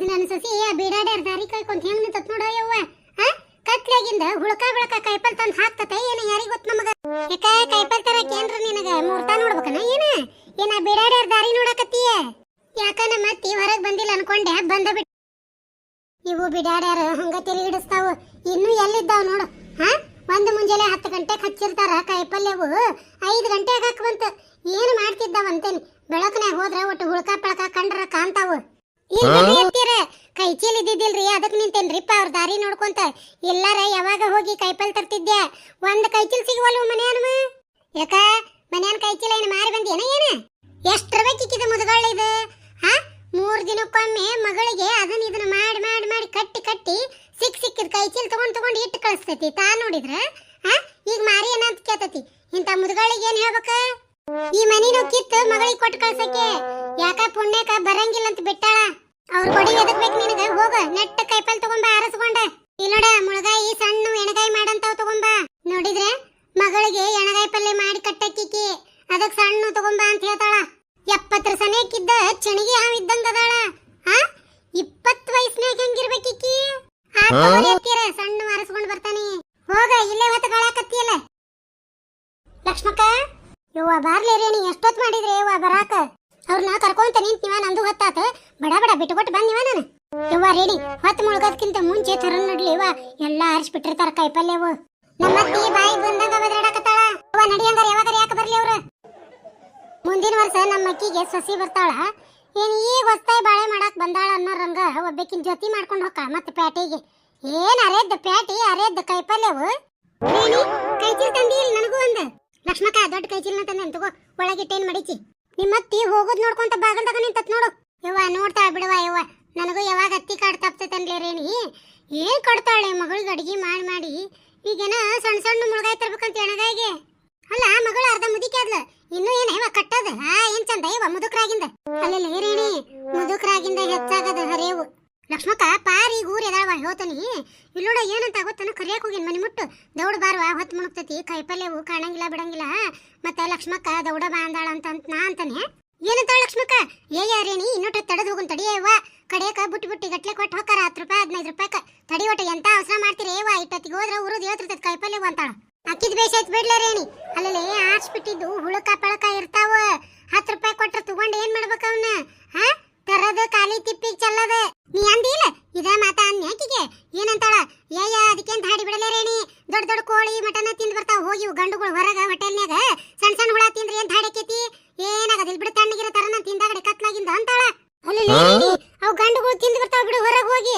ನನ್ನ ಸಸಿ ಬೀಡಾಡ್ಯಾರ ದಾರಿ ಕಾಯ್ಕೊಂತ ಹೆಂಗ್ ನಿಂತತ್ ನೋಡ ಯವ್ವ. ಕತ್ಲಾಗಿಂದ ಹುಳಕ ಬೆಳಕ ಕೈಪಲ್ ತಂದ್ ಹಾಕ್ತತೆ ಏನ ಯಾರಿಗ ಗೊತ್ತ ನಮಗ. ಯಾಕ ಕೈಪಲ್ ತರಕ ಏನ್ರ ನಿನಗ ಮೂರ್ತ ನೋಡ್ಬೇಕನ ಏನ ಬೀಡಾಡ್ಯಾರ ದಾರಿ ನೋಡಕತ್ತೀಯ? ಯಾಕ ನಮ್ಮ ಅತ್ತಿ ಹೊರಗ್ ಬಂದಿಲ್ಲ ಅನ್ಕೊಂಡೆ ಬಂದ ಬಿಟ್ಟು. ಇವು ಬಿಡಾಡ್ಯಾರ ಹಂಗ ತೆಲಿ ಹಿಡಿಸ್ತಾವ. ಇನ್ನು ಎಲ್ಲಿದ್ದಾವ ನೋಡು. ಒಂದು ಮುಂಜಾನೆ 10 ಗಂಟೆಗೆ ಹಚ್ಚಿರ್ತಾರ ಕಾಯಿಪಲ್ಯವು 5 ಗಂಟೆಗೆ ಹಾಕುವಂತ. ಏನು ಮಾಡ್ತಿದ್ದಾವಂತೇನಿ. ಬೆಳಕನ್ಯಾಗ ಹೋದ್ರ ಒಟ್ಟು ಹುಳ್ಕ ಪಳಕ ಕಂಡ್ರ ಕಾಂತಾವ. ಕೈ ಚೀಲ ಇದ್ದಿದ್ದಿಲ್ರಿ, ಅದಕ್ಕೆ ನಿಂತೇನ್ರಿಪ್ಪ ಅವ್ರ ದಾರಿ ನೋಡ್ಕೊಂತ. ಎಲ್ಲಾರ ಯಾವಾಗ ಹೋಗಿ ಕೈಪಲ್ ತರ್ತಿದ್ದೆ. ಒಂದ್ ಕೈ ಚೀಲ ಸಿಗುವಲ್ವ ಮನ್ಯಾನ. ಯಾಕ ಮನ್ಯಾನ ಕೈ ಚೀಲ ಏನು ಮಾರಿ ಬಂದೇನ ಏನ? ಎಷ್ಟ್ರ ಬೇಕಿಕ್ಕಿದ ಮುದುಗಳ ಇದು? 3 ದಿನಕ್ಕೊಮ್ಮೆ ಮಗಳಿಗೆ ಅದನ್ನ ಇದನ್ನ ಮಾಡಿ ಮಾಡಿ ಮಾಡಿ ಕಟ್ಟಿ ಕಟ್ಟಿ ಸಿಕ್ಕಿದ ಕೈ ಚೀಲ ತಗೊಂಡ್ ಇಟ್ಟು ಕಳಿಸ್ತೈತಿ. ತಾ ನೋಡಿದ್ರ ಈಗ ಮಾರಿ ಏನಂತ ಕೇಳ್ತತಿ. ಇಂಥ ಮುದುಗಳಿಗೆ ಏನ್ ಹೇಳ್ಬೇಕ? ಈ ಮನಿನೂ ಕಿತ್ತು ಮಗಳಿಗೆ ಕೊಟ್ಟು ಕಳ್ಸಕ್ಕೆ. ಯಾಕ ಪುಣ್ಯಕ ಬರಂಗಿಲ್ಲ ಅಂತ ಬಿಟ್ಟಾಳ. ಅವ್ರ ಕೊಡಿ ಎದಕ್ ಬೇಕು ನಿನಗ? ಹೋಗ ನೆಟ್ಟ ಕೈಪಲ್ ತಗೊಂಬ ಆರಸ್ಕೊಂಡ. ಇಲ್ಲೋಡ ಮುಳಗಾಯಿ ಸಣ್ಣ ಎಣಗಾಯಿ ಮಾಡಂತಾವ್ ತಗೊಂಬ. ನೋಡಿದ್ರೆ ಮಗಳಿಗೆ ಎಣಗಾಯಿ ಪಲ್ಯ ಮಾಡಿ ಕಟ್ಟಕ್ಕಿಕ್ಕಿ ಅದಕ್ ಸಣ್ಣ ತಗೊಂಬ ಅಂತ ಹೇಳ್ತಾಳ. 70 ಸನೇಕಿದ್ದ ಚಣಿಗೆ ಹಾವ್ ಇದ್ದಂಗ ಅದಾಳ. 20 ವಯಸ್ಸಿನಾಗ ಹೆಂಗಿರ್ಬೇಕಿಕ್ಕಿ? ಸಣ್ಣ ಆರಸ್ಕೊಂಡ್ ಬರ್ತಾನೆ. ಹೋಗ ಇಲ್ಲೇ ಹೊತ್ತು ಗಳಾಕತ್ತಿಯಲ್ಲ. ಲಕ್ಷ್ಮಕ್ಕ ಯವ್ವ ಬಾರ್ಲಿ ರೇಣಿ, ಎಷ್ಟೊತ್ ಮಾಡಿದ್ರಿ ಯವ್ವ ಬರಾಕ? ಅವ್ರನ್ನ ಕರ್ಕೊಂತ ನಿಂತಿವ, ನಂದು ಹೊತ್ತಾತ. ಬಡ ಬಡ ಬಿಟ್ಟುಕೊಟ್ಟು ಬಂದಿವ ನಾನು. ಯವ್ವ ರೇಣಿ, ಹೊತ್ತು ಮುಳುಗೋದಕ್ಕಿಂತ ಮುಂಚೆ ತರ ನಡ್ಲಿವ ಎಲ್ಲಾ ಆರಿಸ್ಬಿಟ್ಟಿರ್ತಾರ ಕೈಪಲ್ಯವು. ನಮ್ಮತ್ತಿ ಬಾಯಿ ಬಂದಾಗ ಬದ್ರಾಡಕತ್ತಾಳ. ಯವ್ವ ನಡಿಯಂಗಾರ ಯಾವಾಗ ಯಾಕೆ ಬರ್ಲಿ ಅವ್ರು? ಮುಂದಿನ ವರ್ಷ ನಮ್ಮ ಅಕ್ಕಿಗೆ ಸಸಿ ಬರ್ತಾಳ. ಏನ್ ಈಗ ಹೊಸ್ತಾಯಿ ಬಾಳೆ ಮಾಡಾಕ್ ಬಂದಾಳ ಅನ್ನೋರಂಗ ಒಬ್ಬಕಿನ ಜೊತೆ ಮಾಡ್ಕೊಂಡು ಹೋಗ ಮತ್ತೆ ಪ್ಯಾಟಿಗೆ. ಏನ್ ಅರೇದ್ದ ಪ್ಯಾಟಿ ಅರೇದ್ದ ಕೈಪಲ್ಯವು. ರೇಣಿ ಕೈಚೀಲ ತಂದಿ ಇಲ್ಲ ನನಗೂ ಒಂದು. ಲಕ್ಷ್ಮಕ್ಕ ದೊಡ್ಡ ಕೈಚೀಲನ ತಂದೆ ತಗೋ, ಒಳಗಿಟ್ಟೇನ್ ಮಡಿಚಿ. ನಿಮ್ಮತ್ತಿ ಹೋಗೋದ್ ನೋಡ್ಕೊಂತ ಬಾಗಲ್ದಾಗ ನಿಂತತ್ ನೋಡು. ಯವ್ವ ನೋಡ್ತಾಳ ಬಿಡವ ಯವ್ವ, ನನಗೂ ಯಾವಾಗ ಅತ್ತಿ ಕಾಡ್ ತಪ್ತೈತನ್ಲೇ ರೇಣಿ. ಏನ್ ಕೊಡ್ತಾಳೆ ಮಗಳಿಗೆ ಅಡಿಗೆ ಮಾಡಿ ಮಾಡಿ. ಈಗೇನ ಸಣ್ಣ ಸಣ್ಣ ಮುಳುಗಾಯಿ ತರ್ಬೇಕಂತ ಎಣಗಾಯಿಗೆ. ಅಲ್ಲ ಮಗಳು ಅರ್ಧ ಮುದಿಕೆ ಆದ್ಲ, ಇನ್ನು ಏನ ಇವ ಕಟ್ಟದ ಏನ್ ಚಂದ ಇವ ಮುದುಕರಾಗಿಂದ. ಅಲ್ಲೆಲ್ಲ ರೇಣಿ ಮುದುಕರಾಗಿಂದ ಹೆಚ್ಚಾಗದ ಹರೇವು. ಲಕ್ಷ್ಮಕ್ಕ ಪಾರಿ ಊರ್ ಎದಾವ ಹೋತನಿ. ಇಲ್ಲೋಡ ಏನಂತ ಗೊತ್ತನ ಕರಿಯಾಕ ಹೋಗಿನ್ ಮನಿ ಮುಟ್ಟು. ದೌಡ್ ಬಾರ್ವ ಹೊತ್ತು ಮುಣುಕ್ತತಿ, ಕೈಪಲ್ಯವು ಕಾಣಂಗಿಲ್ಲ ಬಿಡಂಗಿಲ್ಲ. ಮತ್ತೆ ಲಕ್ಷ್ಮಕ್ಕ ದೌಡ ಬಾ ಅಂದಾಳ ಅಂತ ನಾ ಅಂತಾನೆ. ಏನಂತಾಳ ಲಕ್ಷ್ಮಕ್ಕ? ರೇಣಿ ಇನ್ನೊಟ್ಟು ತಡದ್ ಹೋಗುನ್ ತಡಿಯವ್ವ. ಕಡೆಯಕ ಬುಟ್ಟಿ ಗಟ್ಲೆ ಕೊಟ್ಟು ಹೋಗಾರ 10 ರೂಪಾಯಿ 15 ರೂಪಾಯಿ. ತಡಿ ಒಟ್ಟ ಎಂತ ಅವಸರ ಮಾಡ್ತೀರಿ ಯವ್ವ, ಇಟ್ಟತ್ತಿಗೆ ಹೋದ್ರ ಉರುದ್ ಹೇಳ್ತಿರ್ತೈತಿ ಕೈಪಲ್ಯವು ಅಂತಾಳ. ಅಕ್ಕಿದ್ ಬೇಷ ಐತ್ ಬಿಡ್ಲೇ ರೇಣಿ. ಅಲ್ಲೇ ಆರ್ಸ್ಬಿಟ್ಟಿದ್ದು ಹುಳಕ ಪಳಕ ಇರ್ತಾವ. 10 ರೂಪಾಯಿ ಕೊಟ್ರ ತಗೊಂಡ್ ಏನ್ ಮಾಡ್ಬೇಕ ಅವನ್ನ? ತರದ ಖಾಲಿ ತಿಪ್ಪಿಗೆ ಚಲ್ಲದ. ನೀ ಅಂದಿಲ್ಲ ಇದ ಮಾತ ಅನ್ಯಾಕಿಗೆ? ಏನಂತಾಳ? ಅದಕ್ಕೇಂತ ಹಾಡಿ ಬಿಡಲೇ ರೇಣಿ. ದೊಡ್ಡ ಕೋಳಿ ಮಟನ ತಿಂದ್ ಬರ್ತಾವ. ಹೋಗಿ ಗಂಡುಗಳು ಹೊರಗ ಹೋಟೆಲ್ನ್ಯಾಗ ಸಣ್ಣ ಹುಳ ತಿಂದ್ರಿ ಅಂತ ಹಾಡಕೈತಿ. ಏನಾಗದಿಲ್ ಬಿಡು, ತಣ್ಣಗಿರ ತರನ ತಿಂದಾಗಡೆ ಕತ್ಲಾಗಿಂದ ಅಂತಾಳ. ಅಲ್ಲಿ ಅವ್ ಗಂಡುಗಳು ತಿಂದ್ ಬರ್ತಾವ ಬಿಡು ಹೊರಗೆ ಹೋಗಿ.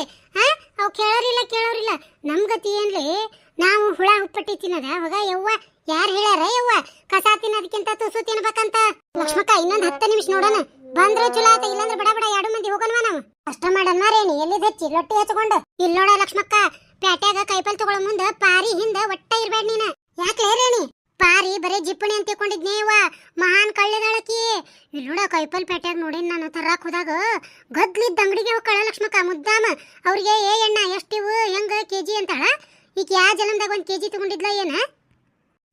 ಅವ್ ಕೇಳೋರಿಲ್ಲ. ನಮ್ ಗತಿ ಏನ್ಲಿ? ನಾವು ಹುಳ ಹುಪ್ಪಟ್ಟಿ ತಿನ್ನದ ಹೋಗ ಯವ್ವ. ಯಾರು ಹೇಳ್ಯಾರ ಯವ್ವ ಕಸ ತಿನ್ನೋದಕ್ಕಿಂತ ತುಸು ತಿನ್ಬೇಕಂತ? ಲಕ್ಷ್ಮಕ್ಕ ಇನ್ನೊಂದ್ 10 ನಿಮಿಷ ನೋಡೋಣ. ಬಂದ್ರ ಚಲೋ ಆತ, ಇಲ್ಲಂದ್ರ ಬಡ ಬಡ 2 ಮಂದಿ ಹೋಗೋಣವಾ ನಾವು. ಅಷ್ಟ ಮಾಡಣ ರೇಣಿ. ಎಲ್ಲಿದ್ ಹಚ್ಚಿ ಲೊಟ್ಟಿ ಹಚ್ಕೊಂಡು. ಇಲ್ಲಿ ನೋಡ ಲಕ್ಷ್ಮಕ್ಕ, ಪ್ಯಾಟ್ಯಾಗ ಕೈಪಲ್ ತಗೊಳ ಮುಂದ ಪಾರಿ ಹಿಂದ ಒಟ್ಟ ಇರ್ಬೇಡ ನೀನ. ಯಾಕ್ಲೇ ರೇಣಿ? ಪಾರಿ ಬರೇ ಜಿಪ್ಪಣಿ ಅಂತ ತಿಳ್ಕೊಂಡಿದ್ನೇವ. ಮಹಾನ್ ಕಳ್ಳಿದಾಳಕಿ. ಇಲ್ಲಿ ನೋಡ ಕೈಪಲ್ ಪ್ಯಾಟ್ಯಾಗ ನೋಡೇನ್ ನಾನು ತರಾಕ್ ಹೋದಾಗ ಗದ್ಲಿದ್ದ ಅಂಗಡಿಗೆ ಹೋಗಿ ಕಳ ಲಕ್ಷ್ಮಕ್ಕ ಮುದ್ದಾಮ. ಅವ್ರಿಗೆ ಎಣ್ಣ ಎಷ್ಟಿವು ಹೆಂಗ ಕೆಜಿ ಅಂತಾಳ. ಈಗ ಯಾ ಜಲಂದಾಗ 1 ಕೆಜಿ ತಗೊಂಡಿದ್ಲ ಏನ?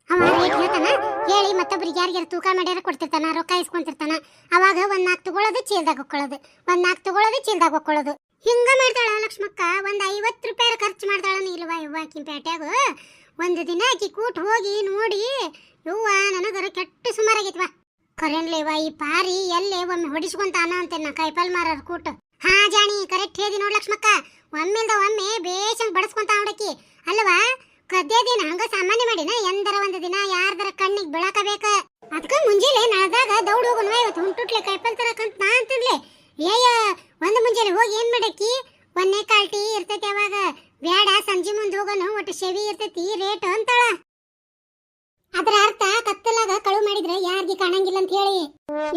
ಅವ ರೇಟ್ ಹೇಳ್ತಾನ, ಹೇಳಿ ಮತ್ತೊಬ್ರಿಗೆ ಯಾರಿಗಾರ ತೂಕ ಮಾಡ್ಯಾರ ಕೊಡ್ತಿರ್ತಾನ, ರೊಕ್ಕ ಇಸ್ಕೊಂತಿರ್ತಾನ. ಅವಾಗ 1 4 ತಗೊಳ್ಳೋದು ಚೀಲ್ದಾಗ ಹಾಕೊಳ್ಳೋದು, 1 4 ತಗೊಳ್ಳೋದು ಚೀಲ್ದಾಗ ಹಾಕೊಳ್ಳೋದು. ಹಿಂಗ ಮಾಡ್ತಾಳ ಲಕ್ಷ್ಮಕ್ಕ. ಒಂದ್ 50 ರೂಪಾಯಿ ಖರ್ಚು ಮಾಡ್ತಾಳ. ಇಲ್ವಾ ಯವ್ವ ಆಕಿ ಪ್ಯಾಟ್ಯಾಗ ಒಂದು ದಿನ ಆಕಿ ಕೂಟ್ ಹೋಗಿ ನೋಡಿ ಯವ್ವ ನನಗರ ಕೆಟ್ಟ ಸುಮಾರಾಗೈತ್ವಾ. ಕರೆನ್ಲೇವ ಈ ಪಾರಿ ಎಲ್ಲೇ ಒಮ್ಮೆ ಹೊಡಿಸ್ಕೊಂತಾನ ಅಂತ ನಾ ಕೈಪಲ್ ಮಾರಾರ ಕೂಟ. ಜಾಣಿ ಕರೆಕ್ಟ್ ಹೇದಿ ನೋಡ್ ಲಕ್ಷ್ಮಕ್ಕ. ಒಮ್ಮೆಲ್ದ ಒಮ್ಮೆ ಬೇಷಂಗ್ ಬಡಸ್ಕೊಂತ ನೋಡಕಿ ಅಲ್ವಾ? ಕದ್ದೆ ದಿನ ಹಂಗ ಸಾಮಾನ್ಯ ಮಾಡಿನ ಎಂದರ ಒಂದು ದಿನ ಯಾರ್ದರ ಕಣ್ಣಿಗೆ ಬೆಳಕಬೇಕ. ಅದಕ್ಕ ಮುಂಜಾನೆ ನಳದಾಗ ದೌಡ್ ಹೋಗೋಣ ಇವತ್ತು ಹುಂಟುಟ್ಲೆ ಕೈಪಲ್ ತರಕಂತ ನಾ ಅಂತನ್ಲೆ. ಒಂದು ಮುಂಜಾನೆ ಹೋಗಿ ಏನ್ ಮಾಡಕ್ಕಿ? 1ನೇ ಕಾಲ್ಟಿ ಇರ್ತೈತಿ. ಅವಾಗ ಬ್ಯಾಡ ಸಂಜೆ ಮುಂದೆ ಹೋಗೋಣ, ಒಟ್ಟು ಶೆವಿ ಇರ್ತೈತಿ ರೇಟ್ ಅಂತಾಳ. ಅದ್ರ ಅರ್ಥ ಕತ್ತಲಾಗ ಕಳು ಮಾಡಿದ್ರೆ ಯಾರಿಗೆ ಕಾಣಂಗಿಲ್ಲ ಅಂತ ಹೇಳಿ.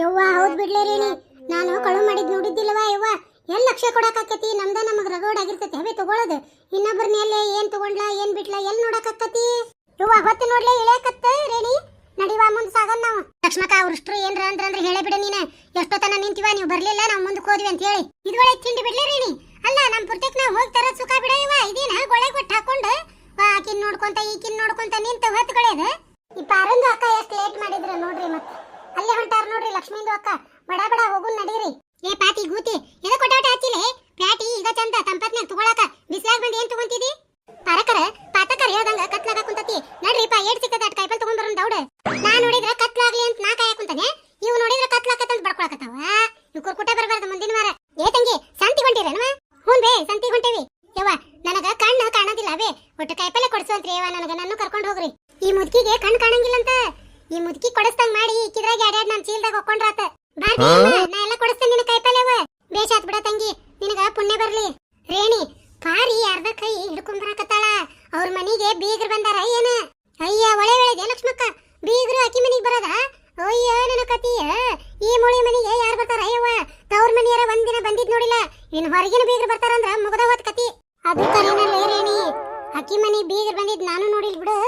ಯವ್ವ ಹೌದ್ ಬಿಡ್ಲೇ ರೇಣಿ, ನಾನು ಕಳು ಮಾಡಿದ್ ನೋಡಿದ್ದಿಲ್ಲವಾ ಯವ್ವ. ಎಲ್ಲಿ ಲಕ್ಷ ಕೊಡಕಾಕತಿ? ನಮ್ದ ನಮಗ್ ರಗೋಡ್ ಆಗಿರ್ತೈತಿ ಅವೇ ತಗೊಳ್ಳೋದು. ಇನ್ನೊಬ್ಬರನ್ನ ಎಲ್ಲೇ ಏನ್ ತಗೊಂಡ್ಲಾ ಏನ್ ಬಿಟ್ಲಾ ಎಲ್ಲಿ ನೋಡಕಾಕತಿ? ಯವ್ವ ಹೊತ್ತು ನೋಡ್ಲೇ ಇಳಿಯಕತ್ತ ರೇಣಿ. ನಡಿವಾ ಮುಂದ್ ಸಾಗನ್ ನಾವು. ಲಕ್ಷ್ಮಕ್ಕ ಅವ್ರಷ್ಟ್ರು ಏನ್ರ ಅಂದ್ರ ಹೇಳೇ ಬಿಡ ನೀನ. ಎಷ್ಟೊತ್ತನ ನಿಂತಿವ, ನೀವು ಬರ್ಲಿಲ್ಲ ನಾವು ಮುಂದಕ್ಕೆ ಹೋದ್ವಿ ಅಂತ ಹೇಳಿ. ಇದ್ರೊಳಗೆ ತಿಂಡಿ ಬಿಡ್ಲೇ ರೇಣಿ. ಅಲ್ಲ ನಮ್ ಪುರ್ತಕ್ ನಾವ್ ಹೋಗಿ ತರದ್ ಸುಖ ಬಿಡ ಇವ. ಇದೇನ ಗೊಳೆ ಕೊಟ್ಟು ಹಾಕೊಂಡು ಆಕಿನ್ ನೋಡ್ಕೊಂತ ಈಕಿನ್ ನೋಡ್ಕೊಂತ ನಿಂತ ಹೊತ್ಗಳೇದ. ಈ ಪಾರಂದು ಅಕ್ಕ ಎಷ್ಟು ಲೇಟ್ ಮಾಡಿದ್ರ ನೋಡ್ರಿ. ಮತ್ತೆ ಅಲ್ಲೇ ಹೊಂಟಾರ ನೋಡ್ರಿ ಲಕ್ಷ್ಮೀಂದು ಅಕ್ಕ. ಬಡ ಬಡ ಹೋಗುನ್ ನಡೀರಿ. ಏ ಪಾತಿ ಗೂತಿ ಎದ ಕೊಟ್ಟಾಟ ಹಚ್ಚಿಲೆ ಪ್ಯಾಟಿ ಈಗ ಚಂದ ತಂಪತ್ನಾಗ ತಗೊಳಕ ಬಿಸ್ಲಾಗ ಬಂದು ಏನ್ ತಗೊಂತಿದಿ ಪಾರಕರ ಪಾತಕರ ಹೇಳ್ದಂಗ ಕತ್ಲಾಗ ಕುಂತತಿ ನಡ್ರಿಪ್ಪ ಏಟ್ ಸಿಕ್ಕದ ಅಟ್ ಕಾಯಿಪಲ್ ತಗೊಂಡ್ ಬರೋಣ ದೌಡ ನಾ ನೋಡಿದ್ರ ಕತ್ಲಾಗ್ಲಿ ಅಂತ ನಾ ಕಾಯ ಕುಂತಾನೆ ಇವ್ ನೋಡಿದ್ರ ಕತ್ಲಾಕತ್ತಂತ ಬಡ್ಕೊಳಕತ್ತಾವ ಇವ್ ಕುರ್ಕುಟ ಬರಬಾರ್ದು ಮುಂದಿನ ವಾರ ಏ ತಂಗಿ ಸಂತಿ ಹೊಂಟಿರೇನವ ಹ್ಞೂ ಬೇ ಸಂತಿ ಹೊಂಟೇವಿ ಯವ್ವ ನನಗ ಕಣ್ಣು ಕಾಣೋದಿಲ್ಲ ಬೇ ಒಟ್ಟು ಕಾಯಿಪಲ್ಲೆ ಕೊಡ್ಸುವಂತ್ರಿ ಯವ್ವ ನನಗ ನನ್ನ ಕರ್ಕೊಂಡು ಹೋಗ್ರಿ ಈ ಮುದ್ಕಿಗೆ ಕಣ್ಣು ಕಾಣಂಗಿಲ್ಲ ಅಂತ ಈ ಮುದ್ಕಿ ಕೊಡಸ್ತಂಗ್ ಮಾಡಿ ಇಕ್ಕಿದ್ರಾಗ ಎರಡೆರಡು ನನ್ನ ಚೀಲ್ದಾಗ ಹೊಕ್ಕೊಂಡ್ರಾತ ನಾ ಎಲ್ಲ ಕೊಡಿಸ್ತೇನೆ ನಿನ್ನ ಕಾಯಿಪಲ್ಲೆವ ಬೇಷಾತ್ ಬಿಡ ತಂಗಿ ನಿನಗ ಪುಣ್ಯ ಬರ್ಲಿ ರೇಣಿ ಪಾರಿ ಅರ್ಧ ಕೈ ಹಿಡ್ಕೊಂಡ್ ಬರಾಕತ್ತಾಳ ಅವ್ರ ಮನಿಗೆ ಬೀಗ್ರು ಬಂದಾರ ಏನ ಅಯ್ಯ ಒಳೆ ಒಳಗೆ ಲಕ್ಷ್ಮಕ್ಕ ಬೀಗ್ರು ಅಕ್ಕಿ ಮನಿಗೆ ಬರೋದ ಅಯ್ಯ ನನ್ನ ಕತಿಯ ಈ ಮುಳಿ ಮನಿಗೆ ಯಾರು ಬರ್ತಾರ ಅಯ್ಯವ್ವ ತವ್ರ ಮನಿಯರ ಒಂದಿನ ಬಂದಿದ್ ನೋಡಿಲ್ಲ ಇನ್ ಹೊರಗಿನ ಬೀಗ್ರು ಬರ್ತಾರಂದ್ರ ಮುಗದ ಹೋತ್ ಕತಿ ಅದು ಕರೀನಲ್ಲೇ ರೇಣಿ ಅಕ್ಕಿ ಮನಿ ಬೀಗ್ರು ಬಂದಿದ್ ನಾನು ನೋಡಿಲ್ ಬಿಡು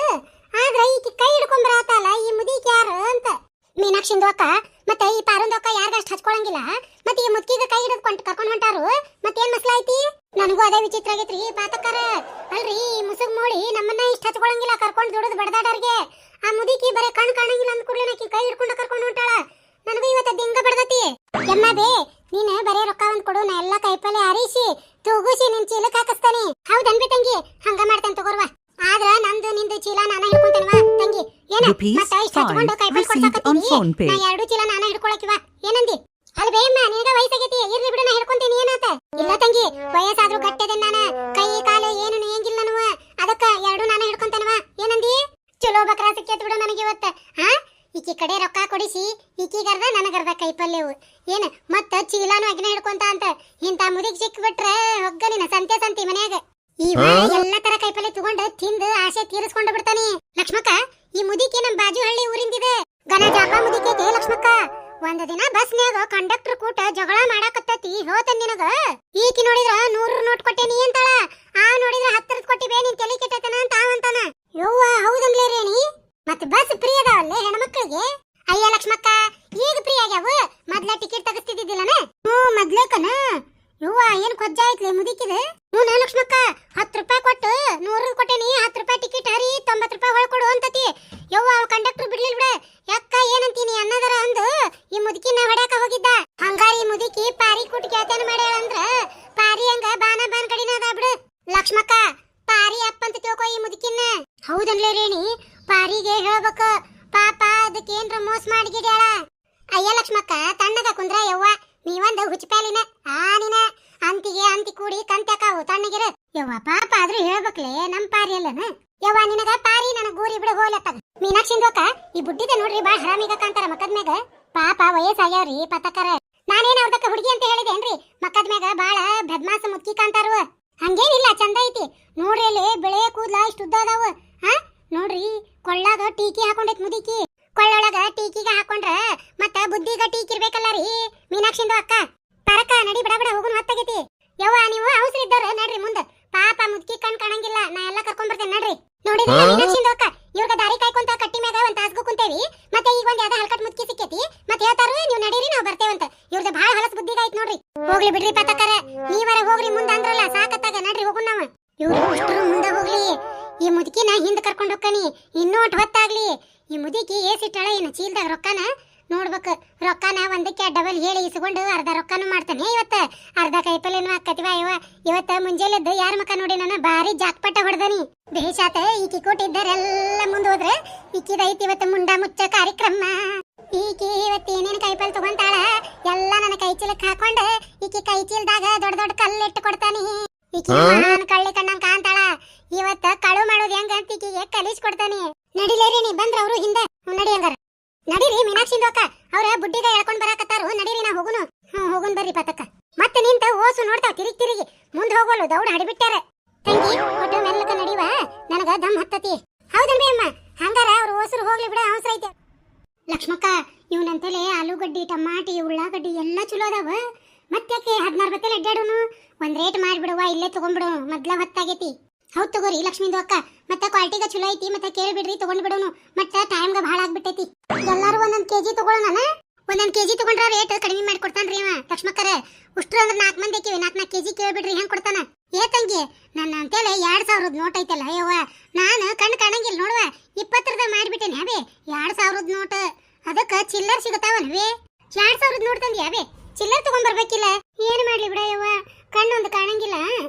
ಆದ್ರ ಈಕಿ ಕೈ ಹಿಡ್ಕೊಂಡ್ ಬರಾತಲ್ಲ ಈ ಮುದಿಕ್ ಯಾರು ಅಂತ ಮೀನಾಕ್ಷಿಂದು ಅಕ್ಕ ಮತ್ತೆ ಈ ಪಾರಂದು ಅಕ್ಕ ಯಾರಿಗಷ್ಟು ಹಚ್ಕೊಳಂಗಿಲ್ಲ ಮತ್ತೆ ಈ ಮುದ್ಕಿಗ ಕೈ ಹಿಡಿದು ಕರ್ಕೊಂಡ್ ಹೊಂಟಾರು ಮತ್ತೇನ್ ಮಸ್ಲ ಐತಿ ನನಗೂ ಅದೇ ವಿಚಿತ್ರ ಆಗೈತ್ರಿ ಪಾತಕ್ಕರ ಅಲ್ರಿ ಈ ಮುಸುಗ್ ಮೋಳಿ ನಮ್ಮನ್ನ ಇಷ್ಟ ಹಚ್ಕೊಳಂಗಿಲ್ಲ ಕರ್ಕೊಂಡ್ ದುಡದ್ ಬಡದಾಡರ್ಗೆ ಆ ಮುದಿಕಿ ಬರೇ ಕಣ್ ಕಾಣಂಗಿಲ್ಲ ಅಂದ ಕೂಡಲೇ ನಾಕಿ ಕೈ ಹಿಡ್ಕೊಂಡ ಕರ್ಕೊಂಡ್ ಹೊಂಟಾಳ ನನಗೂ ಇವತ್ತ ದಿಂಗ ಬಡದತಿ ಎಮ್ಮ ಬೇ ನೀನ್ ಬರೇ ರೊಕ್ಕ ಒಂದ್ ಕೊಡು ನಾ ಎಲ್ಲಾ ಕೈಪಲ್ಲೆ ಅರಿಸಿ ತೂಗುಸಿ ನಿನ್ ಚೀಲಕ್ ಹಾಕಿಸ್ತಾನೆ ಹೌದನ್ಬಿ ತಂಗಿ ಹಂಗ ಮಾಡ್ತೇನೆ ತಗೋರ್ವಾ ಆದ್ರ ನಂದು ನಿಂದು ಚೀಲ ನಾನ ಹಿಡ್ಕೊಂತೇನವಾ ತಂಗಿ ಏನ ಮತ್ತ ಇಷ್ಟ ಹಚ್ಕೊಂಡು ಕೈಪಲ್ ಕೊಡ್ಸಾಕತ್ತೀನಿ ನಾ ಎರಡು ಚೀಲ ನಾನ ಹಿಡ್ಕೊಳಕಿವಾ ಏನಂದಿ ಅಲ್ಲಿ ಬೇಮ್ಮ ನಿನಗ ವಯಸ್ಸಾಗೈತಿ ಇರ್ಲಿ ಬಿಡು ನಾ ಹಿಡ್ಕೊಂತೀನಿ ಏನಾತ ಇಲ್ಲ ತಂಗಿ ವಯಸ್ಸಾದ್ರೂ ಗಟ್ಟೆದೇನ್ ನಾನ ಕೈ ಕಾಲು ಏನು ನೇಂಗಿಲ್ಲ ನವ ಅದಕ್ಕ ಎರಡು ನಾನ ಹಿಡ್ಕೊಂತೇನವಾ ಏನಂದಿ ಚಲೋ ಬಕ್ರ ಸಿಕ್ಕೇತ್ ಬಿಡು ನನಗೆ ಇವತ್ತ ಹಾ ಈಕಿ ಕಡೆ ರೊಕ್ಕ ಕೊಡಿಸಿ ಈಕಿಗರ್ದ ನನಗರ್ದ ಕೈಪಲ್ಯವು ಏನ ಮತ್ತ ಚೀಲಾನು ಅಗ್ನ ಹಿಡ್ಕೊಂತ ಅಂತ ಇಂತ ಮುದಿಗ್ ಸಿಕ್ಬಿಟ್ರೆ ಹೊಗ್ಗ ನಿನ್ನ ಸಂತಿ ಮನ್ಯಾಗ ಈ ಎಲ್ಲಾ ತರ ಕೈಪಲ್ಲೆ ತಗೊಂಡು ತಿಂದು ಆಸೆ ತೀರಿಸ್ಕೊಂಡು ಬಿಡ್ತಾನೆ ಲಕ್ಷ್ಮಕ್ಕ ಈ ಮುದಿಕೆ ನಮ್ ಬಾಜು ಹಳ್ಳಿ ಊರಿಂದಿದೆ ಗನ ಜಾಪ ಮುದಿಕೆ ಲಕ್ಷ್ಮಕ್ಕ ಒಂದ್ ದಿನ ಬಸ್ನ್ಯಾಗ ಕಂಡಕ್ಟರ್ ಕೂಟ ಜಗಳ ಮಾಡಾಕತ್ತತಿ ಹೋತನ್ ನಿನಗ ಈಕಿ ನೋಡಿದ್ರ 100 ನೋಟ್ ಕೊಟ್ಟೇನಿ ಅಂತಾಳ ಆ ನೋಡಿದ್ರ 10 ಕೊಟ್ಟಿಬೇ ನಿನ್ ತಲೆ ಕೆಟ್ಟತನ ಅಂತ ಅವಂತಾನ ಯವ್ವ ಹೌದನ್ಲೇ ರೇಣಿ ಮತ್ ಬಸ್ ಫ್ರೀ ಅದಾವಲ್ಲೇ ಹೆಣ್ಮಕ್ಳಿಗೆ ಅಯ್ಯ ಲಕ್ಷ್ಮಕ್ಕ ಈಗ ಫ್ರೀ ಆಗ್ಯಾವ ಮೊದ್ಲ ಟಿಕೆಟ್ ತಗಸ್ತಿದ್ದಿಲ್ಲನ ಮೊದ್ಲೇಕನ ಯವ್ವ ಏನ್ ಕೊಜ್ಜ ಆಯ್ತ್ಲೆ ಮುದಿಕಿದ ಹ್ಞೂ ಲಕ್ಷ್ಮಕ್ಕ 10 ರೂಪಾಯಿ ಕೊಟ್ಟು 100 ಕೊಟ್ಟೇನಿ 10 ರೂಪಾಯಿ ಟಿಕೆಟ್ ಹರಿ 90 ರೂಪಾಯಿ ಹೊಳ್ಕೊಡು ಅಂತತಿ ಯವ್ವ ಅವ ಕಂಡಕ್ಟರ್ ಬಿಡ್ಲಿಲ್ ಬಿಡ ಯಾಕ ಏನಂತೀನಿ ಅನ್ನದರ ಅಂದು ಈ ಮುದುಕಿನ ಹೊಡ್ಯಾಕ ಹೋಗಿದ್ದ ಹಂಗಾರ ಈ ಮುದುಕಿ ಪಾರಿ ಕುಟ್ ಕೇಳ್ತಾನ ಮಾಡ್ಯಾಳ ಅಂದ್ರ ಪಾರಿ ಹಂಗ ಬಾನ ಕಡಿನ ಅದ ಬಿಡು ಲಕ್ಷ್ಮಕ್ಕ ಪಾರಿ ಅಪ್ಪ ಅಂತ ತಿಳ್ಕೊ ಈ ಮುದುಕಿನ ಹೌದನ್ಲೇ ರೇಣಿ ಪಾರಿಗೆ ಹೇಳ್ಬೇಕ ಪಾಪ ಅದಕ್ಕೇನ್ರ ಮೋಸ ಮಾಡಿಗಿಡ್ಯಾಳ ಅಯ್ಯ ಲಕ್ಷ್ಮಕ್ಕ ತಣ್ಣಗ ಕುಂದ್ರ ಯವ್ವ ನೀವಂದ ಹುಚ್ಚಪ್ಯಾಲಿನ ಆನಿನ ಅಂತಿಗೆ ಅಂತಿ ಕೂಡಿ ಕಂತ್ಯಾಕಾವು ತಣ್ಣಗಿರ ಯವ್ವ ಪಾಪ ಆದ್ರೂ ಹೇಳ್ಬೇಕ್ಲೆ ನಮ್ ಪಾರಿ ಅಲ್ಲನ ಯವ್ವ ನಿನಗ ಪಾರಿ ನನಗ ಗೋರಿ ಬಿಡ ಹೋಲತ್ತಾಗ ಮೀನಾಕ್ಷಿಂದೋಕ ಈ ಬುಡ್ಡಿದ ನೋಡ್ರಿ ಬಾ ಹರಾಮಿಗ ಕಾಂತಾರ ಮಕ್ಕದ್ಮ್ಯಾಗ ಪಾಪ ವಯಸ್ಸಾಗ್ಯಾವ್ರಿ ಪತಕರ ನಾನೇನ್ ಅವ್ರದಕ್ಕ ಹುಡುಗಿ ಅಂತ ಹೇಳಿದೇನ್ರಿ ಮಕ್ಕದ್ಮ್ಯಾಗ ಬಾಳ ಬದ್ಮಾಸ ಮುಕ್ಕಿ ಕಾಂತಾರು ಹಂಗೇನಿಲ್ಲ ಚಂದ ಐತಿ ನೋಡ್ರಿ ಅಲ್ಲಿ ಬೆಳೆ ಕೂದ್ಲ ಇಷ್ಟು ಉದ್ದ ಅದಾವ ಹಾ ನೋಡ್ರಿ ಕೊಳ್ಳಾಗ ಟೀಕಿ ಹಾಕೊಂಡೈತ್ ಮುದಿಕಿ ಕೊಳ್ಳೊಳಗ ಟೀಕಿಗೆ ಹಾಕೊಂಡ್ರ ಮತ್ತ ಬುದ್ಧಿಗ ಟೀಕ್ ಇರ್ಬೇಕಲ್ಲ ರೀ ಮೀನಾಕ್ಷಿಂದು ಅಕ್ಕ ಪರಕ ನಡಿ ಬಿಡ ಹೋಗುನ್ ಹೊತ್ತಾಗೈತಿ ಯವ್ವ ನೀವು ಅವಸರ ಇದ್ದವ್ರ ನಡ್ರಿ ಮುಂದ ಪಾಪ ಮುದ್ಕಿ ಕಣ್ ಕಾಣಂಗಿಲ್ಲ ನಾ ಎಲ್ಲ ಕರ್ಕೊಂಡ್ ಬರ್ತೇನೆ ನಡ್ರಿ ನೋಡಿದ್ರಿ ಮೀನಾಕ್ಷಿಂದು ಅಕ್ಕ ಇವ್ರಗ ದಾರಿ ಕಾಯ್ಕೊಂತ ಕಟ್ಟಿ ಮ್ಯಾಗ ಒಂದ್ ತಾಸ್ಗೂ ಕುಂತೇವಿ ಮತ್ತೆ ಈಗ ಒಂದ್ ಯಾವ್ದ ಹಲ್ಕಟ್ ಮುದ್ಕಿ ಸಿಕ್ಕೇತಿ ಮತ್ತೆ ಹೇಳ್ತಾರು ನೀವು ನಡೀರಿ ನಾವ್ ಬರ್ತೇವಂತ ಇವ್ರದ ಭಾಳ ಹೊಲಸ್ ಬುದ್ಧಿಗಾಯ್ತು ನೋಡ್ರಿ ಹೋಗ್ಲಿ ಬಿಡ್ರಿ ಪತಕರ ನೀವರ ಹೋಗ್ರಿ ಮುಂದ ಅಂದ್ರಲ್ಲ ಸಾಕತ್ತಾಗ ನಡ್ರಿ ಹೋಗುನ್ ನಾವ ಇವ್ರು ಇಷ್ಟರು ಮುಂದ ಹೋಗ್ಲಿ ಈ ಮುದುಕಿನ ಹಿಂದ ಕರ್ಕೊಂಡ್ ಹೋಗ್ತಾನಿ ಇನ್ನೂ ಅಟ್ ಹೊತ್ತಾಗ್ಲಿ ಈ ಮುದುಕಿ ಏಸಿಟ್ಟಳ ಏನು ಚೀಲ್ದಾಗ ರೊಕ್ಕನ ನೋಡ್ಬೇಕು ರೊಕ್ಕನ ಒಂದಕ್ಕೆ ಡಬಲ್ ಹೇಳಿ ಇಸ್ಕೊಂಡು ಅರ್ಧ ರೊಕ್ಕನು ಮಾಡ್ತಾನೆ ಇವತ್ತ ಅರ್ಧ ಕೈಪಲ್ಲೇನು ಹಾಕತಿವ ಇವತ್ತ ಮುಂಜಾನೆದ್ದು ಯಾರ ಮಕ್ಕ ನೋಡಿ ನಾನು ಭಾರಿ ಜಾಕ್ಪಟ್ಟ ಹೊಡೆದನಿ ಬೇಷಾತ ಈಕಿ ಕೊಟ್ಟಿದ್ದರೆಲ್ಲ ಮುಂದೆ ಹೋದ್ರೆ ಈಕಿದೈತಿ ಇವತ್ತು ಮುಂಡ ಮುಚ್ಚ ಕಾರ್ಯಕ್ರಮ ಈಕಿ ಇವತ್ತು ಏನೇನು ಕೈಪಲ್ ತಗೊಂತಾಳ ಎಲ್ಲ ನನ್ನ ಕೈ ಚೀಲಕ್ಕೆ ಹಾಕೊಂಡ ಈಕಿ ಕೈ ಚೀಲದಾಗ ದೊಡ್ಡ ದೊಡ್ಡ ಕಲ್ಲಿಟ್ಟು ಕೊಡ್ತಾನಿ ಈಕಿ ನಾನು ಕಳ್ಳಿ ಕಣ್ಣಂಗ್ ಕಾಂತಾಳ ಇವತ್ತ ಕಳು ಮಾಡೋದು ಹೆಂಗ ಅಂತ ಈಕಿಗೆ ಕಲಿಸ್ಕೊಡ್ತಾನಿ ನಡಿಲೇರಿ ನೀ ಬಂದ್ರ ಅವರು ಹಿಂದೆ ನಡಿ ಹಂಗಾರ ನಡೀರಿ ಮೀನಾಕ್ಷಿಂದು ಅಕ್ಕ ಅವ್ರ ಬುಡ್ಡಿಗ ಎಳ್ಕೊಂಡ್ ಬರಾಕತ್ತಾರು ನಡೀರಿ ನಾ ಹೋಗುನು ಹೋಗುನ್ ಬರ್ರಿ ಪತಕ್ಕ ಮತ್ತೆ ನಿಂತ ಓಸು ನೋಡ್ತಾವ್ ತಿರುಗಿ ಮುಂದ್ ಹೋಗೋಳು ದೌಡ ಹಡಿಬಿಟ್ಟಾರ ತಂಗಿ ಒಟ್ಟು ಮೆಲ್ಲಕ ನಡಿವ ನನಗ ದಮ್ ಹತ್ತತಿ ಹೌದನ್ರಿ ಅಮ್ಮ ಹಂಗಾರ ಅವ್ರ ಓಸರು ಹೋಗ್ಲಿ ಬಿಡ ಅವಸರ ಐತೆ ಲಕ್ಷ್ಮಕ್ಕ ಇವನಂತಲೇ ಆಲೂಗಡ್ಡಿ ಟಮಾಟಿ ಉಳ್ಳಾಗಡ್ಡಿ ಎಲ್ಲ ಚಲೋ ಅದಾವ ಮತ್ತ್ಯಾಕೆ 16 ಬತ್ತಲೆ ಅಡ್ಡಾಡೋನು ಒಂದ್ ರೇಟ್ ಮಾಡ್ಬಿಡುವ ಇಲ್ಲೇ ತಗೊಂಡ್ಬಿಡೋನು ಮೊದ್ಲ ಹೊತ್ತಾಗೈತಿ ಹೌದ್ ತಗೋರಿ ಲಕ್ಷ್ಮೀದು ಅಕ್ಕ ಮತ್ತೆ ಕ್ವಾಲಿಟಿಗ ಚಲೋ ಐತಿ ಮತ್ತೆ ಕೇಳ್ಬಿಡ್ರಿ ತಗೊಂಡ್ ಬಿಡೋನು ಮತ್ತೆ ಟೈಮ್ಗ ಭಾಳ ಆಗ್ಬಿಟ್ಟೈತಿ ಎಲ್ಲಾರು ಒಂದೊಂದ್ ಕೆಜಿ ತಗೊಳ್ಳೋಣ ಒಂದೊಂದ್ ಕೆಜಿ ತಗೊಂಡ್ರ ರೇಟ್ ಕಡಿಮೆ ಮಾಡಿ ಕೊಡ್ತಾನ್ರಿ ಅವ ಲಕ್ಷ್ಮಕ್ಕರ ಉಷ್ಟ್ರು ಅಂದ್ರೆ 4 ಮಂದಿ ಐಕಿವಿ 4 ಕೆಜಿ ಕೇಳ್ಬಿಡ್ರಿ ಹೆಂಗ್ ಕೊಡ್ತಾನ ಏ ತಂಗಿ ನನ್ನ ಅಂತೇಳಿ 2000 ನೋಟ್ ಐತಲ್ಲ ಅಯ್ಯವ್ವ ನಾನು ಕಣ್ ಕಾಣಂಗಿಲ್ಲ ನೋಡುವ 20 ಮಾಡ್ಬಿಟ್ಟೇನೆ ಅವೇ 2000 ನೋಟ್ ಅದಕ್ಕ ಚಿಲ್ಲರ್ ಸಿಗತಾವನ್ವೇ 2000 ನೋಟ್ ತಂದಿ ಅವೇ ಚಿಲ್ಲರ್ ತಗೊಂಡ್ ಬರ್ಬೇಕಿಲ್ಲ ಏನ್ ಮಾಡ್ಲಿ ಬಿಡಯ್ಯವ್ವ ಕಣ್ಣೊಂದು ಕಾಣಂಗಿಲ್ಲ.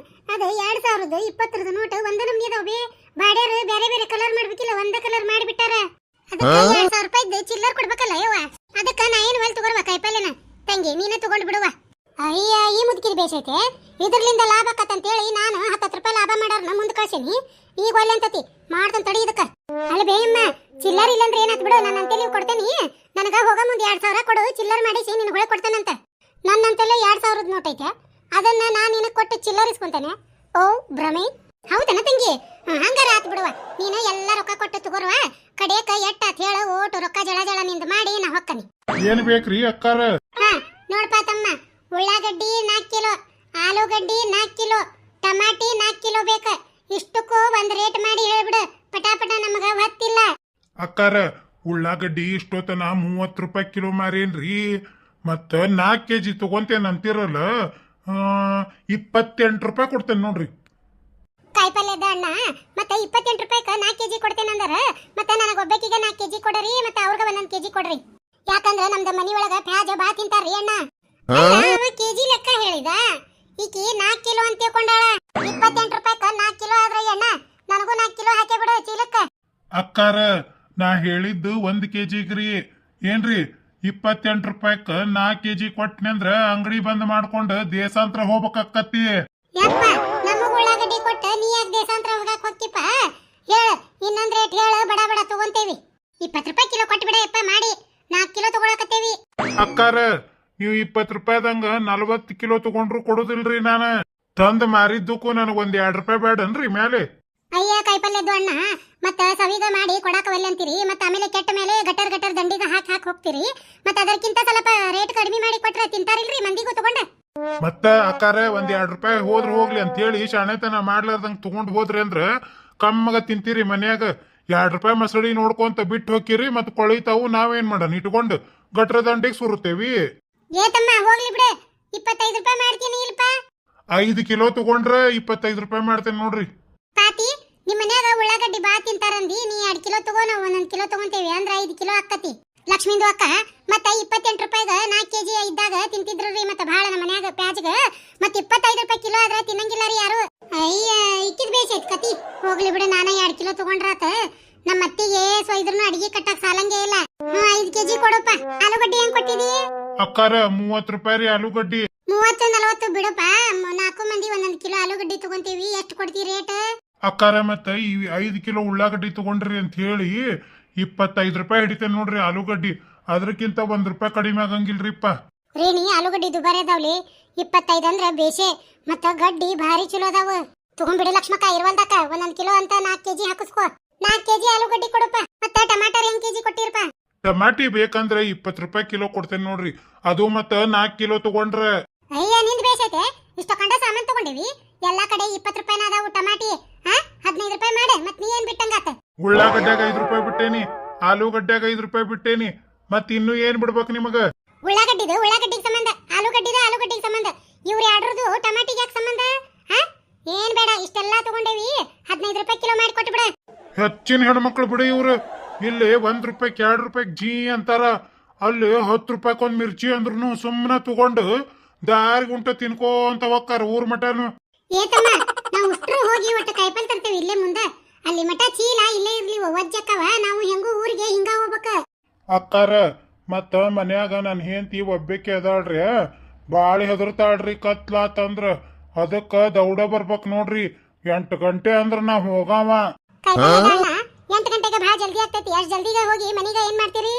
ಅದು 2000 20ರದ ನೋಟ್ ಒಂದ ನಮ್ನಿ ಅದಾವೆ. ಬಾಡ್ಯಾರ ಬೇರೆ ಬೇರೆ ಕಲರ್ ಮಾಡ್ಬೇಕಿಲ್ಲ, ಒಂದ ಕಲರ್ ಮಾಡಿಬಿಟ್ಟಾರ. ಅದಕ್ಕೆ 2000 ರೂಪಾಯಿದ ಚಿಲ್ಲರ್ ಕೊಡ್ಬೇಕಲ್ಲ ಯವ್ವ. ಅದಕ್ಕೆ ನಾ ಏನು ಹೊಲ್ ತಗೊಳ್ವಾ ಕಾಯಿಪಲ್ಲೆನ ತಂಗಿ, ನೀನೇ ತಗೊಂಡು ಬಿಡುವ. ಅಯ್ಯ ಈ ಮುದುಕಿರಿ ಬೇಸೈತೆ, ಇದರ್ಲಿಂದ ಲಾಭ ಆಕತ್ತಂತೇಳಿ ನಾನು 10 ರೂಪಾಯಿ ಲಾಭ ಮಾಡಾರ ಮುಂದೆ ಕಳ್ಸೀನಿ. ಈಗ ಒಲ್ಲೆ ಅಂತತಿ ಮಾಡ್ತಾನೆ ತಡಿ ಇದಕ್ಕ. ಅಲ್ಲ ಬೇಯಮ್ಮ, ಚಿಲ್ಲರ್ ಇಲ್ಲಂದ್ರೆ ಏನಾತ್ ಬಿಡು, ನನ್ನ ಅಂತೇಳಿ ಕೊಡ್ತೇನಿ. ನನಗ ಹೋಗ ಮುಂದೆ 2000 ಕೊಡು, ಚಿಲ್ಲರ್ ಮಾಡಿಸಿ ನಿನ್ ಹೊಳೆ ಕೊಡ್ತೇನಂತ. ನನ್ನಂತೆಲ್ಲ 2000ದ ನೋಟ್ ಐತೆ, ಅದನ್ನ ನಾನು ನಿನಗೆ ಕೊಟ್ಟು ಚಿಲ್ಲರ್ ಇಸ್ಕೊಂತೇನೆ. ಓ ಭ್ರಮೆ, ಹೌದನ ತಂಗಿ? ಹಂಗಾರ ಆತ್ ಬಿಡುವ, ನೀನು ಎಲ್ಲ ರೊಕ್ಕ ಕೊಟ್ಟು ತಗೋರುವ. ಕಡೆಕ ಎಟ್ಟ ಅಂತ ಹೇಳ ಓಟು ರೊಕ್ಕ ಜಳ ಜಳ ನಿಂದ ಮಾಡಿ ನಾ ಹೊಕ್ಕನಿ. ಏನ್ ಬೇಕ್ರಿ ಅಕ್ಕಾರ? ನೋಡ್ಪಾ ತಮ್ಮ, ಉಳ್ಳಾಗಡ್ಡಿ 4 ಕಿಲೋ, ಆಲೂಗಡ್ಡಿ 4 ಕಿಲೋ, ಟಮಾಟಿ 4 ಕಿಲೋ ಬೇಕ. ಇಷ್ಟಕ್ಕೂ ಒಂದ್ ರೇಟ್ ಮಾಡಿ ಹೇಳ್ಬಿಡು, ಪಟಾಪಟ ನಮಗ ಹೊತ್ತಿಲ್ಲ. ಅಕ್ಕಾರ, ಉಳ್ಳಾಗಡ್ಡಿ ಇಷ್ಟೊತ್ತನ 30 ರೂಪಾಯಿ ಕಿಲೋ ಮಾರೇನ್ರಿ. ಮತ್ತ 4 kg ತಗೊಂತೇನೆ ಅಂತಿರಲ್ಲ, 28 ರೂಪಾಯಿ ಕೊಡ್ತೇನೆ ನೋಡ್ರಿ. ಕಾಯಿಪಲ್ಯದ ಅಣ್ಣ ಮತ್ತೆ 28 ರೂಪಾಯಿಕ 4 kg ಕೊಡ್ತೇನಂದಾರ. ಮತ್ತೆ ನನಗ ಒಬ್ಬಕಿಗೆ 4 kg ಕೊಡ್ರಿ, ಮತ್ತೆ ಅವ್ರಿಗೆ 1 kg ಕೊಡ್ರಿ. ಯಾಕಂದ್ರ ನಮ್ದ ಮನಿ ಒಳಗ ಪ್ಯಾಜ ಬಾ ತಿಂತಾರ್ರಿ ಅಣ್ಣ. ಕೆಜಿ ಲೆಕ್ಕ ಹೇಳಿದ, ಈಕಿ 4 ಕಿಲೋ ಅಂತ ತಿಳ್ಕೊಂಡಾಳ. 28 ರೂಪಾಯಿಕ 4 ಕಿಲೋ ಆದ್ರೆ ಅಣ್ಣ ನನಗೂ 4 ಕಿಲೋ ಹಾಕಿ ಬಿಡು ಚೀಲಕ್ಕ. ಅಕ್ಕಾರ, ನಾ ಹೇಳಿದ್ದು 1 kgಗ್ರಿ. ಏನ್ರಿ 28 ರೂಪಾಯಿಕ 4 kg ಕೊಟ್ಟನಂದ್ರ ಅಂಗಡಿ ಬಂದ್ ಮಾಡ್ಕೊಂಡು ದೇಶಾಂತರ ಹೋಗ್ಬೇಕಾಕತ್ತಿ. ಯಪ್ಪ, ನಮ್ಮ ಉಳ್ಳಾಗಡ್ಡಿ ಕೊಟ್ಟ ನೀ ಯಾಕೆ ದೇಶಾಂತರ ಹೋಗಕ್ ಹೋಗ್ತಿಪ್ಪ? ಹೇಳ, ಇನ್ನೊಂದ್ ರೇಟ್ ಹೇಳ, ಬಡ ಬಡ ತಗೊಂತೇವಿ. 20 ರೂಪಾಯಿ ಕಿಲೋ ಕೊಟ್ಟು ಬಿಡಪ್ಪ ಮಾಡಿ, 4 ಕಿಲೋ ತಗೊಳಕತ್ತೇವಿ. ಅಕ್ಕಾರ, ನೀವು 20 ರೂಪಾಯಿದಂಗ 40 ಕಿಲೋ ತಗೊಂಡ್ರು ಕೊಡುದಿಲ್ರಿ. ನಾನು ತಂದ್ ಮಾರಿದ್ದಕ್ಕೂ ನನಗ್ 2 ರೂಪಾಯಿ ಬೇಡನ್ರಿ ಮೇಲೆ. ಅಯ್ಯ ಕಾಯಿಪಲ್ಯದ್ದು ಅಣ್ಣ, ಮತ್ತ ಸವಿಗ ಮಾಡಿ ಕೊಡಾಕ ಒಲ್ಲೆ ಅಂತೀರಿ, ಮತ್ತ ಆಮೇಲೆ ಕೆಟ್ಟ ಮೇಲೆ ಗಟರ್ ಗಟರ್ ದಂಡಿಗ ಹಾಕಿ ಹೋಗ್ತೀರಿ. ಮತ್ತ ಅದಕ್ಕಿಂತ ಸ್ವಲ್ಪ ರೇಟ್ ಕಡಿಮೆ ಮಾಡಿ ಕೊಟ್ರ ತಿಂತಾರಿಲ್ರಿ ಮಂದಿಗೂ ತಗೊಂಡ. ಮತ್ತ ಅಕ್ಕಾರ, 2 ರೂಪಾಯಿ ಹೋದ್ರ ಹೋಗ್ಲಿ ಅಂತ ಹೇಳಿ ಶಾಣೆತನ ಮಾಡ್ಲಾರ್ದಂಗ ತಗೊಂಡ್ ಹೋದ್ರಿ ಅಂದ್ರ ಕಮ್ಮಗ ತಿಂತೀರಿ ಮನ್ಯಾಗ. 2 ರೂಪಾಯಿ ಮಸಳಿ ನೋಡ್ಕೊಂತ ಬಿಟ್ಟು ಹೋಗಿರಿ, ಮತ್ ಕೊಳಿತಾವು ನಾವೇನ್ ಮಾಡೋಣ ಇಟ್ಕೊಂಡು ಗಟ್ರ ದಂಡಿಗೆ ಸುರುತ್ತೇವಿ. ಏ ತಮ್ಮ ಹೋಗ್ಲಿ ಬಿಡು, 25 ರೂಪಾಯಿ ಮಾಡ್ತೀನಿ ಇಲ್ಪ. 5 ಕಿಲೋ ತಗೊಂಡ್ರ 25 ರೂಪಾಯಿ ಮಾಡ್ತೇನೆ ನೋಡ್ರಿ. ಪಾತಿ, ನಿಮ್ ಮನ್ಯಾಗ ಉಳ್ಳಾಗಡ್ಡಿ ಬಾ ತಿಂತಾರಂದಿ, ನೀ 2 ಕಿಲೋ ತಗೋ, ನಾವು 1 ಕಿಲೋ ತಗೊಂತೇವಿ ಅಂದ್ರ 5 ಕಿಲೋ ಆಕ್ಕತಿ. ಲಕ್ಷ್ಮೀಂದು ಅಕ್ಕ ಮತ್ತ 28 ರೂಪಾಯಿಗ 4 kg ಇದ್ದಾಗ ತಿಂತಿದ್ರಿ. ಮತ್ತ ಭಾಳ ನಮ್ಮ ಮನ್ಯಾಗ ಪ್ಯಾಜ್ಗ ಮತ್ತ 25 ರೂಪಾಯಿ ಕಿಲೋ ಆದ್ರ ತಿನ್ನಂಗಿಲ್ಲ ರೀ ಯಾರು. ಅಯ್ಯ ಇಕ್ಕಿದ್ ಬೇಸೈತ್ ಕತಿ. ಹೋಗ್ಲಿ ಬಿಡು, ನಾನ 2 ಕಿಲೋ ತಗೊಂಡ್ರಾತ. ನಮ್ಮ ಅತ್ತಿಗೆ ಇದ್ರನ್ನು ಅಡಿಗೆ ಕಟ್ಟಕ್ ಸಾಲಂಗೇ ಇಲ್ಲ. 5 kg ಕೊಡಪ್ಪ. ಆಲೂಗಡ್ಡಿ ಹೆಂಗ್ ಕೊಟ್ಟಿದಿ? ಅಕ್ಕಾರ 30 ರೂಪಾಯಿ ರೀ ಆಲೂಗಡ್ಡಿ. 30 40 ಬಿಡಪ್ಪ, 4 ಮಂದಿ 1 ಕಿಲೋ ಆಲೂಗಡ್ಡಿ ತಗೊಂತೀವಿ. ಎಷ್ಟು ಕೊಡ್ತಿ ರೇಟ್? ಅಕ್ಕಾರ, ಮತ್ತ ಈ 5 ಕಿಲೋ ಉಳ್ಳಾಗಡ್ಡಿ ತಗೊಂಡ್ರಿ ಅಂತ ಹೇಳಿ 25 ರೂಪಾಯಿ ಹಿಡಿತೇನೆ ನೋಡ್ರಿ ಆಲೂಗಡ್ಡಿ. ಅದಕ್ಕಿಂತ 1 ರೂಪಾಯಿ ಕಡಿಮೆ ಆಗಂಗಿಲ್ರಿಪ್ಪ. ರೇಣಿ, ಆಲೂಗಡ್ಡಿ ದುಬಾರಿ ಅದಾವ್ಲಿ. 25 ಅಂದ್ರ ಬೇಸೆ, ಮತ್ತ ಗಡ್ಡಿ ಭಾರಿ ಚಲೋ ಅದಾವ. ತಗೊಂಡ್ಬಿಡಿ ಲಕ್ಷ್ಮಕ್ಕ, ಇರ್ವಲ್ದಕ್ಕ 1 ಕಿಲೋ ಅಂತ 4 kg ಹಾಕಿಸ್ಕೋ. 4 kg ಆಲೂಗಡ್ಡಿ ಕೊಡಪ್ಪ. ಮತ್ತ ಟಮಾಟರ್ ಹೆಂಗ್ kg ಕೊಟ್ಟಿರಪ್ಪ? ಟಮಾಟಿ ಬೇಕಂದ್ರೆ 20 ರೂಪಾಯಿ ಕಿಲೋ ಕೊಡ್ತೇನೆ ನೋಡ್ರಿ. ಅದು ಮತ್ತ 4 ಕಿಲೋ ತಗೊಂಡ್ರ. ಅಯ್ಯ ನಿಂದ್ ಬೇಸೈತೆ, ಇಷ್ಟ ಕಂಡ ಸಾಮಾನ್ ತಗೊಂಡಿವಿ. ಎಲ್ಲಾ ಕಡೆ 20 ರೂಪಾಯಿನ ಅದಾವು ಟಮಾಟಿ. 15 ರೂಪಾಯಿ ಮಾಡೆ, ಮತ್ ನೀ ಏನ್ ಬಿಟ್ಟಂಗಾತ? ಉಳ್ಳಾಗಡ್ಡ್ಯಾಗ 5 ರೂಪಾಯಿ ಬಿಟ್ಟೇನಿ, ಆಲೂಗಡ್ಡ್ಯಾಗ 5 ರೂಪಾಯಿ ಬಿಟ್ಟೇನಿ. ಮತ್ ಇನ್ನು ಏನ್ ಬಿಡ್ಬೇಕು ನಿಮಗ? ಉಳ್ಳಾಗಡ್ಡಿಗೆ ಸಂಬಂಧ, ಆಲೂಗಡ್ಡಿಗೆ ಸಂಬಂಧ. ಇವ್ರು ಯಾಡ್ರದು ಟಮಾಟಿಗೆ ಯಾಕೆ ಸಂಬಂಧ? ಏನ್ ಬೇಡ, ಇಷ್ಟೆಲ್ಲಾ ತಗೊಂಡೇವಿ. 15 ರೂಪಾಯಿ ಕಿಲೋ ಮಾಡಿ ಕೊಟ್ಟು ಬಿಡ. ಹೆಚ್ಚಿನ ಹೆಣ್ಮಕ್ಳು ಬಿಡಿ ಇವ್ರು. ಇಲ್ಲಿ 1 ರೂಪಾಯಿ 2 ರೂಪಾಯಿ ಜೀ ಅಂತಾರ, ಅಲ್ಲಿ 10 ರೂಪಾಯಿಕೊಂದ್ ಮಿರ್ಚಿ ಅಂದ್ರೂ ಸುಮ್ಮನೆ ತಗೊಂಡು ದಾರಿ ಗುಂಟ ತಿನ್ಕೋಂತ ಹೋಗ್ತಾರ ಊರ್ ಮಟನು. ಏತಮ್ಮ, ನಾವು ಉಷ್ಟ್ರು ಹೋಗಿ ಒಟ್ಟು ಕಾಯಿಪಲ್ ತರ್ತೇವೆ ಇಲ್ಲೇ ಮುಂದ. ಅಲ್ಲಿ ಮಠ ಚೀಲ ಇಲ್ಲೇ ಇರ್ಲಿ ಒಜ್ಜಕ್ಕವ. ನಾವು ಹೆಂಗೂ ಊರಿಗೆ ಹಿಂಗ ಹೋಗ್ಬೇಕ. ಅಕ್ಕಾರ, ಮತ್ತ ಮನ್ಯಾಗ ನನ್ ಹೆಂಡತಿ ಒಬ್ಬಾಕಿ ಅದಾಳ್ರಿ, ಬಾಳಿ ಹೆದರ್ತಾಳ್ರಿ ಕತ್ಲಾತಂದ್ರ. ಅದಕ್ಕ ದೌಡ ಬರ್ಬೇಕ್ ನೋಡ್ರಿ. 8 ಗಂಟೆ ಅಂದ್ರ ನಾ ಹೋಗಾವ. 8 ಗಂಟೆಗೆ ಬಹಳ ಜಲ್ದಿ ಆಗ್ತೈತಿ. ಅಷ್ಟ್ ಜಲ್ದಿಗೆ ಹೋಗಿ ಮನಿಗ ಏನ್ ಮಾಡ್ತೀರಿ?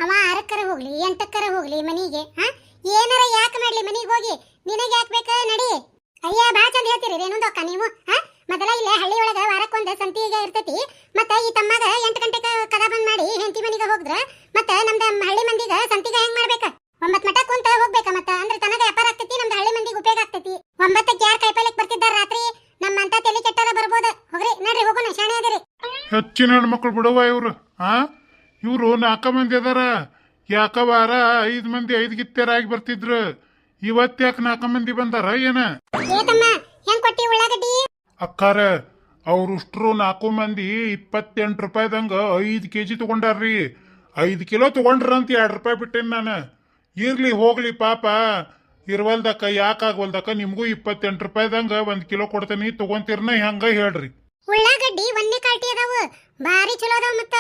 ಅವ 6ಕ್ಕರ ಹೋಗ್ಲಿ 8ಕ್ಕರ ಹೋಗ್ಲಿ ಮನಿಗೆ, ಏನಾರ ಯಾಕೆ ಮಾಡ್ಲಿ ಮನಿಗೆ ಹೋಗಿ ನಿನಗೆ ಯಾಕೆ ಬೇಕ? ನಡಿ. ಅಯ್ಯ ಬಾ ಚಂದ ಹೇಳ್ತೀರಿ ರೇಣುಂದಕ್ಕ ನೀವು. ಮೊದಲ ಇಲ್ಲೇ ಹಳ್ಳಿ ಒಳಗ ವಾರಕ್ಕೊಂದು ಸಂತಿಗೆ ಇರ್ತೈತಿ. ಮತ್ತ ಈ ತಮ್ಮಗ 8 ಗಂಟೆಗೆ ಕದ ಬಂದ್ ಮಾಡಿ ಹೆಂಡತಿ ಮನಿಗೆ ಹೋದ್ರ ಮತ್ತ ನಮ್ದ ಹಳ್ಳಿ ಮಂದಿಗ ಸಂತಿಗ ಹೆಂಗ್ ಮಾಡ್ಬೇಕ? 9 ಮಟ ಕುಂತ ಹೋಗ್ಬೇಕ. ಮತ್ತ ಅಂದ್ರೆ ತನಗ ವ್ಯಾಪಾರ ಆಗ್ತೈತಿ, ನಮ್ದ ಹಳ್ಳಿ ಮಂದಿಗೆ ಉಪಯೋಗ ಆಗ್ತೈತಿ. 9ಕ್ಕೆ ಯಾರು ಕಾಯಿಪಲ್ಯಕ್ ಬರ್ತಿದ್ದಾರ ರಾತ್ರಿ? ನಮ್ಮಂತ ತಲೆ ಕೆಟ್ಟಾರ ಬರ್ಬೋದ. ಹೋಗ್ರಿ ನಡ್ರಿ, ಹೋಗೋಣ, ಶಾಣೆ ಅದಿರಿ. ಹೆಚ್ಚಿನ ಹೆಣ್ಮಕ್ಳು ಬಿಡುವ ಇವ್ರು. ಇವ್ರು 4 ಮಂದಿ ಅದಾರ. ಯಾಕ ವಾರ 5 ಮಂದಿ 5 ಗಿತ್ತೆರಾಗಿ ಬರ್ತಿದ್ರು. ಇವತ್ತ್ಯಾಕ 4 ಮಂದಿ ಬಂದಾರ ಏನ? ಹೆಂಗ್ ಕೊಟ್ಟಿ ಉಳ್ಳಾಗಡ್ಡಿ? ಅಕ್ಕಾರ, ಅವ್ರುಷ್ಟ್ರು 4 ಮಂದಿ 28 ರೂಪಾಯಿದಂಗ 5 kg ತಗೊಂಡಾರ್ರಿ. 5 ಕಿಲೋ ತಗೊಂಡ್ರಂತ 2 ರೂಪಾಯಿ ಬಿಟ್ಟೇನಿ ನಾನು. ಇರ್ಲಿ ಹೋಗ್ಲಿ ಪಾಪ, ಇರ್ವಲ್ದಕ್ಕ ಯಾಕಾಗವಲ್ದಕ್ಕ ನಿಮ್ಗೂ 28 ರೂಪಾಯಿದಂಗ 1 ಕಿಲೋ ಕೊಡ್ತೇನಿ ತಗೊಂತೀರ್ನ ಹೆಂಗ ಹೇಳ್ರಿ. ಉಳ್ಳಾಗಡ್ಡಿ ಒಂದೇ ಕಾಲ್ಟಿ ಅದಾವು, ಭಾರಿ ಚಲೋ ಅದಾವ. ಮತ್ತ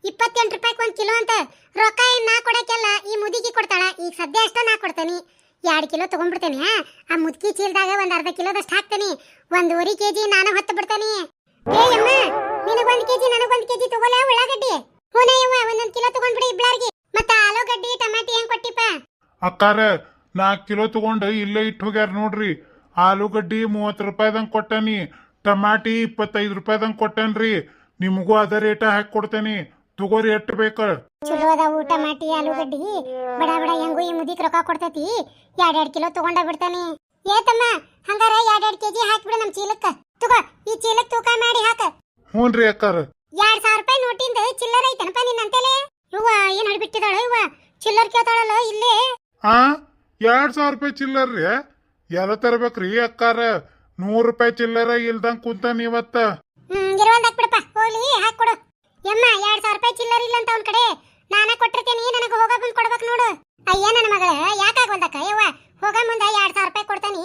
28 ರೂಪಾಯಿಗೆ 1 ಕಿಲೋ ಅಂತ. ರೊಕ್ಕ ಏನ್ ನಾ ಕೊಡಕ್ಕೆಲ್ಲ ಈ ಮುದುಕಿ ಕೊಡ್ತಾಳ. ಈಗ ಸದ್ಯ ಅಷ್ಟ ನಾ ಕೊಡ್ತೇನಿ. 2 ಕಿಲೋ ತಗೊಂಡ್ಬಿಡ್ತೇನೆ. ಆ ಮುದುಕಿ ಚೀಲದಾಗ ಒಂದ್ ಅರ್ಧ ಕಿಲೋದಷ್ಟು ಹಾಕ್ತೇನಿ. 1.5 ಕೆಜಿ ನಾನು ಹೊತ್ತು ಬಿಡ್ತೇನಿ. ಏ ಅಮ್ಮ, ನಿನಗ್ 1 ಕೆಜಿ ನನಗ್ 1 ಕೆಜಿ ತಗೋಲ ಉಳ್ಳಾಗಡ್ಡಿ. ಹೂನ ಯವ್ವ, 1 ಕಿಲೋ ತಗೊಂಡ್ಬಿಡಿ ಇಬ್ಳಾರ್ಗಿ. ಮತ್ತ ಆಲೂಗಡ್ಡಿ ಟಮಾಟಿ ಹೆಂಗ್ ಕೊಟ್ಟಿಪ್ಪ? ಅಕ್ಕಾರ 4 ಕಿಲೋ ತಗೊಂಡು ಇಲ್ಲೇ ಇಟ್ಟು ಹೋಗ್ಯಾರ ನೋಡ್ರಿ. ಆಲೂಗಡ್ಡಿ 30 ರೂಪಾಯಿದಂಗ್ ಕೊಟ್ಟನಿ, ಟಮಾಟಿ 25 ರೂಪಾಯಿದಂಗ್ ಕೊಟ್ಟೇನ್ರಿ. ನಿಮಗೂ ಅದ ರೇಟ ಹಾಕಿ ಕೊಡ್ತೇನಿ, ತಗೋರಿ ಎಷ್ಟು ಬೇಕ. ಚಲೋ ಅದಾವು ಟಮಾಟಿ ಆಲೂಗಡ್ಡಿ. ಬಡ ಬಡ ಹೆಂಗು ಈ ಮುದಿಕ್ ರೊಕ್ಕ ಕೊಡ್ತೈತಿ. 2 ಕಿಲೋ ತಗೊಂಡ ಬಿಡ್ತಾನಿ. ಏ ತಮ್ಮ, ಹಂಗಾರ 2 ಕೆಜಿ ಹಾಕ್ಬಿಡು ನಮ್ ಚೀಲಕ್ಕ. ತಗೋ, ಈ ಚೀಲಕ್ ತೂಕ ಮಾಡಿ ಹಾಕ. ಹ್ಞೂನ್ರಿ ಅಕ್ಕಾರ. 2,000 ರೂಪಾಯಿ ನೋಟಿಂದ ಚಿಲ್ಲರ್ ಐತನಪ್ಪ ನಿನ್ನಂತಲೇ. ಇವ್ವ ಏನ್ ಹೊಡಿಬಿಟ್ಟಿದಾಳ ಇವ್ವ, ಚಿಲ್ಲರ್ ಕೇಳ್ತಾಳಲ್ಲ ಇಲ್ಲೇ. ಆ 2,000 ರೂಪಾಯಿ ಚಿಲ್ಲರ್ರಿ? ಎಲ್ಲ ತರ್ಬೇಕ್ರಿ ಅಕ್ಕಾರ? 100 ರೂಪಾಯಿ ಚಿಲ್ಲರ ಇಲ್ದಂಗ್ ಕುಂತಾನ ಇವತ್ತ. ಇರುವಂದ ಹಾಕ್ಬಿಡಪ್ಪ, ಹೋಗ್ಲಿ ಹಾಕೊಡು. ಯಮ್ಮ 2,000 ರೂಪಾಯಿ ಚಿಲ್ಲರ್ ಇಲ್ಲ ಅಂತ ಅವ್ನ ಕಡೆ. ನಾನ ಕೊಟ್ಟಿರ್ತೇನಿ, ನನಗ ಹೋಗ ಬಂದ್ ಕೊಡ್ಬೇಕು ನೋಡು. ಅಯ್ಯ ನನ್ನ ಮಗಳ, ಯಾಕಾಗಲ್ದಕ್ಕ ಯವ್ವ? ಹೋಗ ಮುಂದ 2,000 ರೂಪಾಯಿ ಕೊಡ್ತಾನಿ.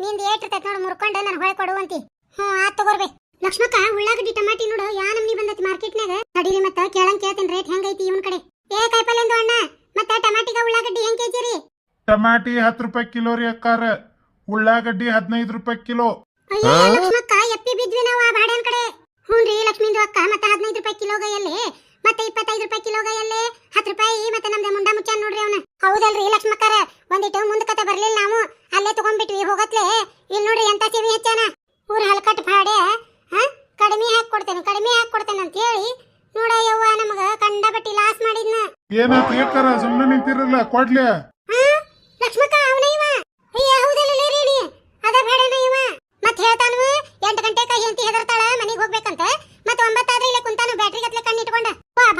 ನಿಂದ ಏಟಿರ್ತೈತಿ ನೋಡು, ಮುರ್ಕೊಂಡು ನನ್ ಹೊಳೆ ಕೊಡುವಂತಿ. ಆತ್ ತಗೋರ್ಬೇ. ಲಕ್ಷ್ಮಕ್ಕ, ಉಳ್ಳಾಗಡ್ಡಿ ಟಮಾಟಿ ನೋಡು ಯಾ ನಮ್ನಿ ಬಂದೈತಿ ಮಾರ್ಕೆಟ್ನಾಗ. ತಡೀಲಿ ಮತ್ತ ಕೇಳಂಗ್ ಕೇಳ್ತೀನಿ ರೇಟ್ ಹೆಂಗೈತಿ ಇವನ್ ಕಡೆ. ಏ ಕಾಯಿಪಲ್ಲೆಂದು ಅಣ್ಣ, ಮತ್ತ ಟಮಾಟಿಗ ಉಳ್ಳಾಗಡ್ಡಿ ಹೆಂಗ್ ಕೆಜಿ ರೀ? ಟಮಾಟಿ 10 ರೂಪಾಯಿ ಕಿಲೋ ರೀ ಅಕ್ಕಾರ. ಉಳ್ಳಾಗಡ್ಡಿ 15 ರೂಪಾಯಿ ಕಿಲೋ. ಅಯ್ಯೋ ಲಕ್ಷ್ಮಕ್ಕ, ಎಪ್ಪಿ ಬಿದ್ವಿ ನಾವು ಆ ಬಾಡ್ಯಾನ್ ಕಡೆ. ಹ್ಞೂನ್ರಿ ಲಕ್ಷ್ಮಿಂದು ಅಕ್ಕ. ಮತ್ತ 15 ರೂಪಾಯಿ ಕಿಲೋಗ ಎಲ್ಲೇ? ಮತ್ತೆ 25 ರೂಪಾಯಿ ಕಿಲೋಗ ಎಲ್ಲೇ? 10 ರೂಪಾಯಿ ಮತ್ತೆ ನಮ್ದೆ ಮುಂಡ ಮುಚ್ಚಾನ್ ನೋಡ್ರಿ ಅವನ. ಹೌದಲ್ರಿ ಲಕ್ಷ್ಮಕ್ಕರ, ಒಂದಿಟ್ಟು ಮುಂದಕತೆ ಬರ್ಲಿಲ್ಲ ನಾವು, ಅಲ್ಲೇ ತಗೊಂಡ್ಬಿಟ್ವಿ ಹೋಗತ್ಲೆ. ಇಲ್ಲಿ ನೋಡ್ರಿ ಎಂತ ಸೇವಿ ಹೆಚ್ಚಾನ. ಊರ್ ಹಲ್ಕಟ್ ಭಾಡೆ ಕಡಿಮೆ ಹಾಕಿ ಕೊಡ್ತೇನೆ ಅಂತ ಹೇಳಿ ನೋಡ ಯವ್ವ ನಮಗ ಕಂಡಬಟ್ಟಿ ಲಾಸ್ ಮಾಡಿದ್ನ. ಏನಾಯ್ತು ಏಕಾರ ಸುಮ್ಮನೆ ನಿಂತಿರಲ್ಲ, ಕೊಡ್ಲಿ. ಲಕ್ಷ್ಮಕ್ಕ ಅವನ ಇವ. ಅಯ್ಯ ಹೌದಲ್ಲ ರೇಣಿ, ಅದ ಭಾಡೆನ ಇವ. ಮತ್ ಹೇಳ್ತಾನು 8 ಗಂಟೆಕ ಹೆಂಡತಿ ಹೆದರ್ತಾಳ ಮನೆಗೆ ಹೋಗ್ಬೇಕಂತ. ಮತ್ 9 ಆದ್ರೆ ಇಲ್ಲೇ ಕುಂತಾನು ಬ್ಯಾಟ್ರಿ ಗತ್ಲೆ ಕಣ್ಣಿಟ್ಕೊಂಡ.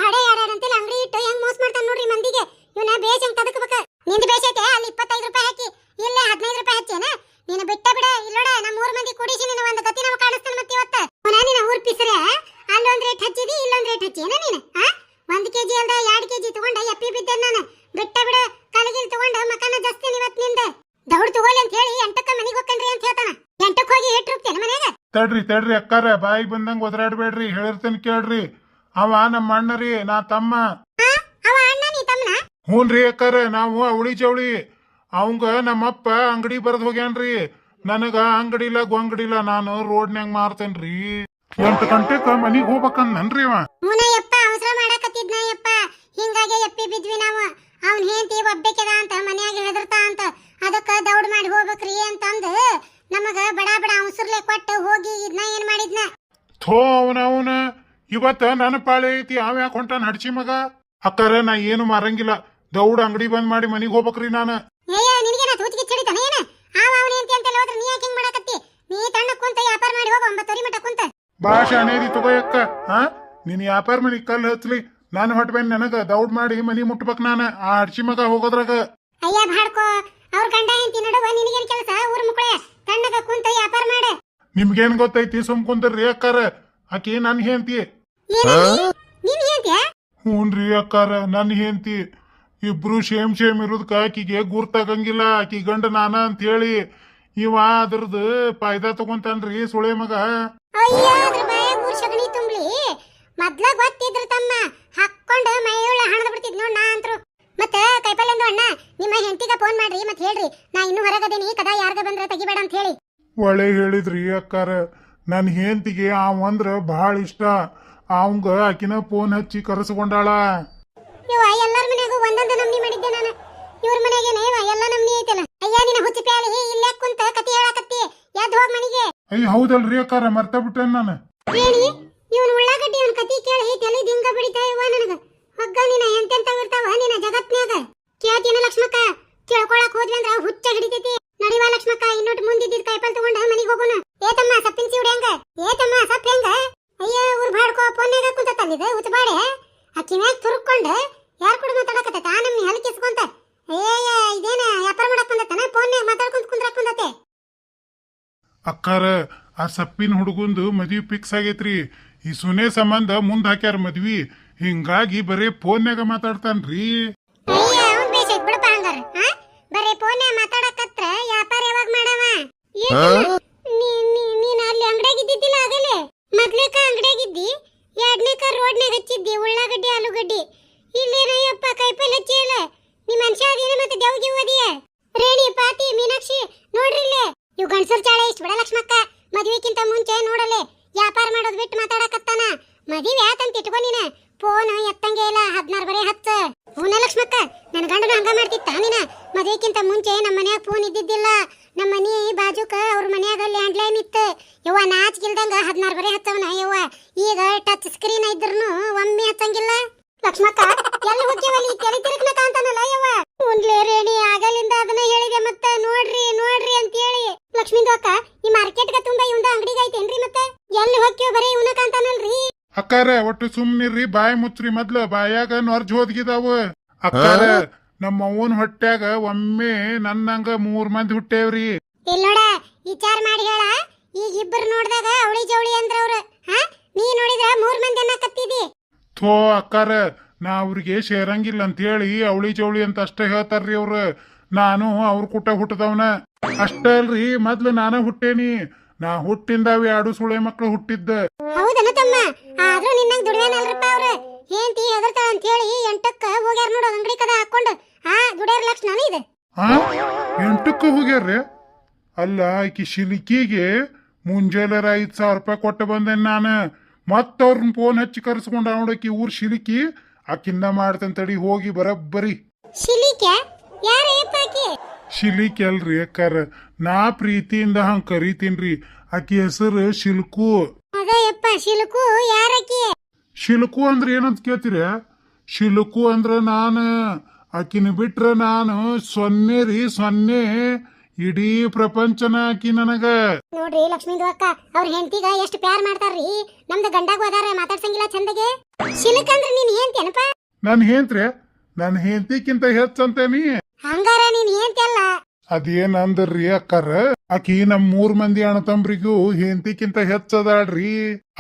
ಭಾಡೆ ಯಾರಂತಿಲ್ಲ ಅಂಗಡಿ ಇಟ್ಟು ಹೆಂಗ್ ಮೋಸ ಮಾಡ್ತಾನ ನೋಡ್ರಿ ಮಂದಿಗೆ. ಇವನ ಬೇಷ್ ಹೆಂಗ್ ತದಕಬೇಕ. ನಿಂದ ಬೇಷೈತೆ ಅಲ್ಲಿ 25 ರೂಪಾಯಿ ಹಾಕಿ ಇಲ್ಲೇ 15 ರೂಪಾಯಿ ಹಚ್ಚೇನ. ನೀನು ಬಿಟ್ಟ ಬಿಡ. ಇಲ್ಲೋಡ ನಮ್ಮ ಊರ್ ಮಂದಿ ಕೂಡಿಸಿ ನೀನು ಒಂದು ಗತಿ ನಾವು ಕಾಣಿಸ್ತಾನೆ ಮತ್ತೆ ಇವತ್ತ. ನೀನು ಊರ್ ಪಿಸ್ರೆ ಅಲ್ಲೊಂದ್ ರೇಟ್ ಹಚ್ಚಿದಿ ಇಲ್ಲೊಂದ್ ರೇಟ್ ಹಚ್ಚೇನ ನೀನು. 1 ಕೆಜಿ ಅಲ್ದ 2 ಕೆಜಿ ತಗೊಂಡ ಎಪ್ಪಿ ಬಿದ್ದೆ ನಾನು. ಬಿಟ್ಟ ಬಿಡ, ಕಲಗಿಲ್ ತಗೊಂಡ ಮಕನ ಜಸ್ತಿನ ಇವತ್ ನಿಂದ. ದೌಡ್ ತಗೋಲಿ ಅಂತ ಹೇಳಿ 8ಕ್ಕ ಮನಿಗೆ ಹೋಗ್ಕನ್ರಿ ಅಂತ ಹೇಳ್ತಾನ. 8ಕ್ಕೆ ಹೋಗಿ ಹಿಟ್ಟು ರುಬ್ತೇನೆ ಮನ್ಯಾಗ. ತಡ್ರಿ ಅಕ್ಕಾರ, ಬಾಯಿಗೆ ಬಂದಂಗ ಒದರಾಡ್ಬೇಡ್ರಿ, ಹೇಳಿರ್ತೇನೆ ಕೇಳ್ರಿ. ಅವ ನಮ್ಮ ಅಣ್ಣ ರೀ, ನಾ ತಮ್ಮ. ಅವ ಅಣ್ಣ ನೀ ತಮ್ಮನ? ಹ್ಞೂನ್ರಿ ಅಕ್ಕಾರ, ನಾವು ಅವಳಿ ಜವಳಿ. ಅವಂಗ ನಮ್ಮಪ್ಪ ಅಂಗಡಿ ಬರದ್ ಹೋಗ್ಯಾನ್ರಿ. ನನಗ ಅಂಗಡಿಲ್ಲ ಗೊಂಗಡಿಲ್ಲ, ನಾನು ರೋಡ್ನ್ಯಾಗ ಮಾರ್ತೇನ್ರಿ. 8 ಗಂಟೆಕ ಮನಿಗ್ ಹೋಗ್ಬೇಕಂದ್ನನ್ರಿ ಅವ. ಯಪ್ಪ ಅವಸರ ಮಾಡಕತ್ತಿದ್ನ ಯಪ್ಪ. ಹಿಂಗಾಗಿ ಎಪ್ಪಿ ಬಿದ್ವಿ ನಾವು. ಅವ್ನ ಹೆಂಡತಿ ಒಬ್ಬೆಕೆದ ಅಂತ ಮನ್ಯಾಗ ಹೆದರ್ತಾ ಅಂತ, ಅದಕ್ಕ ದೌಡ್ ಮಾಡಿ ಹೋಗ್ಬೇಕ್ರಿ ಅಂತಂದು ನಮಗ ಬಡ ಬಡ ಅವಸರ್ಲೆ ಕೊಟ್ಟು ಹೋಗಿ ಇದನ್ನ ಏನ್ ಮಾಡಿದ್ನ. ಥೋ ಅವನ ಇವತ್ತ ನನ್ನ ಪಾಳೆ ಐತಿ, ಅವ ಯಾಕೆ ಹೊಂಟಾನ ಹಡ್ಸಿ ಮಗ. ಅಕ್ಕಾರ ನಾ ಏನು ಮಾರಂಗಿಲ್ಲ, ದೌಡ್ ಅಂಗಡಿ ಬಂದ್ ಮಾಡಿ ಮನಿಗ್ ಹೋಗ್ಬೇಕ್ರಿ ನಾನು. ಏಯ ನಿನಗೇನ ತೂಚಿಗೆ ಚಡಿತಾನ ಏನ? ಅವನ ಹೆಂಡತಿ ಅಂತೆಲ್ಲ ಹೋದ್ರೆ ನೀ ಯಾಕೆ ಹಿಂಗ್ ಮಾಡಕತ್ತಿ? ನೀ ತಣ್ಣ ಕುಂತ ವ್ಯಾಪಾರ ಮಾಡಿ ಹೋಗ 9 ಮಟ ಕುಂತ. ಭಾಷೆ ಅನೇದಿ ತಗೋಯಕ್ಕ. ನೀನ್ ವ್ಯಾಪಾರ ಮನಿ ಕಲ್ ಹಚ್ಲಿ, ನಾನು ಹೊಟ್ಬೇನ್. ನನಗ ದೌಡ್ ಮಾಡಿ ಮನಿ ಮುಟ್ಬೇಕ್ ನಾನು ಆ ಹಡ್ಸಿ ಮಗ ಹೋಗೋದ್ರಾಗ. ಅಯ್ಯ ಬಾಡ್ಕೋ, ಅವ್ರ ಗಂಡ ಹೆಂಡತಿ ನಡುವ ನಿನಗೇನ್ ಕೆಲಸ? ಊರ್ ಮುಕ್ಕಳೆ ತಣ್ಣಗ ಕುಂತ ವ್ಯಾಪಾರ ಮಾಡ. ನಿಮ್ಗೇನ್ ಗೊತ್ತೈತಿ? ಸುಮ್ ಕುಂದ್ರಿ ಅಕ್ಕಾರ, ಆಕಿ ನನ್ ಹೆಂಡತಿ. ನಿನ್ ಹೆಂಡತಿ? ಹ್ಞೂನ್ರಿ ಅಕ್ಕಾರ, ನನ್ ಹೆಂಡತಿ. ಇಬ್ರು ಸೇಮ್ ಇರೋದಕ್ಕ ಆಕಿಗೆ ಗುರ್ತಾಗಂಗಿಲ್ಲ. ಆಕಿ ಗಂಡ ನಾನ ಅಂತ ಹೇಳಿ ಇವ ಅದ್ರದ್ದು ಫಾಯ್ದಾ ತಗೊಂತಾನ್ರಿ ಸುಳೆ ಮಗ. ಅಯ್ಯ ಅದ್ರ ಬಾಯಾಗ ಊರ್ ಸಗಣಿ ತುಂಬ್ಲಿ. ಮೊದ್ಲ ಗೊತ್ತಿದ್ರ ತಮ್ಮ ಹಾಕೊಂಡ ಮೈಯೊಳ ಹಣದ ಬಿಡ್ತಿದ್ ನೋಡ್ ನಾ ಅಂತ್ರು. ಮತ್ತ ಕೈಪಲ್ಲೆಂದು ಅಣ್ಣ, ನಿಮ್ಮ ಹೆಂಡತಿಗ ಫೋನ್ ಮಾಡ್ರಿ ಮತ್ ಹೇಳ್ರಿ ನಾ ಇನ್ನೂ ಹೊರಗದೇನಿ, ಕದಾ ಯಾರ್ಗ ಬಂದ್ರ ತೆಗಿಬೇಡ ಅಂತ ಹೇಳಿ. ಒಳ್ಳೆ ಹೇಳಿದ್ರಿ ಅಕ್ಕಾರ. ನನ್ ಹೆಂಡತಿಗೆ ಅವಂದ್ರ ಬಹಳ ಇಷ್ಟ. ಅವಂಗ ಆಕಿನ ಫೋನ್ ಹಚ್ಚಿ ಕರೆಸ್ಕೊಂಡಾಳ. ಇವ ಎಲ್ಲಾರ ಮನ್ಯಾಗೂ ಒಂದೊಂದು ನಮ್ನಿ ಮಾಡಿದ್ದೆ ನಾನು. ಇವ್ರ ಮನೆಗೇನೆ ಎಲ್ಲ ನಮ್ನಿ ಐತಲ್ಲ. ಅಯ್ಯ ನಿನ್ನ ಹುಚ್ಚಿ ಪ್ಯಾಲಿ ಇಲ್ಲೇ ಕುಂತ ಕತಿ ಹೇಳಕತ್ತಿ. ಎದ್ ಹೋಗ್ ಮನಿಗೆ. ಅಯ್ಯ ಹೌದಲ್ರಿ ಅಕ್ಕಾರ, ಮರ್ತ ಬಿಟ್ಟೇನ್ ನಾನು. ಹೇಳಿ ಇವನ್ ಉಳ್ಳಾಗಡ್ಡಿ ಅವನ್ ಕತಿ ಕೇಳಿ ತಲೆ ದಿಂಗ ಬಿಡಿತಾ ಇವ ನನಗ. ಹಗ್ಗ ನಿನ್ನ ಎಂತೆಂತ ಇರ್ತಾವ ನಿನ್ನ ಜಗತ್ನ್ಯಾಗ. ಕೇಳ್ತೀನ ಲಕ್ಷ್ಮಕ್ಕ? ಕೇಳ್ಕೊಳಕ್ ಹೋದ್ವಿ ಅಂದ್ರ ಹುಚ್ಚ ಹಿಡಿತೈತಿ. ನಡಿವ ಲಕ್ಷ್ಮಕ್ಕ, ಇನ್ನೊಟ್ಟು ಮುಂದಿದ್ದಿದ್ ಕಾಯಿಪಲ್ ತಗೊಂಡ ಮನಿಗ್ ಹೋಗೋಣ. ಏತಮ್ಮ ಸಪ್ಪಿನ ಸಿವಡಿ ಹೆಂಗ? ಏತಮ್ಮ ಸಪ್ ಹೆಂಗ? ಅಯ್ಯ ಊರ್ ಬಾಡ್ಕೋ ಫೋನ್ಯಾಗ ಕುಂತಲ್ಲಿದ ಹುಚ್ಚ ಬಾಡೆ. ಅಕ್ಕಿ ಮ್ಯಾಗ ತುರುಕೊಂಡ ಯಾರ್ ಕೂಡ ಮಾತಾಡಕತ್ತ ನಮ್ನಿ ಹಲಕಿಸ್ಕೊಂತ. ಅಯ್ಯ ಇದೇನ ವ್ಯಾಪಾರ ಮಾಡಕ್ ಬಂದತ್ತನ? ಫೋನ್ಯಾಗ ಮಾತಾಡ್ಕೊಂತ ಕುಂದ್ರಾಕ್ ಬಂದತ್ತೆ. ಅಕ್ಕಾರ, ಆ ಸಪ್ಪಿನ ಹುಡುಗಂದು ಮದ್ವಿ ಫಿಕ್ಸ್ ಆಗೈತ್ರಿ. ಈ ಸುನೆ ಸಂಬಂಧ ಮುಂದ್ ಹಾಕ್ಯಾರ ಮದ್ವಿ. ಹಿಂಗಾಗಿ ಬರೀ ಫೋನ್ಯಾಗ ಮಾತಾಡ್ತಾನ್ರಿ. ಅಯ್ಯ ಅವ್ನ್ ಬೇಷ್ ಐತ್ ಬಿಡಪ್ಪ ಹಂಗಾರ. ಬರೀ ಫೋನ್ಯಾಗ ಮಾತಾಡಕತ್ರ ನೀನ್ ಅಲ್ಲಿ ಅಂಗಡಿಯಾಗ ಇದ್ದಿದ್ದಿಲ್ಲ ಆಗಲೇ ಮೊದ್ಲೇಕ ಅಂಗಡಿಯಾಗಿದ್ದಿ ಎರಡನೇಕ ರೋಡ್ನಾಗ ಹಚ್ಚಿದ್ದಿ ಉಳ್ಳಾಗಡ್ಡಿ ಆಲೂಗಡ್ಡಿ ಇಲ್ಲೇನಯ್ಯಪ್ಪ ಕೈಪಲ್ಲೆ ಹಚ್ಚಿಯಲ್ಲ ನೀ ಮನುಷ್ಯ ಅದೇನ ಮತ್ತೆ ದೇವ್ಗಿ ಓದಿಯ ರೇಣಿ ಪಾತಿ ಮೀನಾಕ್ಷಿ ನೋಡ್ರಿ ಇಲ್ಲೇ ಇವ್ ಗಂಡಸರ್ ಚಾಳೆ ಇಷ್ಟ ಬಿಡ ಲಕ್ಷ್ಮಕ್ಕ ಮದ್ವಿಕ್ಕಿಂತ ಮುಂಚೆ ನೋಡಲೆ ವ್ಯಾಪಾರ ಮಾಡೋದ್ ಬಿಟ್ಟು ಮಾತಾಡಕತ್ತಾನ ಮದುವೆ ಆತಂತ ಇಟ್ಕೊ ನೀನ ಫೋನ್ ಎತ್ತಂಗೆ ಇಲ್ಲ 16 ಬರೇ 10 ಹೂನ ಲಕ್ಷ್ಮಕ್ಕ ನನ್ನ ಗಂಡನ ಹಂಗ ಮಾಡ್ತಿತ್ತ ನೀನ ಮದುವೆಕ್ಕಿಂತ ಮುಂಚೆ ನಮ್ಮ ಮನ್ಯಾಗ ಫೋನ್ ಇದ್ದಿದ್ದಿಲ್ಲ ನಮ್ಮ ಮನಿ ಬಾಜುಕ ಅವ್ರ ಮನ್ಯಾಗ ಲ್ಯಾಂಡ್ ಲೈನ್ ಇತ್ತು ಯವ್ವ ನಾಚಿಗಿಲ್ದಂಗ 16 ಬರೇ 10 ಯವ್ವ ಈಗ ಟಚ್ ಸ್ಕ್ರೀನ್ ಇದ್ರನು ಒಮ್ಮೆ ಹಚ್ಚಂಗಿಲ್ಲ ಲಕ್ಷ್ಮಕ್ಕ ಎಲ್ಲ ಹೋಗ್ಯವಲ್ಲಿ ತೆರೆ ತಿರುಗ್ನಕ ಅಂತಾನಲ್ಲ ಯವ್ವ ಉನ್ಲೇ ರೇಣಿ ಆಗಲಿಂದ ಅದನ್ನ ಹೇಳಿದೆ ಮತ್ತೆ ನೋಡ್ರಿ ನೋಡ್ರಿ ಅಂತ ಹೇಳಿ ಲಕ್ಷ್ಮೀಂದು ಅಕ್ಕ ಈ ಮಾರ್ಕೆಟ್ಗ ತುಂಬಾ ಇವಂದ ಅಂಗಡಿಗೆ ಐತೇನ್ರಿ ಮತ್ತೆ ಎಲ್ಲಿ ಹೋಗ್ಯೋ ಬರೀ ಇವನಕ ಅಂತಾನಲ್ರಿ ಅಕ್ಕಾರ ಒಟ್ಟು ಸುಮ್ನಿರ್ರಿ ಬಾಯಿ ಮುಚ್ಚ್ರಿ ಮೊದ್ಲು ಬಾಯಾಗ ನೊರ್ಜ್ ಹೋದ್ಗಿದಾವ ಅಕ್ಕಾರ ನಮ್ಮ ಅವ್ವನ್ ಹೊಟ್ಯಾಗ ಒಮ್ಮೆ ನನ್ನಂಗ 3 ಮಂದಿ ಹುಟ್ಟೇವ್ರಿ ಇಲ್ಲೋಡ ವಿಚಾರ ಮಾಡಿ ಹೇಳ ಈಗ ಇಬ್ಬರು ನೋಡಿದಾಗ ಅವಳಿ ಜವಳಿ ಅಂದ್ರ ಅವ್ರು ಹಾ ನೀ ನೋಡಿದ್ರ 3 ಮಂದಿ ಅನ್ನಕತ್ತಿದಿ ಥೋ ಅಕ್ಕಾರ ನಾ ಅವ್ರಿಗೆ ಸೇರಂಗಿಲ್ಲ ಅಂತ ಹೇಳಿ ಅವಳಿ ಜವಳಿ ಅಂತ ಅಷ್ಟೇ ಹೇಳ್ತಾರ್ರಿ ಅವ್ರು ನಾನು ಅವ್ರ ಕೂಟ ಹುಟ್ಟದವನ ಅಷ್ಟೇ ಅಲ್ರಿ ಮೊದ್ಲು ನಾನ ಹುಟ್ಟೇನಿ ನಾ ಹುಟ್ಟಿಂದಾವ 2 ಸುಳೆ ಮಕ್ಳು ಹುಟ್ಟಿದ್ದ ಹೌದನ ತಮ್ಮ ಆದ್ರೂ ನಿನ್ನಂಗ್ ದುಡಿಯಾನಲ್ರಪ್ಪ ಅವ್ರು ಏಂತಿ ಹೆದರ್ತಾಳ ಅಂತ ಹೇಳಿ 8ಕ್ಕ ಹೋಗ್ಯಾರ ನೋಡು ಅಂಗಡಿ ಕದ ಹಾಕೊಂಡು ದುಡಿಯಾರ ಲಕ್ಷಣ ಇದೆ 8ಕ್ಕ ಹೋಗ್ಯಾರ್ರಿ ಅಲ್ಲ ಆಕಿ ಶಿಲಿಕಿಗೆ ಮುಂಜಾನೆ 5,000 ರೂಪಾಯಿ ಕೊಟ್ಟು ಬಂದೇನ್ ನಾನು ಮತ್ತವ್ರನ್ನ ಫೋನ್ ಹಚ್ಚಿ ಕರ್ಸ್ಕೊಂಡ ನೋಡಕಿ ಊರ್ ಶಿಲಿಕಿ ಆಕಿನ್ನ ಮಾಡ್ತಂತಡಿ ಹೋಗಿ ಬರಬ್ಬರಿ ಶಿಲಿಕೆ ಯಾರಪ್ಪ ಆಕಿ ಶಿಲಿಕಿ ಅಲ್ರಿ ಅಕ್ಕಾರ ನಾ ಪ್ರೀತಿಯಿಂದ ಹಂಗ ಕರಿತೀನ್ರಿ ಆಕಿ ಹೆಸರು ಶಿಲ್ಕು ಅದಯ್ಯಪ್ಪ ಶಿಲ್ಕು ಯಾರಕಿ ಶಿಲ್ಕು ಅಂದ್ರ ಏನಂತ ಕೇಳ್ತೀರ ಶಿಲ್ಕು ಅಂದ್ರ ನಾನು ಆಕಿನ ಬಿಟ್ರ ನಾನು ಸೊನ್ನೆ ರೀ ಸೊನ್ನೆ ಇಡೀ ಪ್ರಪಂಚನ ಆಕಿ ನನಗ ನೋಡ್ರಿ ಲಕ್ಷ್ಮೀದು ಅಕ್ಕ ಅವ್ರ ಹೆಂಡತಿಗ ಎಷ್ಟು ಪ್ಯಾರ್ ಮಾಡ್ತಾರ್ರಿ ನಮ್ದು ಗಂಡಾಗ ಹೋದಾರ ಮಾತಾಡ್ಸಂಗಿಲ್ಲ ಚಂದಗೆ ಶಿಲ್ಕ್ ಅಂದ್ರ ನೀನ್ ಹೆಂಡ್ತಿಯನಪ್ಪ ನನ್ ಹೆಂಡ್ತ್ರೆ ನನ್ ಹೆಂಡತಿಕ್ಕಿಂತ ಹೆಚ್ಚಂತೇನಿ ಹಂಗಾರ ನೀನ್ ಹೆಂಡ್ತಿಯಲ್ಲ ಅದೇನ್ ಅಂದ್ರಿ ಅಕ್ಕಾರ ಆಕಿ ನಮ್ 3 ಮಂದಿ ಅಣ್ಣತಂಬ್ರಿಗೂ ಹೆಂಡತಿಕ್ಕಿಂತ ಹೆಚ್ಚದಾಳ್ರಿ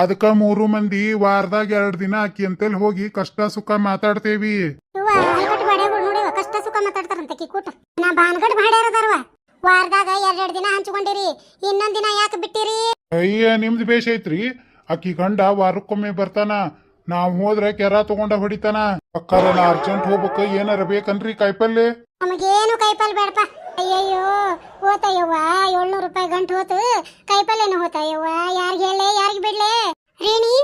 ಅದಕ್ಕ 3 ಮಂದಿ ವಾರದಾಗ 2 ದಿನ ಆಕಿ ಅಂತೇಳಿ ಹೋಗಿ ಕಷ್ಟ ಸುಖ ಮಾತಾಡ್ತೇವಿ ನೋಡಿ ಕಷ್ಟ ಸುಖ ಮಾತಾಡ್ತಾರಂತ ಕೂಟ ನಾ ಬಾನ್ಗಡ್ ಮಾಡ್ಯಾರದಾರವ ವಾರದಾಗ 2 ದಿನ ಹಂಚ್ಕೊಂಡಿರಿ ಇನ್ನೊಂದ್ ದಿನ ಯಾಕೆ ಬಿಟ್ಟಿರಿ ಅಯ್ಯ ನಿಮ್ದು ಬೇಷ ಐತ್ರಿ ಆಕಿ ಗಂಡ ವಾರಕ್ಕೊಮ್ಮೆ ಬರ್ತಾನ ನಾವ್ ಹೋದ್ರೆ ಕೆರ ತಗೊಂಡ ಹೊಡಿತಾನ ಅಕ್ಕಾರ ನಾ ಅರ್ಜೆಂಟ್ ಹೋಗ್ಬೇಕು ಏನಾರ ಬೇಕನ್ರಿ ಕಾಯಿಪಲ್ಲೆ ನಮಗೇನು ಕಾಯಿಪಲ್ಲೆ ಬೇಡಪ್ಪ ಅಯ್ಯಯ್ಯೋ ಹೋತಯ್ಯವ್ವ 700 ರೂಪಾಯಿ ಗಂಟು ಹೋತು ಕಾಯಿಪಲ್ಲೆನು ಹೋತಯ್ಯವ್ವ ಯಾರಿಗೆ ಹೇಳಲೆ ಯಾರಿಗೆ ಬಿಡ್ಲೆ ರೇಣಿ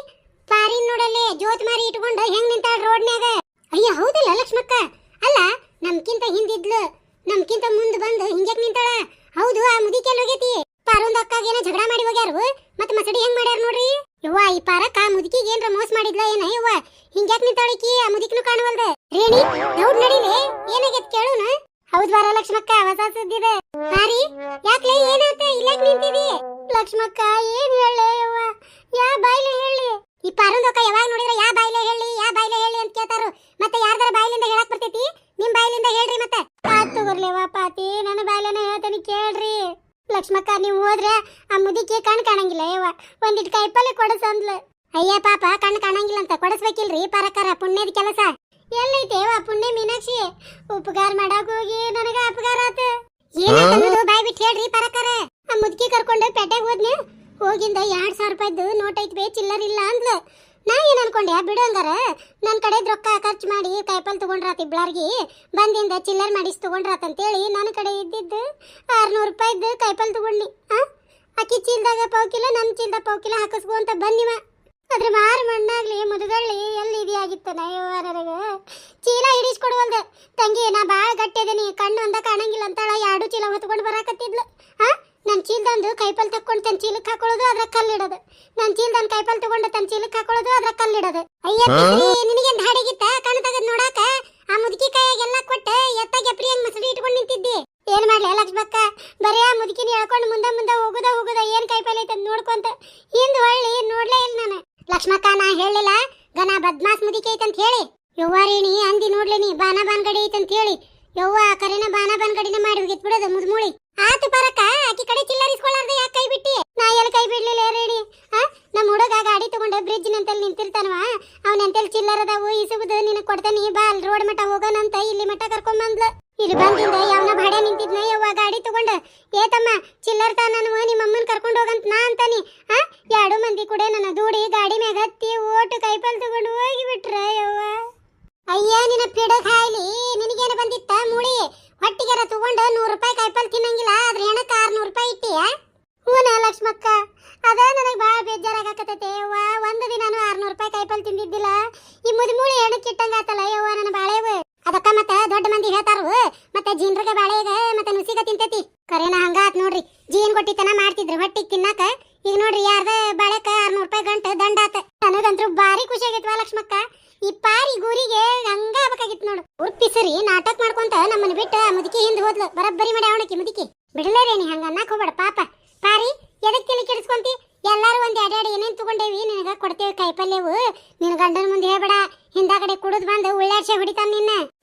ಪಾರಿನ್ ನೋಡಲೆ ಜೋತ್ ಮಾರಿ ಇಟ್ಕೊಂಡು ಹೆಂಗ್ ನಿಂತಾಳ ರೋಡ್ನ್ಯಾಗ ಅಯ್ಯ ಹೌದಲ್ಲ ಲಕ್ಷ್ಮಕ್ಕ ಅಲ್ಲ ನಮ್ಕಿಂತ ಹಿಂದಿದ್ಲು ನಮ್ಕಿಂತ ಮುಂದ್ ಬಂದು ಹಿಂಗ್ಯಾಕ್ ನಿಂತಾಳ ಹೌದು ಆ ಮುದಿಕೆ ಹೋಗೈತಿ ಪಾರೊಂದ್ ಅಕ್ಕಾಗ ಏನೋ ಜಗಳ ಮಾಡಿ ಹೋಗ್ಯಾರು ಮತ್ ಮಸಡಿ ಹೆಂಗ್ ಮಾಡ್ಯಾರ ನೋಡ್ರಿ ಯವ್ವ ಈ ಪಾರಕ್ಕ ಮುದುಕಿಗೆ ಏನ್ರ ಮೋಸ ಮಾಡಿದ್ಲ ಏನ ಯವ್ವ ಹಿಂಗ್ಯಾಕ್ ನಿಂತಾಳಿಕಿ ಆ ಮುದುಕಿನೂ ಕಾಣವಲ್ದ ರೇಣಿ ದೌಡ್ ನಡಿಲೆ ಏನಾಗೈತ್ ಕೇಳುನ ಹೌದ್ ಬಾರ ಲಕ್ಷ್ಮಕ್ಕ ಹೊಸ ಸುದ್ದಿದೆ ಪಾರಿ ಯಾಕ್ಲೆ ಏನಾತ ಇಲ್ಲಾಕ್ ನಿಂತಿದಿ ಲಕ್ಷ್ಮಕ್ಕ ಏನ್ ಹೇಳಲೆ ಯವ್ವ ಯಾ ಬಾಯ್ಲೆ ಹೇಳಿ ಈ ಪಾರೊಂದ್ ಅಕ್ಕ ಯಾವಾಗ ನೋಡಿದ್ರ ಯಾ ಬಾಯ್ಲೆ ಹೇಳಿ ಅಂತ ಕೇಳ್ತಾರು ಮತ್ತೆ ಯಾರ್ದಾರ ಬಾಯ್ಲಿಂದ ಹೇಳಕ್ ಬರ್ತೈತಿ ನಿಮ್ ಬಾಯ್ಲಿಂದ ಹೇಳ್ರಿ ಮತ್ತೆ ಆತ್ ತಗೋರ್ಲೇವ ಪಾತಿ ನನ್ನ ಬಾಯ್ಲನ ಹೇಳ್ತಾನೆ ಕೇಳ್ರಿ ಲಕ್ಷ್ಮಕ್ಕ ನೀವು ಹೋದ್ರೆ ಆ ಮುದಿಕೆ ಕಣ್ ಕಾಣಂಗಿಲ್ಲ ಯವ್ವ ಒಂದಿಟ್ ಕಾಯಿಪಲ್ಲೆ ಕೊಡಸ ಅಂದ್ಲು ಅಯ್ಯ ಪಾಪ ಕಣ್ ಕಾಣಂಗಿಲ್ಲ ಅಂತ ಕೊಡಸ್ಬೇಕಿಲ್ರಿ ಪರಕರ ಪುಣ್ಯದ ಕೆಲಸ ಎಲ್ಲೈತೆ ಯವ್ವ ಪುಣ್ಯ ಮೀನಾಕ್ಷಿ ಉಪಕಾರ ಮಾಡಕ್ ಹೋಗಿ ನನಗ ಅಪಕಾರ ಆತ ಏನಾಯ್ತು ಬಾಯ್ ಬಿಟ್ಟು ಹೇಳ್ರಿ ಪರಕರ ಆ ಮುದುಕಿ ಕರ್ಕೊಂಡು ಪೇಟೆಗೆ ಹೋದ್ನೆ ಹೋಗಿಂದ 2,000 ರೂಪಾಯಿದ್ದು ನೋಟ್ ಐತಿ ಚಿಲ್ಲರ್ ಇಲ್ಲ ಅಂದ್ಲು ನಾ ಏನ್ ಅನ್ಕೊಂಡೆ ಬಿಡು ಹಂಗಾರ ನನ್ ಕಡೆ ರೊಕ್ಕ ಖರ್ಚು ಮಾಡಿ ಕಾಯಿಪಲ್ ತಗೊಂಡ್ರಾತ ಇಬ್ಳಾರ್ಗಿ ಬಂದಿಂದ ಚಿಲ್ಲರ್ ಮಾಡಿಸಿ ತಗೊಂಡ್ರಾತಂತೇಳಿ ನನ್ನ ಕಡೆ ಇದ್ದಿದ್ದು 600 ರೂಪಾಯಿದ್ದು ಕಾಯಿಪಲ್ ತಗೊಂಡ್ನಿ ಅಕ್ಕಿ ಚೀಲ್ದಾಗ ಪಾವ್ಕಿಲ ನನ್ನ ಚೀಲ್ದಾಗ ಪಾವ್ಕಿಲ ಹಾಕಿಸ್ಕೊ ಅಂತ ಬಂದಿವ ಅದ್ರ ಮಾರು ಮಣ್ಣಾಗ್ಲಿ ಮುದುಗಳ್ಳಿ ಎಲ್ಲಿ ಇದಿಯಾಗಿತ್ತ ನನಗ ಚೀಲ ಹಿಡಿಸ್ಕೊಡುವಲ್ದ ತಂಗಿ ನಾ ಬಾಳ ಗಟ್ಟಿದೀನಿ ಕಣ್ಣು ಒಂದ ಕಾಣಂಗಿಲ್ಲ ಅಂತಾಳ 2 ಚೀಲ ಹೊತ್ಕೊಂಡು ಬರಾಕತ್ತಿದ್ಲು ನನ್ ಚೀಲ್ದಂದು ಕೈಪಲ್ ತಕ್ಕೊಂಡು ತನ್ನ ಚೀಲಕ್ಕೆ ಹಾಕೊಳ್ಳೋದು ಅದ್ರ ಕಲ್ಲಿಡೋದು ನನ್ ಚೀಲ್ದನ್ ಕೈಪಲ್ ತಗೊಂಡು ತನ್ನ ಚೀಲಕ್ಕೆ ಹಾಕೊಳ್ಳೋದು ಅದ್ರ ಕಲ್ಲಿಡೋದು ಅಯ್ಯ ನಿನಗೇನ್ ಧಾಡಿಗಿತ್ತ ಕಣ್ಣು ತೆಗೆದ್ ನೋಡಾಕ ಆ ಮುದುಕಿ ಕೈಯಾಗೆಲ್ಲ ಕೊಟ್ಟು ಎತ್ತಾಗ ಎಪ್ರಿ ಹಂಗ್ ಮಸಡಿ ಇಟ್ಕೊಂಡು ನಿಂತಿದ್ದಿ ಏನ್ ಮಾಡ್ಲಿ ಲಕ್ಷ್ಮಕ್ಕ ಬರೀ ಆ ಮುದುಕಿನ ಹೇಳ್ಕೊಂಡು ಮುಂದೆ ಹೋಗುದ ಏನ್ ಕೈಪಲ್ ಐತೆ ನೋಡ್ಕೊಂತ ಹಿಂದ್ ಹೊಳ್ಳಿ ನೋಡ್ಲೇ ಇಲ್ಲ ನಾನು ಲಕ್ಷ್ಮಕ್ಕ ನಾ ಹೇಳಿಲ್ಲ ಗನ ಬದ್ಮಾಸ್ ಮುದುಕಿ ಐತಂತ ಹೇಳಿ ಯವ್ವಾರೇಣಿ ಅಂದಿ ನೋಡ್ಲೇನಿ ಬಾನಗಡಿ ಐತಂತ ಹೇಳಿ ಯವ್ವ ಕರೆನ ಬಾನಗಡಿನ ಮಾಡಿ ಹೋಗಿತ್ ಬಿಡೋದು ಮುದ್ಮೂಳಿ ಆತು ಪರಕ ಆಕಿ ಕಡೆ ಚಿಲ್ಲರಿಸ್ಕೊಳ್ಳಾರ್ದೆ ಯಾಕೆ ಕೈ ಬಿಟ್ಟಿ ನಾ ಎಲ್ಲಿ ಕೈ ಬಿಡ್ಲಿಲ್ಲ ರೇಡಿ ನಮ್ಮ ಹುಡುಗ ಗಾಡಿ ತಗೊಂಡು ಬ್ರಿಡ್ಜ್ ನಂತಲ್ಲಿ ನಿಂತಿರ್ತಾನವ ಅವನಂತಲ್ಲಿ ಚಿಲ್ಲರ್ ಅದಾವು ಇಸುವುದು ನಿನಗೆ ಕೊಡ್ತಾನಿ ಬಾ ಅಲ್ಲಿ ರೋಡ್ ಮಟ್ಟ ಹೋಗೋಣಂತ ಇಲ್ಲಿ ಮಟ್ಟ ಕರ್ಕೊಂಬಂದ್ಲು ಇಲ್ಲಿ ಬಂದಿಂದ ಯಾವನ ಭಾಡೆ ನಿಂತಿದ್ನ ಯವ್ವ ಗಾಡಿ ತಗೊಂಡ ಏ ತಮ್ಮ ಚಿಲ್ಲರ್ ತಾ ನಾನು ನಿಮ್ಮ ಅಮ್ಮನ್ ಕರ್ಕೊಂಡು ಹೋಗಂತ ನಾ ಅಂತಾನಿ ಎರಡು ಮಂದಿ ಕೂಡ ನನ್ನ ದೂಡಿ ಗಾಡಿ ಮ್ಯಾಗ ಹತ್ತಿ ಓಟು ಕೈಪಲ್ ತಗೊಂಡು ಹೋಗಿ ಬಿಟ್ರ ಯವ್ವ ಅಯ್ಯ ನಿನ್ನ ಪಿಡ ಖಾಯ್ಲಿ ನಿನಗೇನ ಬಂದಿತ್ತ ಮೂಳಿ ಹೊಟ್ಟಿಗೆರ ತಗೊಂಡ 100 ರೂಪಾಯಿ ಕೈಪಲ್ ತಿನ್ನಂಗಿಲ್ಲ ಅದ್ರ ಹೆಣಕ್ಕ 600 ರೂಪಾಯಿ ಇಟ್ಟಿಯ ಹೂನ ಲಕ್ಷ್ಮಕ್ಕ ಅದ ನನಗೆ ಭಾಳ ಬೇಜಾರಾಗಕತ್ತೈತೆ ಯವ್ವ ಒಂದು ದಿನಾನು 600 ರೂಪಾಯಿ ಕೈಪಲ್ ತಿಂದಿದ್ದಿಲ್ಲ ಈ ಮುದಿಮೂಳಿ ಹೆಣಕ್ಕೆ ಇಟ್ಟಂಗಾತಲ್ಲ ಯವ್ವ ನನ್ನ ಬಾಳೆವು ಅದಕ್ಕ ಮತ್ತ ದೊಡ್ಡ ಮಂದಿ ಹೇಳ್ತಾರು ಮತ್ತೆ ಜೀನ್ರಿಗೆ ಬಾಳೆಗ ಮತ್ತೆ ನುಸಿಗ ತಿಂತೈತಿ ಕರೇನ ಹಂಗಾತ್ ನೋಡ್ರಿ ಜೀನ್ ಕೊಟ್ಟಿತನ ಮಾಡ್ತಿದ್ರು ಹೊಟ್ಟಿಗೆ ತಿನ್ನಾಕ ಈಗ ನೋಡ್ರಿ ಯಾರ್ದ ಬಾಳೆಕ 600 ರೂಪಾಯಿ ಗಂಟ ದಂಡ ಆತ ನನಗಂತೂ ಭಾರಿ ಖುಷಿ ಆಗೈತ್ವಾ ಲಕ್ಷ್ಮಕ್ಕ ಈ ಪಾರಿ ಗೂರಿಗೆ ಹಂಗ ಆಗ್ಬೇಕಾಗಿತ್ತು ನೋಡು ಉರ್ಪಿಸರಿ ನಾಟಕ ಮಾಡ್ಕೊಂತ ನಮ್ಮನ್ನ ಬಿಟ್ಟು ಮುದುಕಿ ಹಿಂದ್ ಹೋದ್ಲು ಬರಬ್ಬರಿ ಮಾಡಿ ಅವಣಕಿ ಮುದುಕಿ ಬಿಡಲೇರೇನಿ ಹಂಗ ಅನ್ನಕ್ ಹೋಗ್ಬೇಡ ಪಾಪ ಪಾರಿ ಎದಕ್ ತಲೆ ಕೆಡಿಸ್ಕೊಂತಿ ಎಲ್ಲಾರು ಒಂದ್ ಎರಡೆರಡು ಏನೇನ್ ತಗೊಂಡೇವಿ ನಿನಗ ಕೊಡ್ತೇವೆ ಕೈಪಲ್ಯವು ನಿನ್ ಗಂಡನ ಮುಂದೆ ಹೇಳ್ಬೇಡ ಹಿಂದಾಗಡೆ ಕುಡಿದ್ ಬಂದು ಉಳ್ಳಾಡ್ಸೆ ಹೊಡಿತಾನ ನಿನ್ನ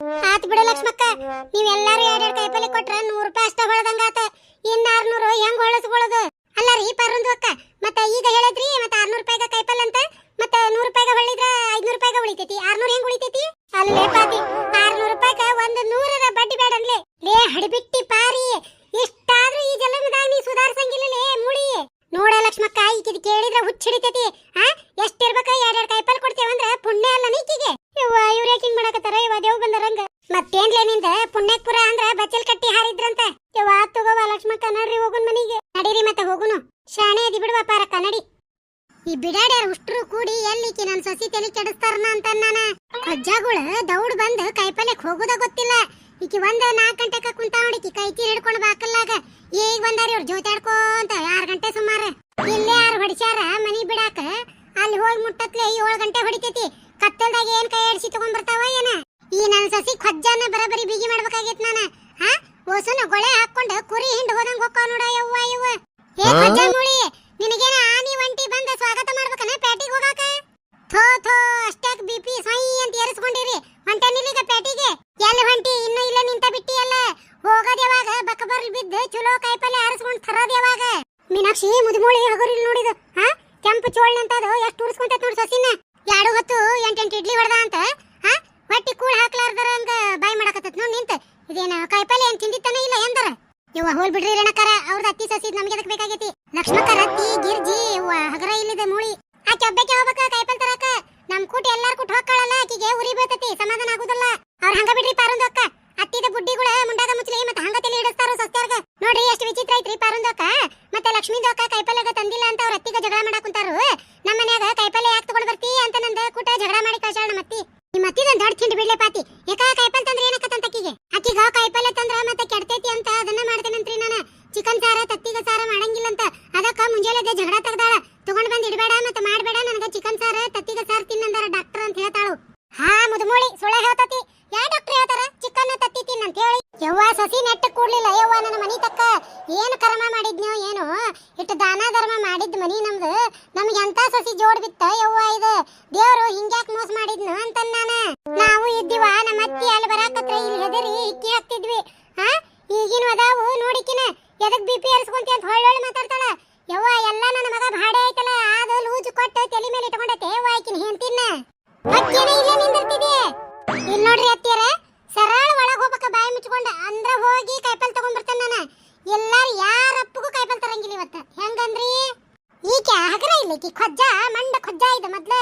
ಆತ್ ಬಿಡ ಲಕ್ಷ್ಮಕ್ಕ ನೀವೆಲ್ಲಾರು ಎರಡೆರಡು ಕೈಪಲ್ಯ ಕೊಟ್ರ 100 ರೂಪಾಯಿ ಅಷ್ಟ ಹೊಳದಂಗಾತ ಇನ್ನ 600 ಹೆಂಗ್ ಹೊಳಸ್ಕೊಳ್ಳೋದು ಅಲ್ಲ ರೀ ಪರಂದು ಅಕ್ಕ ಮತ್ತ ಈಗ ಹೇಳಿದ್ರಿ ಮತ್ತ 600 ರೂಪಾಯಿಗ ಕೈಪಲ್ಯ ಅಂತ ಮತ್ತ 100 ರೂಪಾಯಿಗ ಹೊಳಿದ್ರ 500 ರೂಪಾಯಿಗ ಉಳಿತೈತಿ 600 ಹೆಂಗ್ ಉಳಿತೈತಿ ಅಲ್ಲೇ ಪಾತಿ 600 ರೂಪಾಯಿಗ ಒಂದು 100ರ ಬಡ್ಡಿ ಬೇಡ ಅನ್ಲೇ ಲೇ ಹಡಿಬಿಟ್ಟಿ ಪಾರಿ ಇಷ್ಟಾದ್ರೂ ಈ ಜಲಮದಾಗ ನೀ ಸುಧಾರಿಸಂಗಿಲ್ಲಲೇ ಮುಳಿ ನೋಡ ಲಕ್ಷ್ಮಕ್ಕ ಈಕಿದ್ ಕೇಳಿದ್ರ ಹುಚ್ಚಿಡಿತೈತಿ ಎಷ್ಟಿರ್ಬೇಕ ಎರಡೆರಡು ಕೈಪಲ್ ಕೊಡ್ತೇವಂದ್ರ ಪುಣ್ಯ ಅಲ್ಲ ನೀಕಿಗೆ ಇವ್ವ ಇವ್ರ ಯಾಕಿಂಗ್ ಮಾಡಕತ್ತಾರ ಇವ ದೇವ್ ಬಂದರಂಗ ಮತ್ತೇನ್ಲೇ ನಿಂದ ಪುಣ್ಯಪುರ ಅಂದ್ರ ಬಚ್ಚಲ್ ಕಟ್ಟಿ ಹಾರಿದ್ರಂತ ಯವ್ವ ತಗೋವ ಲಕ್ಷ್ಮಕ್ಕ ನಡ್ರಿ ಹೋಗುನ್ ಮನಿಗೆ ನಡೀರಿ ಮತ್ತೆ ಹೋಗುನು ಶಾಣೆ ಅದಿ ಬಿಡುವ ಪಾರಕ್ಕ ನಡಿ ಈ ಬಿಡಾಡ್ಯಾರ ಉಷ್ಟ್ರು ಕೂಡಿ ಎಲ್ಲಿಕಿ ನನ್ ಸೊಸಿ ತಲೆ ಕೆಡಿಸ್ತಾರನ ಅಂತ ನಾನ ಅಜ್ಜಾಗುಳ ದೌಡ್ ಬಂದ್ ಕೈಪಲ್ಯಕ್ ಹೋಗುದ ಗೊತ್ತಿಲ್ಲ ಈಕಿ ಒಂದ್ 4 ಗಂಟೆಕ ಕುಂತ ನೋಡಿಕಿ ಕೈ ತೀರ್ ಹಿಡ್ಕೊಂಡ್ ಬಾಕಲ್ಲಾಗ ಈಗ ಬಂದಾರಿ ಅವ್ರು ಜೋತಾಡ್ಕೋಂತ 6 ಗಂಟೆ ಸುಮಾರು ಇಲ್ಲೇ 6 ಹೊಡಿಸ್ಯಾರ ಮನಿ ಬಿಡಾಕ ಅಲ್ಲಿ ಹೋಗಿ ಮುಟ್ಟತ್ಲೆ 7 ಗಂಟೆ ಹೊಡಿತೈತಿ ಕತ್ತಲ್ದಾಗ ಏನ್ ಕೈ ಆಡಿಸಿ ತಗೊಂಡ್ ಬರ್ತಾವ ಏನ ಈ ನನ್ ಸಸಿ ಖಜ್ಜಾನ ಬರಬರಿ ಬಿಗಿ ಮಾಡ್ಬೇಕಾಗೈತ್ ನಾನ ಓಸನ ಗೊಳೆ ಹಾಕೊಂಡು ಕುರಿ ಹಿಂಡ್ ಹೋದಂಗ ಹೋಗ್ತಾವ ನೋಡ ಯವ್ವ ಯವ್ವ ಏ ಖಜ್ಜಾ ಮೂಳಿ ನಿನಗೇನ ಆನಿ ಒಂಟಿ ಬಂದ ಸ್ವಾಗತ ಮಾಡ್ಬೇಕನ ಪ್ಯಾಟಿಗೆ ಹೋಗಾಕ ಥೋ ಥೋ ಅಷ್ಟಾಕ್ ಬಿಪಿ ಸೈ ಅಂತ ಏರಿಸ್ಕೊಂಡಿರಿ ಹೊಂಟನಿಲ್ಲೀಗ ಪ್ಯಾಟಿಗೆ ಎಲ್ಲಿ ಹೊಂಟಿ ಇನ್ನು ಇಲ್ಲ ನಿಂತ ಬಿಟ್ಟಿ ಅಲ್ಲ ಹೋಗೋದ್ ಯಾವಾಗ ಬಕ್ಕಬರ್ಲ್ ಬಿದ್ದು ಚಲೋ ಕೈಪಲ್ಲೆ ಆರಿಸ್ಕೊಂಡ್ ತರೋದ್ ಯಾವಾಗ ಮೀನಾಕ್ಷಿ ಮುದುಮೂಳಿ ಹಗುರಿಲ್ ನೋಡಿದು ಕೆಂಪು ಚೋಳ್ನಂತದು ಎಷ್ಟು ಉರ್ಸ್ಕೊಂತೈತ್ ನೋಡ್ ಸಸಿನ 2 ಹೊತ್ತು 8 ಇಡ್ಲಿ ಹೊಡೆದ ಅಂತ ಹೊಟ್ಟಿ ಕೂಳ್ ಹಾಕ್ಲಾರ್ದರ ಹಂಗ ಬಾಯ್ ಮಾಡಕತ್ತತ್ ನೋಡ್ ನಿಂತ ಇದೇನ ಕೈಪಲ್ಲೆ ಏನ್ ತಿಂದಿತ್ತಾನ ಇಲ್ಲ ಎಂದರ ಇವ ಹೋಲ್ ಬಿಡ್ರಿ ರೇಣಕರ ಅವ್ರದ್ ಅತ್ತಿ ಸಸಿ ನಮ್ಗೆ ಎದಕ್ ಬೇಕಾಗೈತಿ ಲಕ್ಷ್ಮಕ್ಕ ರತ್ತಿ ಗಿರ್ಜಿ ಹಗರ ಇಲ್ಲಿದೆ ಮೂಳಿ ಆಕೆ ಒಬ್ಬಕ್ಕೆ ಹೋಗ್ಬೇಕ ಕೈಪಲ್ ತರಕ ನಮ್ ಕೂಟ ಎಲ್ಲಾರ್ ಕೂಟ ಹೊಕ್ಕಾಳಲ್ಲ ಆಕಿಗೆ ಉರಿ ಬೀಳ್ತೈತಿ ಸಮಾಧಾನ ಆಗುದಿಲ್ಲ ಅವ್ರ ಹಂಗ ಬಿಡ್ರಿ ಪಾರಂದು ಅಕ್ಕ ಅತ್ತಿದ ಬುಡ್ಡಿಗಳ ಮುಂಡಾಗ ಮುಚ್ಚಲಿ ಮತ್ತೆ ಹಂಗ ತಲೆ ಹಿಡಿಸ್ತಾರೋ ಸಸ್ತ್ಯಾರ್ಗ ನೋಡ್ರಿ ಎಷ್ಟು ವಿಚಿತ್ರ ಐತ್ರಿ ಪಾರಂದು ಅಕ್ಕ ಮತ್ತೆ ಲಕ್ಷ್ಮೀದು ಅಕ್ಕ ಕೈಪಲ್ಯಗ ತಂದಿಲ್ಲ ಅಂತ ಅವ್ರ ಅತ್ತಿಗ ಜಗಳ ಮಾಡಾಕುಂತಾರು ನಮ್ಮ ಮನ್ಯಾಗ ಕೈಪಲ್ಯ ಯಾಕೆ ತಗೊಂಡ್ ಬರ್ತಿ ಅಂತ ನಂದ ಕೂಟ ಜಗಳ ಮಾಡಿ ಕಳ್ಸಾಳ ನಮ್ಮತ್ತಿ ನಿಮ್ಮ ಅತ್ತಿದಂದ್ ದೊಡ್ಡ ತಿಂಡಿ ಬಿಡ್ಲೆ ಪಾತಿ ಏಕ ಕೈಪಲ್ ತಂದ್ರೆ ಏನಕತ್ತಂತ ಅಕ್ಕಿಗೆ ಅಕ್ಕಿಗ ಕೈಪಲ್ಯ ತಂದ್ರ ಮತ್ತೆ ಕೆಡ್ತೈತಿ ಅಂತ ಅದನ್ನ ಮಾಡ್ತೇನಂತ್ರಿ ನಾನು ಚಿಕನ್ ಸಾರ ತತ್ತಿಗ ಸಾರ ಮಾಡಂಗಿಲ್ಲ ಅಂತ ಅದಕ್ಕ ಮುಂಜಾನೆ ಜಗಳ ತೆಗ್ದಾಳ ತಗೊಂಡ್ ಬಂದ್ ಇಡಬೇಡ ಮತ್ತೆ ಮಾಡಬೇಡ ನನಗ ಚಿಕನ್ ಸಾರ ತತ್ತಿಗ ಸಾರ ತಿನ್ನಂದಾರ ಡಾಕ್ಟರ್ ಅಂತ ಹೇಳ್ತಾಳು ಮುದುಮೂಳಿ ಸುಳ್ಳ ಹೇಳ್ತತಿ ಯಾ ಡಾಕ್ಟರ್ ಹೇಳ್ತಾರ ಚಿಕನ್ ತತ್ತಿ ತಿನ್ನ ಅಂತ ಹೇಳಿ ಯವ್ವ ಸಸಿ ನೆಟ್ಟ ಕೂಡ್ಲಿಲ್ಲ ಯವ್ವ ನನ್ನ ಮನಿ ತಕ್ಕ ಏನು ಕರ್ಮ ಮಾಡಿದ್ನೋ ಏನು ಇಟ್ಟು ದಾನ ಧರ್ಮ ಮಾಡಿದ್ ಮನಿ ನಮ್ದು ನಮ್ಗೆ ಎಂತ ಸಸಿ ಜೋಡ್ ಬಿತ್ತ ಯವ್ವ ಇದು ದೇವ್ರು ಹಿಂಗ್ಯಾಕ್ ಮೋಸ ಮಾಡಿದ್ನು ಅಂತ ನಾವು ಇದ್ದೀವ ನಮ್ಮ ಅತ್ತಿ ಅಲ್ಲಿ ಬರಾಕತ್ರ ಇಲ್ಲಿ ಹೆದರಿ ಇಕ್ಕಿ ಹಾಕ್ತಿದ್ವಿ ಈಗಿನ ಅದಾವು ನೋಡಿಕಿನ ಎದಕ್ ಬಿಪಿ ಏರಿಸ್ಕೊಂತಿ ಅಂತ ಹೊಳ್ಳೊಳ್ಳೆ ಮಾತಾಡ್ತಾಳ ಯವ್ವ ಎಲ್ಲ ನನ್ನ ಮಗ ಭಾಡೆ ಆಯ್ತಲ್ಲ ಅದು ಲೂಜ್ ಕೊಟ್ಟು ತಲೆ ಮೇಲೆ ಇಟ್ಕೊಂಡೈತೆ ಯವ್ವ ಆಕಿನ ಹೆಂಡ್ತಿನ ಅಕ್ಕೇನ ಇಲ್ಲೇ ನಿಂದಿರ್ತಿದೆ ಇಲ್ಲಿ ನೋಡ್ರಿ ಅತ್ತಿಯರ ಸರಳ ಒಳಗ್ ಹೋಗ್ಬೇಕ ಬಾಯಿ ಮುಚ್ಕೊಂಡ ಅಂದ್ರ ಹೋಗಿ ಕೈಪಲ್ ತಗೊಂಡ್ ಬರ್ತೇನೆ ನಾನು ಎಲ್ಲಾರು ಯಾರಪ್ಪಗೂ ಕೈಪಲ್ ತರಂಗಿಲ್ಲ ಇವತ್ತ ಹೆಂಗಂದ್ರಿ ಈಕೆ ಹಗರ ಇಲ್ಲ ಈಕಿ ಖಜ್ಜ ಮಂಡ ಖಜ್ಜ ಇದೆ ಮೊದ್ಲ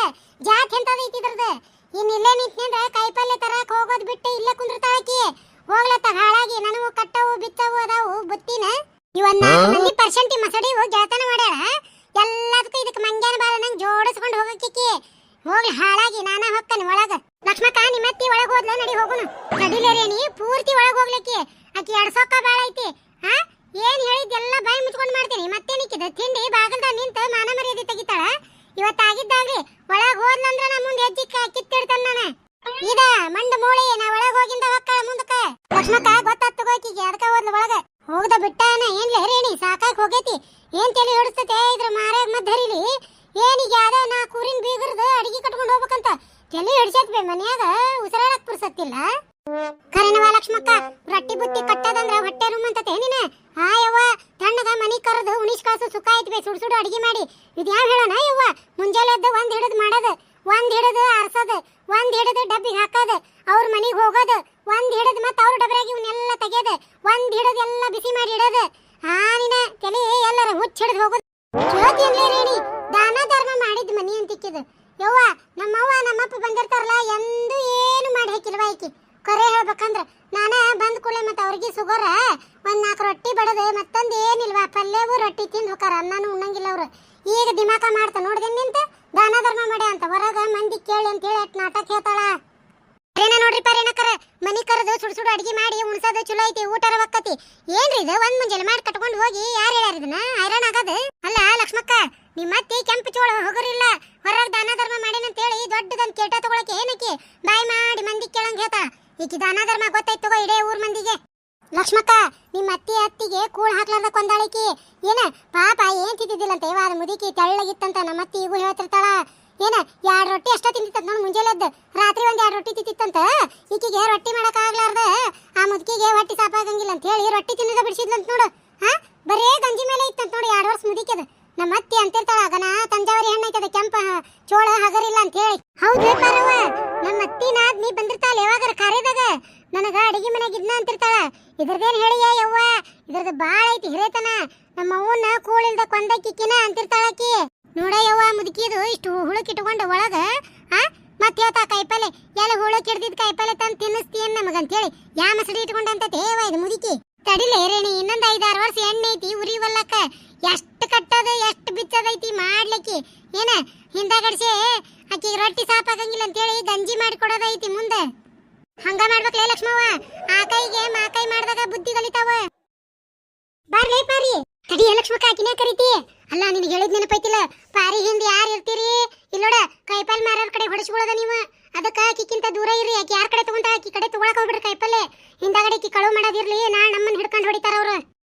ಜಾತ್ ಎಂತದ ಐತಿದ್ರದ ಇನ್ ಇಲ್ಲೇ ನಿಂತ್ನಿಂದ್ರ ಕೈಪಲ್ಲೆ ತರಕ್ ಹೋಗೋದ್ ಬಿಟ್ಟು ಇಲ್ಲೇ ಕುಂದ್ರತಾಳಕಿ ಹೋಗ್ಲತ್ತ ಹಾಳಾಗಿ ನನವು ಕಟ್ಟವು ಬಿತ್ತವು ಅದಾವು ಬುತ್ತಿನ ಇವನ್ನ 40% ಮಸಡಿವು ಗೆಳತನ ಮಾಡ್ಯಾಳ ಎಲ್ಲದಕ್ಕೂ ಇದಕ್ಕೆ ಮಂಗ್ಯಾನ ಬಾಳ ನಂಗೆ ಜೋಡಿಸ್ಕೊಂಡು ಹೋಗಕ್ಕಿಕ್ಕಿ ಹೋಗ್ಲಿ ಹಾಳಾಗಿ ನಾನ ಹೊಕ್ಕನೆ ಒಳಗ ಲಕ್ಷ್ಮಕ್ಕ ನಿಮ್ಮತ್ತಿ ಒಳಗ್ ಹೋದ್ಲ ನಡಿ ಹೋಗುನು ನಡಿಲೇರೇನಿ ಪೂರ್ತಿ ಒಳಗ್ ಹೋಗ್ಲಿಕ್ಕೆ ಆಕಿ ಎಡ್ಸೋಕ ಬಾಳ ಐತಿ ಏನ್ ಹೇಳಿದ್ದೆಲ್ಲ ಬಾಯಿ ಮುಚ್ಕೊಂಡ್ ಮಾಡ್ತೀನಿ ಮತ್ತೇನಿಕ್ಕಿದ ತಿಂಡಿ ಬಾಗಲ್ದ ನಿಂತ ಮಾನ ಮರ್ಯಾದೆ ತೆಗಿತಾಳ ಇವತ್ತಾಗಿದ್ದಾಗ್ಲಿ ಒಳಗ್ ಹೋದ್ಲಂದ್ರ ನಾ ಮುಂದೆ ಹೆಜ್ಜಿ ಕಿತ್ತಿಡ್ತಾನ ನಾನು ಇದ ಮಂಡ ಮೂಳಿ ನಾ ಒಳಗ್ ಹೋಗಿಂದ ಹೊಕ್ಕಳ ಮುಂದಕ್ಕ ಲಕ್ಷ್ಮಕ್ಕ ಗೊತ್ತಾತ್ ತಗೋಕಿಗೆ ಅದಕ್ಕ ಹೋದ್ಲ ಒಳಗ ಹೋಗದ ಬಿಟ್ಟಾನ ಏನ್ಲೇ ರೇಣಿ ಸಾಕಾಗ್ ಹೋಗೈತಿ ಏನ್ ತಲೆ ಹೊಡಿಸ್ತತೆ ಇದ್ರ ಮಾರ್ಯಾಗ ಮದ್ದರಿಲಿ ಏನೀಗ ಅದ ನಾ ಕೂರಿನ ಬೀಗರ್ದ ಅಡಿಗೆ ಕಟ್ಕೊಂಡು ಹೋಗ್ಬೇಕಂತ ತಲೆ ಹಿಡ್ಸತ್ ಬೇ ಮನ್ಯಾಗ ಉಸಿರಾಡಕ್ ಪುರ್ಸತ್ತಿಲ್ಲ ಕರೆನವ ಲಕ್ಷ್ಮಕ್ಕ ರೊಟ್ಟಿ ಬುತ್ತಿ ಕಟ್ಟದಂದ್ರ ಹೊಟ್ಟೆ ರುಮ್ಮಂತತೆ ನೀನ ಯವ್ವ ತಣ್ಣಗ ಮನಿ ಕರೆದು ಉಣಿಸ್ ಕಾಸು ಸುಖ ಐತ್ ಬೇ ಸುಡ್ ಸುಡು ಅಡಿಗೆ ಮಾಡಿ ಇದು ಯಾವ ಹೇಳೋಣ ಯವ್ವ ಮುಂಜಾನೆ ಎದ್ದು ಒಂದ್ ಹಿಡಿದು ಮಾಡೋದು ಒಂದ್ ಹಿಡಿದು ಆರ್ಸೋದು ಒಂದ್ ಹಿಡಿದು ಡಬ್ಬಿಗೆ ಹಾಕೋದು ಅವ್ರ ಮನಿಗೆ ಹೋಗೋದು ಒಂದ್ ಹಿಡದ್ ಮತ್ತ ಅವ್ರ ಡಬ್ರಾಗಿ ಇವನ್ನೆಲ್ಲ ತೆಗೆದ ಒಂದ್ ಹಿಡದ್ ಎಲ್ಲ ಬಿಸಿ ಮಾಡಿ ಇಡೋದು ನಿನ ತಲೆ ಎಲ್ಲರ ಹುಚ್ಚ ಹಿಡಿದು ಹೋಗೋದು ಜ್ಯೋತಿ ಅನ್ಲೇ ರೇಣಿ ದಾನ ಧರ್ಮ ಮಾಡಿದ್ ಮನಿ ಅಂತಿಕ್ಕಿದು ಯವ್ವ ನಮ್ಮವ್ವ ನಮ್ಮಪ್ಪ ಬಂದಿರ್ತಾರಲ್ಲ ಎಂದು ಏನು ಮಾಡಿ ಹಾಕಿಲ್ವ ಆಕಿ ಕರೆ ಹೇಳ್ಬೇಕಂದ್ರ ನಾನ ಬಂದ್ ಕೂಡಲೇ ಮತ್ತೆ ಅವ್ರಿಗೆ ಸುಗರ ಒಂದ್ 4 ರೊಟ್ಟಿ ಬಡದೆ ಮತ್ತೊಂದ್ ಏನಿಲ್ವಾ ಪಲ್ಯವು ರೊಟ್ಟಿ ತಿಂದು ಹೋಕಾರ ಅನ್ನನೂ ಉಣ್ಣಂಗಿಲ್ಲ ಅವ್ರು ಈಗ ದಿಮಾಕ ಮಾಡ್ತಾ ನೋಡ್ದೆ ನಿಂತ ದಾನ ಧರ್ಮ ಮಾಡಿ ಅಂತ ಹೊರಗ ಮಂದಿ ಕೇಳಿ ಅಂತ ಹೇಳಿ ಅಟ್ ನಾಟಕ ಹೇಳ್ತಾಳ ಏನ ನೋಡ್ರಿ ಪಾರೇನಕರ ಮನಿ ಕರೆದು ಸುಡು ಅಡಿಗೆ ಮಾಡಿ ಉಣ್ಸೋದು ಚಲೋ ಐತಿ ಊಟರ ಒಕ್ಕತಿ ಏನ್ರಿ ಇದು ಒಂದ್ ಮುಂಜಾನೆ ಮಾಡಿ ಕಟ್ಕೊಂಡು ಹೋಗಿ ಯಾರು ಹೇಳ್ಯಾರ ಇದನ್ನ ಹೈರಾಣ ಆಗದು ಅಲ್ಲ ಲಕ್ಷ್ಮಕ್ಕ ನಿಮ್ಮ ಅತ್ತಿ ಕೆಂಪು ಚೋಳ ಹೋಗರಿಲ್ಲ ಹೊರಗ ದಾನ ಧರ್ಮ ಮಾಡಿನಂತ ಹೇಳಿ ದೊಡ್ಡದೊಂದು ಕೇಟ ತಗೊಳಕ್ಕೆ ಏನಕ್ಕೆ ಬಾಯ್ ಮಾಡಿ ಮಂದಿ ಕೇಳಂಗ್ ಹೇಳ್ತಾ ಈಕಿ ದಾನ ಧರ್ಮ ಗೊತ್ತಾಯ್ತು ತಗೋ ಇಡೇ ಊರ್ ಮಂದಿಗೆ ಲಕ್ಷ್ಮಕ್ಕ ನಿಮ್ಮ ಅತ್ತಿಗೆ ಕೂಳ್ ಹಾಕ್ಲಾರ್ದ ಕೊಂದಾಳಿಕಿ ಏನ ಪಾಪ ಏನ್ ತಿಂತಿದ್ದಿಲ್ಲಂತೆ ಇವಾಗ ಮುದುಕಿ ತೆಳ್ಳಗಿತ್ತಂತ ನಮ್ಮ ಅತ್ತಿ ಈಗೂ ಹೇಳ್ತಿರ್ತಾಳ ಏನ 2 ರೊಟ್ಟಿ ಅಷ್ಟ ತಿಂತಿತ್ತ ನೋಡ್ ಮುಂಜಾನೆದ್ದು ರಾತ್ರಿ ಒಂದ್ 2 ರೊಟ್ಟಿ ತಿಂತಿತ್ತಂತ ಈಕಿಗೆ ರೊಟ್ಟಿ ಮಾಡಕ್ ಆಗ್ಲಾರ್ದ ಆ ಮುದುಕಿಗೆ ಹೊಟ್ಟಿ ಸಾಪಾಗಂಗಿಲ್ಲ ಅಂತ ಹೇಳಿ ರೊಟ್ಟಿ ತಿನ್ನದ ಬಿಡಿಸಿದ್ಲಂತ ನೋಡು ಬರೇ ಗಂಜಿ ಮೇಲೆ ಇತ್ತಂತ ನೋಡಿ 2 ವರ್ಷ ಮುದುಕಿದ ನಮ್ಮ ಅತ್ತಿ ಅಂತಿರ್ತಾಳ ಗನ ತಂಜಾವರಿ ಹಣ್ಣೈತದ ಕೆಂಪ ಚೋಳ ಹಗರಿಲ್ಲ ಅಂತ ಹೇಳಿ ಹೌದ್ ಬೇಕಾರವ್ವ ನಮ್ಮ ಅತ್ತಿನ ನೀ ಬಂದಿರ್ತಾಳ ಯಾವಾಗಾರ ಕಾರ್ಯದಾಗ ನನಗ ಅಡಿಗೆ ಮನೆಯಾಗ ಇದ್ನ ಅಂತಿರ್ತಾಳ ಇದ್ರದೇನ್ ಹೇಳಿಯ ಯವ್ವ ಇದ್ರದ್ದು ಬಾಳ ಐತಿ ಹಿರೇತನ ನಮ್ಮ ಅವ್ವನ್ನ ಕೂಳಿಲ್ದ ಕೊಂದಕ್ಕಿಕ್ಕಿನ ಅಂತಿರ್ತಾಳಕಿ ನೋಡ ಯವ್ವ ಮುದುಕಿದು ಇಷ್ಟು ಹುಳಕ್ ಇಟ್ಕೊಂಡು ಒಳಗ ಮತ್ ಹೇಳ್ತಾ ಕಾಯಿಪಲ್ಲೆ ಎಲ್ಲ ಹುಳಕ್ ಹಿಡ್ದಿದ್ ಕಾಯಿಪಲ್ಲೆ ತಂದು ತಿನ್ನಿಸ್ತೀಯನ್ ನಮಗಂತ ಹೇಳಿ ಯಾ ಮಸಡಿ ಇಟ್ಕೊಂಡಂತ ತೇವ ಇದು ಮುದುಕಿ ತಡಿಲೇ ರೇಣಿ ಇನ್ನೊಂದ್ 5-6 ವರ್ಷ ಎಣ್ಣೆ ಐತಿ ಉರಿವಲ್ಲಕ್ಕ ಎಷ್ಟು ಕಟ್ಟೋದು ಎಷ್ಟು ಬಿಚ್ಚದೈತಿ ಮಾಡ್ಲಿಕ್ಕೆ ಏನ ಹಿಂದಗಡ್ಸೆ ಆಕಿ ರೊಟ್ಟಿ ಸಾಪಾಗಂಗಿಲ್ಲ ಅಂತ ಹೇಳಿ ಗಂಜಿ ಮಾಡಿ ಕೊಡೋದೈತಿ ಮುಂದೆ ಹಂಗ ಮಾಡ್ಬೇಕಲೇ ಲಕ್ಷ್ಮವ್ವ ಆ ಕೈಗೆ ಮಾಕೈ ಮಾಡಿದಾಗ ಬುದ್ಧಿ ಕಲಿತಾವ ಬಾರ್ಲೇ ಪಾರಿ ತಡಿ ಲಕ್ಷ್ಮಕ್ಕ ಆಕಿನೇ ಕರಿತಿ ಅಲ್ಲ ನಿನಗೆ ಹೇಳಿದ್ ನೆನಪೈತಿಲ್ಲ ಪಾರಿ ಹಿಂದೆ ಯಾರು ಇರ್ತೀರಿ ಇಲ್ಲೋಡ ಕೈಪಲ್ ಮಾರೋರ್ ಕಡೆ ಹೊಡಿಸ್ಕೊಳ್ಳೋದ ನೀವು ಅದಕ್ಕ ಆಕಿಕ್ಕಿಂತ ದೂರ ಇರ್ರಿ ಆಕಿ ಯಾರ ಕಡೆ ತಗೊಂತ ಆಕಿ ಕಡೆ ತಗೊಳಕ್ ಹೋಗ್ಬಿಡ್ರಿ ಕೈಪಲ್ಲೆ ಹಿಂದಾಗಡೆ ಆಕಿ ಕಳುವು ಮಾಡೋದಿರ್ಲಿ ನಾಳೆ ನಮ್ಮನ್ನ ಹಿಡ್ಕೊಂಡು ಹೊಡಿತಾರ ಅವ್ರು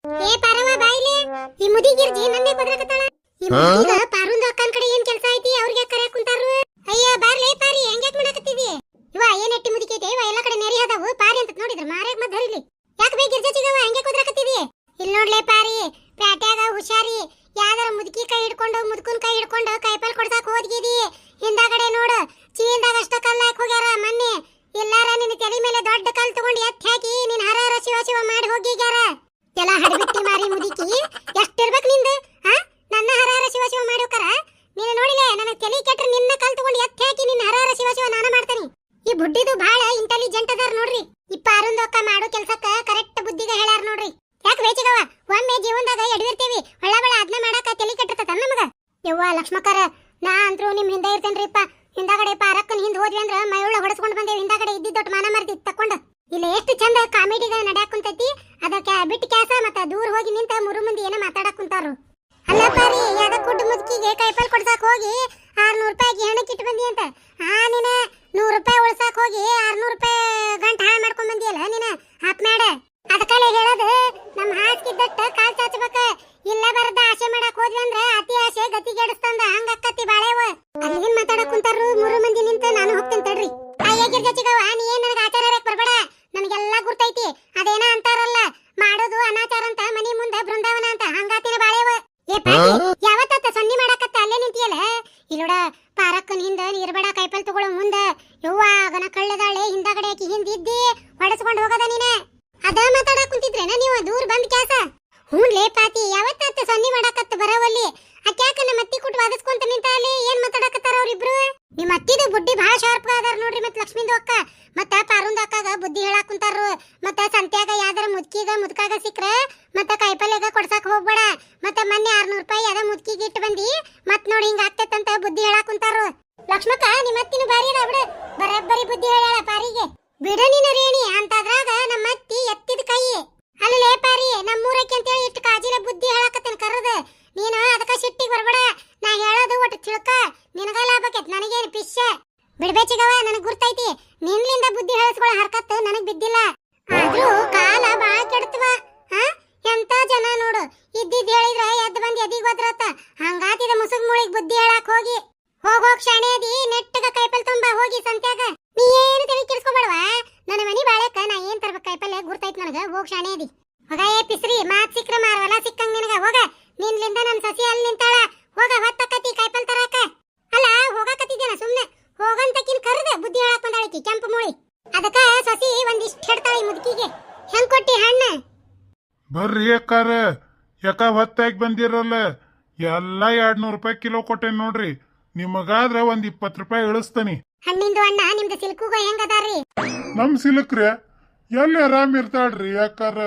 ಏ ಪಾರವ್ವ ಬಾಯಿಲೆ ಈ ಮುದಿಗಿರ್ಜಿ ನನ್ನೇ ಬದ್ರಕತ್ತಾಳ ಈ ಮುದಿಗ ಪಾರುಂದ ಅಕ್ಕನ ಕಡೆ ಏನ್ ಕೆಲಸ ಐತಿ ಅವ್ರಿಗೆ ಕರೆ ಕುಂತಾರು ಅಯ್ಯ ಬಾರ್ಲೇ ಪಾರಿ ಹೆಂಗ್ಯಾಕ್ ಮಾಡಕತ್ತಿದಿ ಇವ ಏನ್ ಎಟ್ಟಿ ಮುದಿಕೈತೆ ಇವ ಎಲ್ಲ ಕಡೆ ನೆರಿ ಹದಾವು ಪಾರಿ ಅಂತ ನೋಡಿದ್ರ ಮಾರ್ಯಾಗ ಮತ್ ಹರಿಲಿ ಯಾಕೆ ಬೇಗ ಗಿರ್ಜ ಸಿಗವ ಹೆಂಗೆ ಕುದ್ರಕತ್ತಿದಿ ಇಲ್ಲಿ ನೋಡ್ಲೇ ಪಾರಿ ಪ್ಯಾಟ್ಯಾಗ ಹುಷಾರಿ ಯಾವ್ದಾರ ಮುದುಕಿ ಕೈ ಹಿಡ್ಕೊಂಡು ಮುದುಕನ್ ಕೈ ಹಿಡ್ಕೊಂಡು ಕೈಪಲ್ ಕೊಡ್ಸಾಕ್ ಹೋದ್ಗಿದಿ ಹಿಂದಾಗಡೆ ನೋಡು ಚೀಂದಾಗ ಅಷ್ಟ ಕಲ್ಲ ಹಾಕಿ ಹೋಗ್ಯಾರ ಮೊನ್ನೆ ಎಲ್ಲಾರ ನಿನ್ನ ತಲೆ ಮೇಲೆ ದೊಡ್ಡ ಕಲ್ ತಗೊಂಡು ಎತ್ತಿ ಹಾಕಿ ನಿನ್ ಹರಾರ ಶಿವ ಮಾಡಿ ಹೋಗಿಗ್ಯಾರ ಎಲ್ಲ ಹಡಬಿಟ್ಟಿ ಮಾರಿ ಮುದುಕಿ ಎಷ್ಟಿರ್ಬೇಕು ನಿಂದು ನನ್ನ ಹರಾರ ಶಿವ ಮಾಡಿ ಹೋಗಾರ ನೀನು ನೋಡಿಲೆ ನನಗೆ ತಲೆ ಕೆಟ್ರೆ ನಿನ್ನ ಕಲ್ ತಗೊಂಡು ಎತ್ತಿ ಹಾಕಿ ನಿನ್ನ ಹರಾರ ಶಿವ ನಾನು ಮಾಡ್ತೀನಿ ಈ ಬುಡ್ಡಿದು ಬಹಳ ಇಂಟೆಲಿಜೆಂಟ್ ಅದಾರ ನೋಡ್ರಿ ಈ ಪಾರುಂದೊಕ್ಕ ಮಾಡೋ ಕೆಲ್ಸಕ್ಕ ಕರೆಕ್ಟ್ ಬುದ್ಧಿಗ ಹೇಳ್ಯಾರ ನೋಡ್ರಿ ಯಾಕೆ ಬೇಚಿಗವ ಒಮ್ಮೆ ಜೀವನದಾಗ ಎಡವಿರ್ತೀವಿ ಒಳ್ಳಬಳ ಅದನ್ನ ಮಾಡಾಕ ತಲೆ ಕೆಟ್ಟಿರ್ತದ ನಮಗ ಯವ್ವ ಲಕ್ಷ್ಮಕ್ಕರ ನಾ ಅಂತ್ರು ನಿಮ್ ಹಿಂದೆ ಇರ್ತೇನ್ರಿಪ್ಪ ಹಿಂದಾಗಡೆ ಪಾರಕ್ಕನ ಹಿಂದ್ ಹೋದ್ವಿ ಅಂದ್ರ ಮೈಯುಳ್ಳ ಹೊಡೆಸ್ಕೊಂಡು ಬಂದೇವಿ ಹಿಂದಾಗಡೆ ಇದ್ದಿದ್ದೊಟ್ಟು ಮಾನ ಮರ್ದಿ ತಕೊಂಡು ಇಲ್ಲ ಎಷ್ಟು ಚಂದ ಕಾಮಿಡಿಗ ನಡ್ಯಾಕ ಕುಂತೈತಿ ಅದಕ್ಕೆ ಬಿಟ್ಟು ಕ್ಯಾಸ ಮತ್ತ ದೂರ ಹೋಗಿ ನಿಂತ 3 ಮಂದಿ ಏನೋ ಮಾತಾಡಕ್ ಕುಂತಾರು ಅಲ್ಲ ಪಾರಿ ಯಾವ್ದ ಕುಡ್ಡು ಮುದುಕಿಗೆ ಕೈಪಲ್ ಕೊಡ್ಸಾಕ್ ಹೋಗಿ 600 ರೂಪಾಯಿಗೆ ಹೆಣಕ್ ಇಟ್ಟು ಬಂದಿ ಅಂತ ನೀನ 100 ರೂಪಾಯಿ ಉಳ್ಸಾಕ್ ಹೋಗಿ 600 ರೂಪಾಯಿ ಗಂಟು ಹಾಳು ಮಾಡ್ಕೊಂಡ್ ಬಂದಿಯಲ್ಲ ನೀನ ಹಾಪ್ ಮಾಡ ಅದಕ್ಕಲೆ ಹೇಳೋದು ನಮ್ ಹಾಸ್ಕಿದ್ದಟ್ಟ ಕಾಲ್ ಚಾಚಬೇಕ ಇಲ್ಲ ಬರದ ಆಸೆ ಮಾಡಕ್ ಹೋದ್ವಿ ಅಂದ್ರ ಅತಿ ಆಸೆ ಗತಿಗೆಡಿಸ್ತಂದ ಹಂಗ ಅಕ್ಕತಿ ಬಾಳೆವ ಅಲ್ಲಿಗೇನ್ ಮಾತಾಡಕ್ ಕುಂತಾರು 3 ಮಂದಿ ನಿಂತ ನಾನು ಹೋಗ್ತೇನೆ ತಡ್ರಿ ಅಯ್ಯ ಗಿರ್ಜಚಿಗವ ನೀ ಏನ್ ನನಗ ಆಚಾರ ಬೇಕ್ ಬರ್ಬೇಡ ನನಗೆಲ್ಲಾ ಗುರ್ತೈತಿ ಅದೇನ ಅಂತಾರಲ್ಲ ಮಾಡೋದು ಅನಾಚಾರ ಅಂತ ಮನಿ ಮುಂದೆ ಬೃಂದಾವನ ಅಂತ ಹಂಗಾತಿನ ಬಾಳೆವ ಏ ಪಾಟಿ ಯಾವತ್ತ ಸನ್ನಿ ಮಾಡಕತ್ತ ಅಲ್ಲೇ ನಿಂತಿಯಲ್ಲ ಇಲ್ಲೋಡ ಪಾರಕ್ಕನ ಹಿಂದ ನೀರ್ಬೇಡ ಕೈಪಲ್ ತಗೊಳ್ಳೋ ಮುಂದ ಯವ್ವ ಗನ ಕಳ್ಳದಾಳೆ ಹಿಂದಾಗಡೆ ಆಕಿ ಹಿಂದಿದ್ದಿ ಹೊಡೆಸ್ಕೊಂಡು ಹೋಗದ ನೀನೆ ಅದ ಮಾತಾಡಕ್ ಕುಂತಿದ್ರೇನ ನೀವು ದೂರ ಬಂದ್ ಕ್ಯಾಸ ಹ್ಞೂನ್ಲೇ ಪಾತಿ ಯಾವತ್ತ ಸನ್ನಿ ಮಾಡಾಕತ್ತ ಬರವಲ್ಲಿ ಅಕ್ಯಾಕ ನಮ್ಮ ಅತ್ತಿ ಕುಟ್ಟು ವಾದಿಸ್ಕೊಂತ ನಿಂತ ಅಲ್ಲಿ ಏನ್ ಮಾತಾಡಕತ್ತಾರ ಅವ್ರಿಬ್ರು ನಿಮ್ಮ ಅತ್ತಿದು ಬುಡ್ಡಿ ಭಾಳ ಶಾರ್ಪ್ ಅದಾರ ನೋಡ್ರಿ ಮತ್ ಲಕ್ಷ್ಮಿಂದು ಅಕ್ಕ ಮತ್ತ ಪಾರುಂದ ಅಕ್ಕಾಗ ಬುದ್ಧಿ ಹೇಳಾಕ್ ಕುಂತಾರು ಮತ್ತ ಸಂತ್ಯಾಗ ಯಾವ್ದಾರ ಮುದ್ಕಿಗ ಮುದ್ಕಾಗ ಸಿಕ್ಕ್ರ ಮತ್ತ ಕೈಪಲ್ಯಾಗ ಕೊಡ್ಸಾಕ್ ಹೋಗ್ಬೇಡ ಮತ್ತ ಮೊನ್ನೆ 600 ರೂಪಾಯಿ ಯಾವ್ದ ಮುದ್ಕಿಗೆ ಇಟ್ಟು ಬಂದಿ ಮತ್ ನೋಡಿ ಹಿಂಗ ಆಗ್ತೈತಂತ ಬುದ್ಧಿ ಹೇಳಾಕ್ ಕುಂತಾರು ಲಕ್ಷ್ಮಕ್ಕ ನಿಮ್ಮ ಅತ್ತಿನ ಬಾರಿ ಅದ ಬಿಡು ಬರಬ್ಬರಿ ಬುದ್ಧಿ ಹೇಳ ಪಾರಿಗೆ ಬಿಡ ನೀನು ರೇಣಿ ಅಂತದ್ರಾಗ ನಮ್ಮ ಅತ್ತಿ ಎತ್ತಿದ ಕೈ ಅಲ್ಲೇ ಪಾರಿ ನಮ್ಮೂರಕ್ಕೆ ಅಂತೇಳಿ ಇಷ್ಟು ಕಾಜಿಲ ಬುದ್ಧಿ ಹೇಳಾಕತ್ತೇನೆ ಕರ್ರದ ನೀನು ಅದಕ್ಕ ಸಿಟ್ಟಿಗೆ ಬರ್ಬೇಡ ನಾ ಹೇಳೋದು ಒಟ್ಟು ತಿಳ್ಕ ನಿನಗ ಲಾಭಕೈತ್ ನನಗೇನು ಪಿಶ್ಶ ಬಿಡ್ಬೇಚಿಗವ ನನಗ್ ಗುರ್ತೈತಿ ನಿನ್ಲಿಂದ ಬುದ್ಧಿ ಹೇಳಿಸ್ಕೊಳ್ಳೋ ಹರ್ಕತ್ತು ನನಗ್ ಬಿದ್ದಿಲ್ಲ ಆದ್ರೂ ಕಾಲ ಬಾಳ ಕೆಡ್ತವ ಎಂತ ಜನ ನೋಡು ಇದ್ದಿದ್ ಹೇಳಿದ್ರ ಎದ್ದು ಬಂದ್ ಎದಿಗ್ ಒದ್ರತ್ತ ಹಂಗಾತಿದ ಮುಸುಗ್ ಮುಳಿಗ್ ಬುದ್ಧಿ ಹೇಳಾಕ್ ಹೋಗಿ ಹೋಗೋಕ್ ಶಾಣೆ ಅದಿ ನೆಟ್ಟಗ ಕೈಪಲ್ ತುಂಬಾ ಹೋಗಿ ಸಂತ್ಯಾಗ ನೀ ಏನು ತಲೆ ಕೆಡಿಸ್ಕೊಬೇಡವಾ ನನ್ನ ಮನಿ ಬಾಳಕ ನಾ ಏನ್ ತರ್ಬೇಕು ಕೈಪಲ್ಲೆ ಗುರ್ತೈತ್ ನನಗ ಹೋಗ್ ಶಾಣೆ ಅದಿ ಹೋಗ ಏ ಪಿಸ್ರಿ ಮಾತ್ ಸಿಕ್ರ ಮಾರವಲ್ಲ ಸಿಕ್ಕಂಗ್ ನಿನಗ ಹೋಗ ನಿನ್ಲಿಂದ ನನ್ ಸಸಿ ಅಲ್ಲಿ ನಿಂತಾಳ ಹೋಗ ಹೊತ್ತಕತಿ ಕೈಪಲ್ ತರಾಕ ಅಲ್ಲ ಹೋಗಾಕತ್ತಿದ್ದೇನ ಸುಮ್ನೆ ಹೋಗಂತಕಿನ್ ಕರ್ದ ಬುದ್ಧಿ ಹೇಳಾಕ್ ಬಂದಾಳಕಿ ಕೆಂಪು ಮೂಳಿ ಅದಕ್ಕ ಸಸಿ ಒಂದಿಷ್ಟು ಈ ಮುದುಕಿಗೆ ಹೆಂಗ್ ಕೊಟ್ಟಿ ಹಣ್ಣ? ಬರ್ರಿ ಅಕ್ಕಾರ, ಯಾಕ ಹೊತ್ತಾಗಿ ಬಂದಿರಲ್ಲ, ಎಲ್ಲ 200 ರೂಪಾಯಿ ಕಿಲೋ ಕೊಟ್ಟೇನ್ ನೋಡ್ರಿ. ನಿಮಗಾದ್ರ ಒಂದ್ 20 ರೂಪಾಯಿ ಇಳಿಸ್ತಾನಿ. ಹಣ್ಣಿಂದು ಅಣ್ಣ ನಿಮ್ದು ಸಿಲ್ಕುಗ ಹೆಂಗ್ ಅದಾರಿ? ನಮ್ ಸಿಲಕ್ರಿ ಎಲ್ಲಿ ಆರಾಮ್ ಇರ್ತಾಳ್ರಿ ಯಾಕಾರ,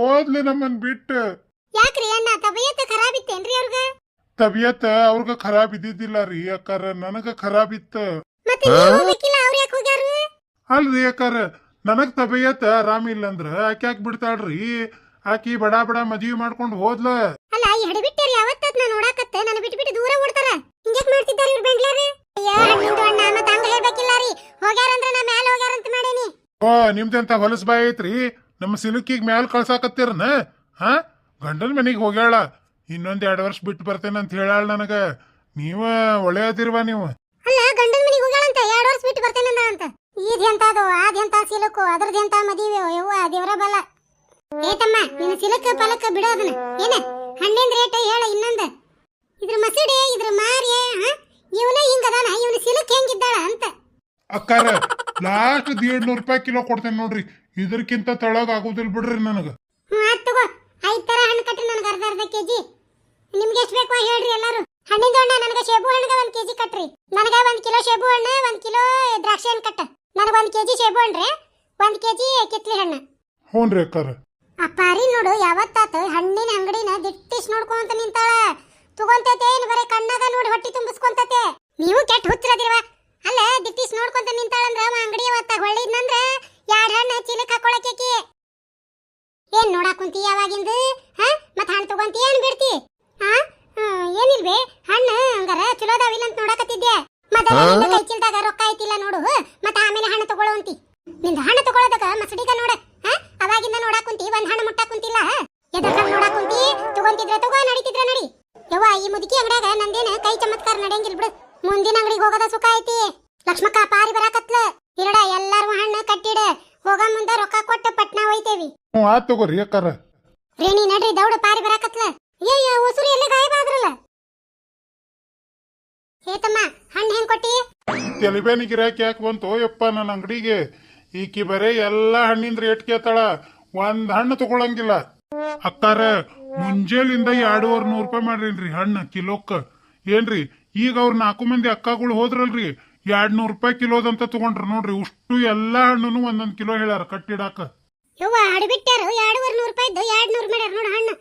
ಓದ್ಲಿ ನಮ್ಮನ್ ಬಿಟ್ಟು. ಯಾಕ್ರಿ ಅಣ್ಣ ತಬಿಯತ್ ಖರಾಬ್ ಇತ್ತೇನ್ರಿ ಅವ್ರಗ? ತಬಿಯತ್ ಅವ್ರಗ ಖರಾಬ್ ಇದ್ದಿದ್ದಿಲ್ಲ ರೀ ಯಾಕಾರ, ನನಗ ಖರಾಬ್ ಇತ್ತ. ಮತ್ತೆ ನೀವ್ ಹೋಗ್ಬೇಕಿಲ್ಲ, ಅವ್ರ ಯಾಕೆ ಹೋಗ್ಯಾರು? ಅಲ್ರಿ ಯಾಕಾರ, ನನಗ್ ತಬಿಯತ್ ಆರಾಮ್ ಇಲ್ಲ ಅಂದ್ರ ಆಕೆ ಯಾಕೆ ಬಿಡ್ತಾಳ್ರಿ? ಆಕಿ ಬಡ ಬಡ ಮದ್ವಿ ಮಾಡ್ಕೊಂಡ್ ಹೋದ್ಲ. ಅಲ್ಲ ಈ ಹಡಿಬಿಟ್ಟೇರಿ ಯಾವತ್ತದ್ ನಾ ನೋಡಾಕತ್ತೆ ನನ್ನ ಬಿಟ್ಟು ದೂರ ಓಡ್ತಾರ. ಹಿಂಗ್ಯಾಕ್ ಮಾಡ್ತಿದ್ದಾರೆ ಇವ್ರು ಬೆಂಗ್ಳೂರು? ಅಯ್ಯೋ ಹಣ್ಣಿಂದು ಅಣ್ಣ ಮತ್ತ ಹಂಗ ಹೇಳ್ಬೇಕಿಲ್ಲ ರೀ. ಹೋಗ್ಯಾರಂದ್ರ ನಾ ಮ್ಯಾಲ ಹೋಗ್ಯಾರಂತ ಮಾಡೀನಿ. ಓ ನಿಮ್ದೆಂತ ಹೊಲಸ್ ಬಾಯ್ ಐತ್ರಿ, ನಮ್ಮ ಸಿಲುಕಿಗ್ ಮ್ಯಾಲ್ ಕಳ್ಸಾಕತ್ತೀರನ? ಹಾ, ಗಂಡನ್ ಮನಿಗ್ ಹೋಗ್ಯಾಳ, ಇನ್ನೊಂದ್ 2 ವರ್ಷ ಬಿಟ್ಟು ಬರ್ತೇನೆ ಅಂತ ಹೇಳಾಳ ನನಗ. ನೀವ ಒಳ್ಳೆಯದಿರ್ವಾ ನೀವು. ಅಲ್ಲ ಗಂಡನ ಮನಿಗ್ ಹೋಗ್ಯಾಳಂತ 2 ವರ್ಷ ಬಿಟ್ಟು ಬರ್ತೇನೆ ಅಂತ. ಈದೆಂತಾದು ಆದೆಂತ ಸಿಲುಕು ಅದ್ರದೆಂತ ಮದಿವೆ ಯವ್ವ ದೇವರ ಬಲ. ಏ ತಮ್ಮ ನಿನ್ನ ಸಿಲಕ ಪಲಕ ಬಿಡೋದನ್ನ ಏನ ಹಣ್ಣಿನ ರೇಟ್ ಹೇಳ ಇನ್ನೊಂದ. ಇದ್ರ ಮಸೀಡೆ ಇದ್ರ ಮಾರಿ ಇವನ ಹಿಂಗದಾನ, ಇವನ ಸಿಲಕ್ ಹೆಂಗಿದ್ದಾಳ ಅಂತ. ಅಕ್ಕಾರ ಲಾಸ್ಟ್ 150 ರೂಪಾಯಿ ಕಿಲೋ ಕೊಡ್ತೇನೆ ನೋಡ್ರಿ, ಇದಕ್ಕಿಂತ ತಳಗ ಆಗುದಿಲ್ ಬಿಡ್ರಿ ನನಗ. ಆತ್ ತಗೋ, 5 ತರ ಹಣ್ಣು ಕಟ್ರಿ ನನಗೆ ಅರ್ಧ ಕೆಜಿ. ನಿಮ್ಗೆ ಎಷ್ಟು ಬೇಕು ಹೇಳ್ರಿ ಎಲ್ಲಾರು. ಹಣ್ಣಿಂದು ಹಣ್ಣ ನನಗೆ ಶೇಬು ಹಣ್ಣಿಗೆ 1 ಕೆಜಿ ಕಟ್ರಿ. ನನಗೆ 1 ಕಿಲೋ ಶೇಬು ಹಣ್ಣು, 1 ಕಿಲೋ ದ್ರಾಕ್ಷಿ ಹಣ್ಣು ಕಟ್ಟ. ನನಗೆ 1 ಕೆಜಿ ಶೇಬು ಹಣ್ಣ್ರಿ, 1 ಕೆಜಿ ಕಿತ್ಲಿ ಹಣ್ಣು. ಹ್ಞೂನ್ರಿ ಅಕ್ಕಾರ. ಅಪ್ಪಾರಿ ನೋಡು ಯಾವತ್ತಾತ ಹಣ್ಣಿನ ಅಂಗಡಿನ ದಿಟ್ಟಿಸ್ ನೋಡ್ಕೊಂತ ನಿಂತಾಳ. ತಗೊಂತೈತೆ ಏನು ಬರೀ ಕಣ್ಣಾಗ ನೋಡಿ ಹೊಟ್ಟಿ ತುಂಬಿಸ್ಕೊಂತತೆ. ನೀವು ಕೆಟ್ಟ ಹುಚ್ಚರದಿರುವ. ಅಲ್ಲ ದಿಟ್ಟಿಸ್ ನೋಡ್ಕೊಂತ ನಿಂತಾಳಂದ್ರ ಅಂಗಡಿ ಅವತ್ತ ಹೊಳ್ಳಿದ್ನಂದ್ರ 2 ಹಣ್ಣು ಚೀಲಕ್ಕೆ ಹಾಕೊಳಕೇಕಿ. ಏನ್ ನೋಡಾಕ್ ಕುಂತಿ ಯಾವಾಗಿಂದ? ಮತ್ ಹಣ್ಣು ತಗೊಂತಿ ಏನ್ ಬಿಡ್ತಿ? ಏನಿಲ್ವೇ ಹಣ್ಣು ಹಂಗಾರ ಚಲೋದಾವಿಲ್ಲ ಅಂತ ನೋಡಾಕತ್ತಿದ್ದೆ. ಮೊದಲ ಕೈ ಚೀಲದಾಗ ರೊಕ್ಕ ಐತಿಲ್ಲ ನೋಡು, ಮತ್ತ ಆಮೇಲೆ ಹಣ್ಣು ತಗೊಳ್ಳೋಂತಿ. ನಿಂದ ಹಣ್ಣು ತಗೊಳ್ಳೋದಕ್ಕ ಮಸಡಿಗ ನೋಡ. ಅವಾಗಿಂದ ನೋಡಾಕ್ ಕುಂತಿ, 1 ಹಣ್ಣು ಮುಟ್ಟಾಕ್ ಕುಂತಿಲ್ಲ. ಎದಕ್ಕ ನೋಡಾಕ್ ಕುಂತಿ? ತಗೊಂತಿದ್ರೆ ತಗೋ, ನಡೀತಿದ್ರೆ ನಡಿ. ಯವ್ವ ಈ ಮುದುಕಿ ಅಂಗಡ್ಯಾಗ ನಂದೇನ ಕೈ ಚಮತ್ಕಾರ ನಡೆಯಂಗಿಲ್ ಬಿಡು. ಮುಂದಿನ ಅಂಗಡಿಗೆ ಹೋಗೋದ ಸುಖ ಐತಿ. ಲಕ್ಷ್ಮಕ್ಕ ಪಾರಿ ಬರಾಕತ್ಲ. ಇರಡ ಎಲ್ಲಾರು ಹಣ್ಣು ಕಟ್ಟಿಡ, ಹೋಗ ಮುಂದ ರೊಕ್ಕ ಕೊಟ್ಟ ಪಟ್ನಾ ಒಯ್ತೇವಿ. ಆತ್ ತಗೋರಿ ಅಕ್ಕಾರ. ರೇಣಿ ನಡ್ರಿ ದೌಡ ಪಾರಿ ಬರಾಕತ್ಲ. ಏಯ್ಯ ಹೊಸೂರು ಎಲ್ಲೇ ಗಾಯಬ ಆದ್ರಲ್ಲ. ಏತಮ್ಮ ಹಣ್ಣು ಹೆಂಗ್ ಕೊಟ್ಟಿ? ತೆಲಿಬೇನಿ ಗಿರಾಕಿ ಯಾಕೆ ಬಂತು ಯಪ್ಪ ನನ್ನ ಅಂಗಡಿಗೆ? ಈಕಿ ಬರೇ ಎಲ್ಲಾ ಹಣ್ಣಿನ ರೇಟ್ ಕೇಳ್ತಾಳ, 1 ಹಣ್ಣು ತಗೊಳಂಗಿಲ್ಲ. ಅಕ್ಕಾರ ಮುಂಜಾಲಿಂದ 200-100 ರೂಪಾಯಿ ಮಾಡ್ರೇನ್ರಿ ಹಣ್ಣು ಕಿಲೋಕ್ಕ. ಏನ್ರಿ ಈಗ ಅವ್ರ 4 ಮಂದಿ ಅಕ್ಕಗಳು ಹೋದ್ರಲ್ರಿ, 200 ರೂಪಾಯಿ ಕಿಲೋದಂತ ತಗೊಂಡ್ರ ನೋಡ್ರಿ. ಉಷ್ಟು ಎಲ್ಲಾ ಹಣ್ಣು 1 ಕಿಲೋ ಹೇಳ್ಯಾರ ಕಟ್ಟಿಡಾಕ. ಯವ್ವ ಹಡಿಬಿಟ್ಟಾರು 200-100 ರೂಪಾಯಿದ್ದು 200 ಮಾಡ್ಯಾರ ನೋಡು ಹಣ್ಣು.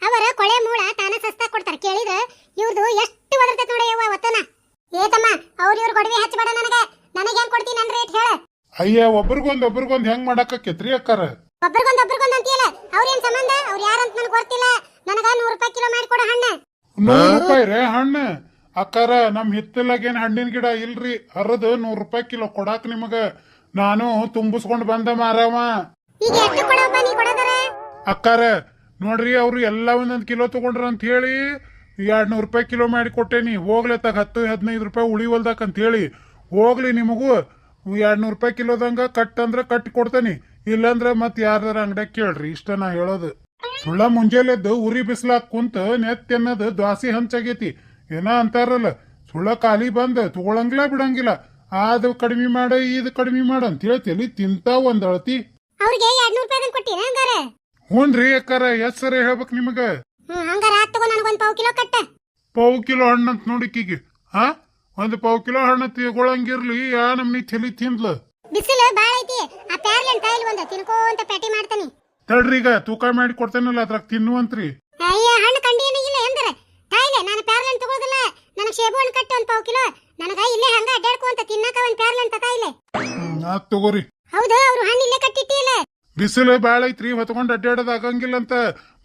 ಅವರ ಕೊಳೆ ಮೂಳ ತಾನ ಸಸ್ತಾ ಕೊಡ್ತಾರ. ಕೇಳಿದ್ರ ಇವ್ರದು ಎಷ್ಟು ಒದರ್ತೈತ್ ನೋಡ ಯವ್ವ ಒತ್ತನ. ಏತಮ್ಮ ಅವ್ರ ಇವ್ರ ಗೊಡವೆ ಹಚ್ಚಬೇಡ ನನಗ. ನನಗೆ ಹೆಂಗ್ ಕೊಡ್ತೀನಿ ನನ್ನ ರೇಟ್ ಹೇಳ. ಅಯ್ಯ ಒಬ್ರಿಗೊಂದ್ ಹೆಂಗ್ ಮಾಡಾಕತ್ರಿ ಅಕ್ಕಾರ? ಒಬ್ರಿಗೊಂದ್ ಅಂತೀಯಲ್ಲ, ಅವ್ರೇನ್ ಸಂಬಂಧ? ಅವ್ರು ಯಾರಂತ ನನಗೆ ಗೊತ್ತಿಲ್ಲ. ನನಗ 100 ರೂಪಾಯಿ ಕಿಲೋ ಮಾಡಿ ಕೊಡು ಹಣ್ಣು. 100 ರೂಪಾಯಿ ರೇ ಹಣ್ಣು? ಅಕ್ಕಾರ ನಮ್ ಹಿತ್ತಲಾಗೇನ್ ಹಣ್ಣಿನ ಗಿಡ ಇಲ್ರಿ, ಹರದು 100 ರೂಪಾಯಿ ಕಿಲೋ ಕೊಡಾಕ ನಿಮಗ. ನಾನು ತುಂಬಿಸ್ಕೊಂಡ್ ಬಂದ ಮಾರವ. ಈಗ ಎಷ್ಟು ಕೊಡಪ್ಪ ನೀ ಕೊಡೋದರ? ಅಕ್ಕಾರ ನೋಡ್ರಿ, ಅವ್ರು ಎಲ್ಲ 1 ಕಿಲೋ ತಗೊಂಡ್ರ ಅಂತ ಹೇಳಿ 200 ರೂಪಾಯಿ ಕಿಲೋ ಮಾಡಿ ಕೊಟ್ಟೇನಿ. ಹೋಗ್ಲಿ ತಗ 10-15 ರೂಪಾಯಿ ಉಳಿವಲ್ದಾಕ ಅಂತ ಹೇಳಿ. ಹೋಗ್ಲಿ ನಿಮಗೂ 200 ರೂಪಾಯಿ ಕಿಲೋದಂಗ ಕಟ್ ಅಂದ್ರ ಕಟ್ಟಿ ಕೊಡ್ತೇನಿ, ಇಲ್ಲಂದ್ರ ಮತ್ ಯಾರ್ದಾರ ಅಂಗಡ್ಯಾಗ ಕೇಳ್ರಿ. ಇಷ್ಟ ನಾ ಹೇಳೋದು. ಸುಳ್ಳ ಮುಂಜಾಲೆದ್ದು ಉರಿ ಬಿಸ್ಲಾಕ್ ಕುಂತ ನೆತ್ ಅನ್ನೋದು ದ್ವಾಸಿ ಹಂಚಾಗೈತಿ. ಏನ ಅಂತಾರಲ್ಲ, ಸುಳ್ಳ ಖಾಲಿ ಬಂದ್ ತಗೊಳಂಗಿಲ್ಲ ಬಿಡಂಗಿಲ್ಲ. ಅದು ಕಡಿಮೆ ಮಾಡ ಇದು ಕಡಿಮೆ ಮಾಡ ಅಂತ ಹೇಳ್ತೇಲಿ ತಿಂತಾವ ಒಂದ್ ಅಳತಿ. ಅವ್ರಿಗೆ 200 ರೂಪಾಯಿ ಕೊಟ್ಟಿನ ಹಂಗಾರ? ಹ್ಞೂನ್ರಿ ಅಕ್ಕಾರ, ಎಸ್ ಸರಿ ಹೇಳ್ಬೇಕ್ ನಿಮಗ. ಹಂಗಾರ ಆತ್ ತಗೋ, ನನಗೊಂದ್ 1/4 ಕಿಲೋ ಕಟ್ಟ. 1/4 ಕಿಲೋ ಹಣ್ಣು ಅಂತ ನೋಡಿಕಿಗೆ. 1/4 ಕಿಲೋ ಹಣ್ಣು ತಗೊಳಂಗಿರ್ಲಿ, ಯಾ ನಮ್ನಿ ತಲಿ ತಿಂದ್ಲ. ಬಿಸಿಲು ಬಾಳ ಐತಿ. ಆ ಪ್ಯಾರ್ಲೆಂಟ್ ತಾಯಿಲ್ ಒಂದ ತಿನ್ಕೋಂತ ಪ್ಯಾಟಿ ಮಾಡ್ತಾನಿ. ತಡ್ರಿ ಈಗ ತೂಕ ಮಾಡಿ ಕೊಡ್ತೇನಲ್ಲ, ಅದ್ರಾಗ ತಿನ್ನುವಂತ್ರಿ. ಅಯ್ಯ ಹಣ್ಣು ಕಂಡೇನ ಇಲ್ಲ ಎಂದ್ರ ತಾಯಿಲೆ. ನಾನು ಪ್ಯಾರ್ಲೆಂಟ್ ತಗೊಳ್ಳೋದಿಲ್ಲ. ನನಗೆ ಶೇಬು ಹಣ್ಣು ಕಟ್ಟ 1/4 ಕಿಲೋ. ನನಗ ಇಲ್ಲೇ ಹಂಗ ಅಡ್ಡಾಡ್ಕೊಂತ ತಿನ್ನಕ 1 ಪ್ಯಾರ್ಲೆಂಟ್ ತಾಯಿಲೆ. ಆತ್ ತಗೋರಿ. ಹೌದು, ಅವ್ರು ಹಣ್ಣು ಇಲ್ಲೇ ಕಟ್ಟಿಟ್ಟಿಲ್ಲ. ಬಿಸಿಲು ಬಾಳ ಐತ್ರಿ, ಹೊತ್ಕೊಂಡ್ ಅಡ್ಡಾಡೋದ್ ಆಗಂಗಿಲ್ಲ ಅಂತ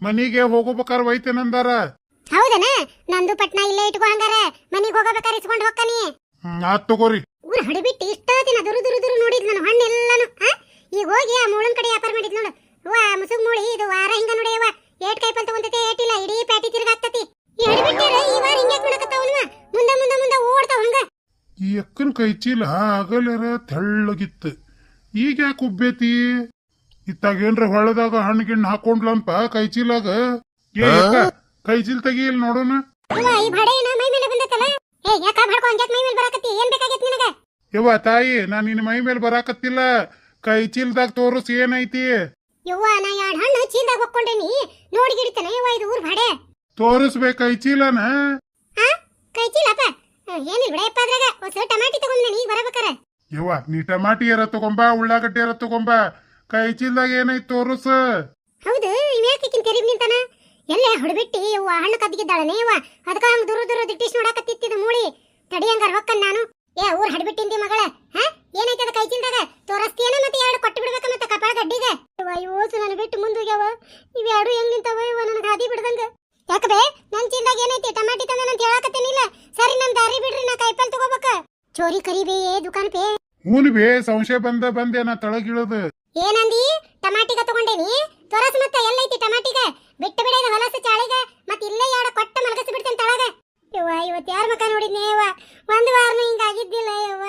ಮನಿಗೆ ಹೋಗೋಬೇಕಾರ ಒಯ್ತೇನಂದಾರ. ಹೌದನ? ನಂದು ಪಟ್ನಾ ಇಲ್ಲೇ ಇಟ್ಕೋ ಹಂಗಾರ. ಮನಿಗೆ ಹೋಗಬೇಕಾರೆ ಇಸ್ಕೊಂಡ್ ಹೋಗ್ತಾನಿ. ಆತ್ ತಗೋರಿ. ಊರ ಹಡಿಬಿಟ್ಟು ಇಷ್ಟ ದಿನ ದುರು ದುರು ದುರು ನೋಡಿದ್ ನಾನು ಹಣ್ಣೆಲ್ಲಾನು. ಈಗ ಹೋಗಿ ಆ ಮೂಳನ್ ಕಡೆ ವ್ಯಾಪಾರ ಮಾಡಿದ್ ನೋಡು. ವಾ ಮುಸುಗ್ ಮೂಳಿ ಇದು ವಾರ ಹಿಂಗ ನೋಡಿಯವ. ಏಟ್ ಕೈಪಲ್ ತಗೊಂತೈತೆ ಏಟಿಲ್ಲ, ಇಡೀ ಪ್ಯಾಟಿ ತಿರ್ಗಾಕ್ತತಿ. ಈ ಹಡಿಬಿಟ್ಟಿರ ಈ ವಾರ ಹಿಂಗ್ಯಾಕ್ ಮಾಡಕತ್ತಾವಲ್ವ? ಮುಂದ ಓಡ್ತಾವ ಹಂಗ. ಈ ಅಕ್ಕನ ಕೈ ಚೀಲ ಆಗಲ್ಯಾರ ತೆಳ್ಳಗಿತ್ತು, ಈಗ ಯಾಕೆ ಉಬ್ಬೇತಿ? ಇತ್ತಾಗೇನ್ರ ಹೊಳದಾಗ ಹಣ್ಣು ಗಿಣ್ಣು ಹಾಕೊಂಡ್ಲಂಪ ಕೈ ಚೀಲಾಗ. ಕೈ ಚೀಲ ತೆಗಿ ಇಲ್ಲಿ ನೋಡೋಣ. ಈ ಬಡೆ ಏನ ಮೈ ಮೇಲೆ ಬಂದೈತಲ್ಲ? ಏ ಯಾಕ ಬಡ್ಕೊ ಹಂಗ್ಯಾಕ್ ಮೈ ಮೇಲೆ ಬರಾಕತ್ತಿ? ಏನ್ ಬೇಕಾಗೈತಿ ನಿನಗ? ಯವ್ವ ತಾಯಿ, ನಾನ್ ನಿನ್ನ ಮೈ ಮೇಲೆ ಬರಾಕತ್ತಿಲ್ಲ. ಕೈ ಚೀಲ್ದಾಗ ತೋರಿಸ್ ಏನೈತಿ ಯವ್ವ ನಾ ಎರಡು ಹಣ್ಣು ಚೀಲ್ದಾಗ ಹೊಕ್ಕೊಂಡೇನಿ ನೋಡಿ ಗಿಡಿತಾನೆ ಯವ್ವ ಇದು ಊರ್ ಭಾಡೆ ತೋರಿಸ್ಬೇಕ ಕೈ ಚೀಲನ ಹಾ ಕೈ ಚೀಲಪ್ಪ ಏನಿಲ್ಲ ಬಿಡಪ್ಪ ಅದ್ರಾಗ ಹೊಸ ಟಮಾಟಿ ತಗೊಂಡ್ನಿ ಈಗ ಬರಬೇಕಾರ ಯವ್ವ ನೀ ಟಮಾಟಿ ಏರ ತಗೊಂಬ ಉಳ್ಳಾಗಡ್ಡಿ ಏರ ತಗೊಂಬ ಕೈ ಚೀಲ್ದಾಗ ಏನೈತಿ ತೋರಿಸ್ ಹೌದು ಇವ್ಯಾಕಿನ್ ತೆರಿಬ್ ನಿಂತಾನ ಎಲ್ಲೇ ಹೊಡಬಿಟ್ಟಿ ಯವ್ವ ಹಣ್ಣು ಕದ್ದಿದ್ದಾಳನೆ ಯವ್ವ ಅದಕ್ಕ ಹಂಗ ದೂರ ದೂರ ದಿಟ್ಟಿಸ್ ನೋಡಾಕತ್ತಿತ್ತಿದ ಮೂಳಿ ತಡಿಯಂಗಾರ ಹೊಕ್ಕನ್ ನಾನು ಏ ಊರ್ ಹಡ್ಬಿಟ್ಟಿಂದಿ ಮಗಳ ಹಾ ಏನೈತೆ ಅದ ಕೈ ಚೀಲ್ದಾಗ ತೋರಸ್ತಿಯನ ಮತ್ತೆ ಎರಡು ಕೊಟ್ಟು ಬಿಡ್ಬೇಕ ಮತ್ತೆ ಕಪಾಳ ಗಡ್ಡಿಗೆ ಅಯ್ಯೋ ನನ್ನ ಬಿಟ್ಟು ಮುಂದೋಗ್ಯಾವ ಇವೆರಡು ಹೆಂಗ್ ನಿಂತಾವ ಇವ ನನಗೆ ಹಾದಿ ಬಿಡ್ದಂಗ ಯಾಕಬೇ ನನ್ ಚೀಲ್ದಾಗ ಏನೈತಿ ಟಮಾಟಿ ತಂದನಂತ ಹೇಳಾಕತ್ತೇನಿಲ್ಲ ಸರಿ ನನ್ ದಾರಿ ಬಿಡ್ರಿ ನಾ ಕೈಪಲ್ ತಗೋಬೇಕ ಚೋರಿ ಕರಿಬೇ ದುಕಾನ್ ಪೇ ಹೂನ್ ಬೇ ಸಂಶಯ ಬಂದೆ ನಾ ತಳಗಿಳದು ಏನಂದಿ ಟಮಾಟಿಗ ತಗೊಂಡೇನಿ ತೋರಸ್ ಮತ್ತ ಎಲ್ಲೈತಿ ಟಮಾಟಿಗ ಬಿಟ್ಟು ಬಿಡದ ಹೊಲಸ ಚಾಳಿಗ ಮತ್ತ ಇಲ್ಲೇ ಯಾಡ ಕೊಟ್ಟ ಮಲಗಸಿ ಬಿಡ್ತೇನೆ ತಳಗ ಯವ್ವ ಇವತ್ತು ಯಾರ ಮಕ ನೋಡಿದ್ನೇ ಯವ್ವ ಒಂದು ವಾರನೂ ಹಿಂಗಾಗಿದ್ದಿಲ್ಲ ಯವ್ವ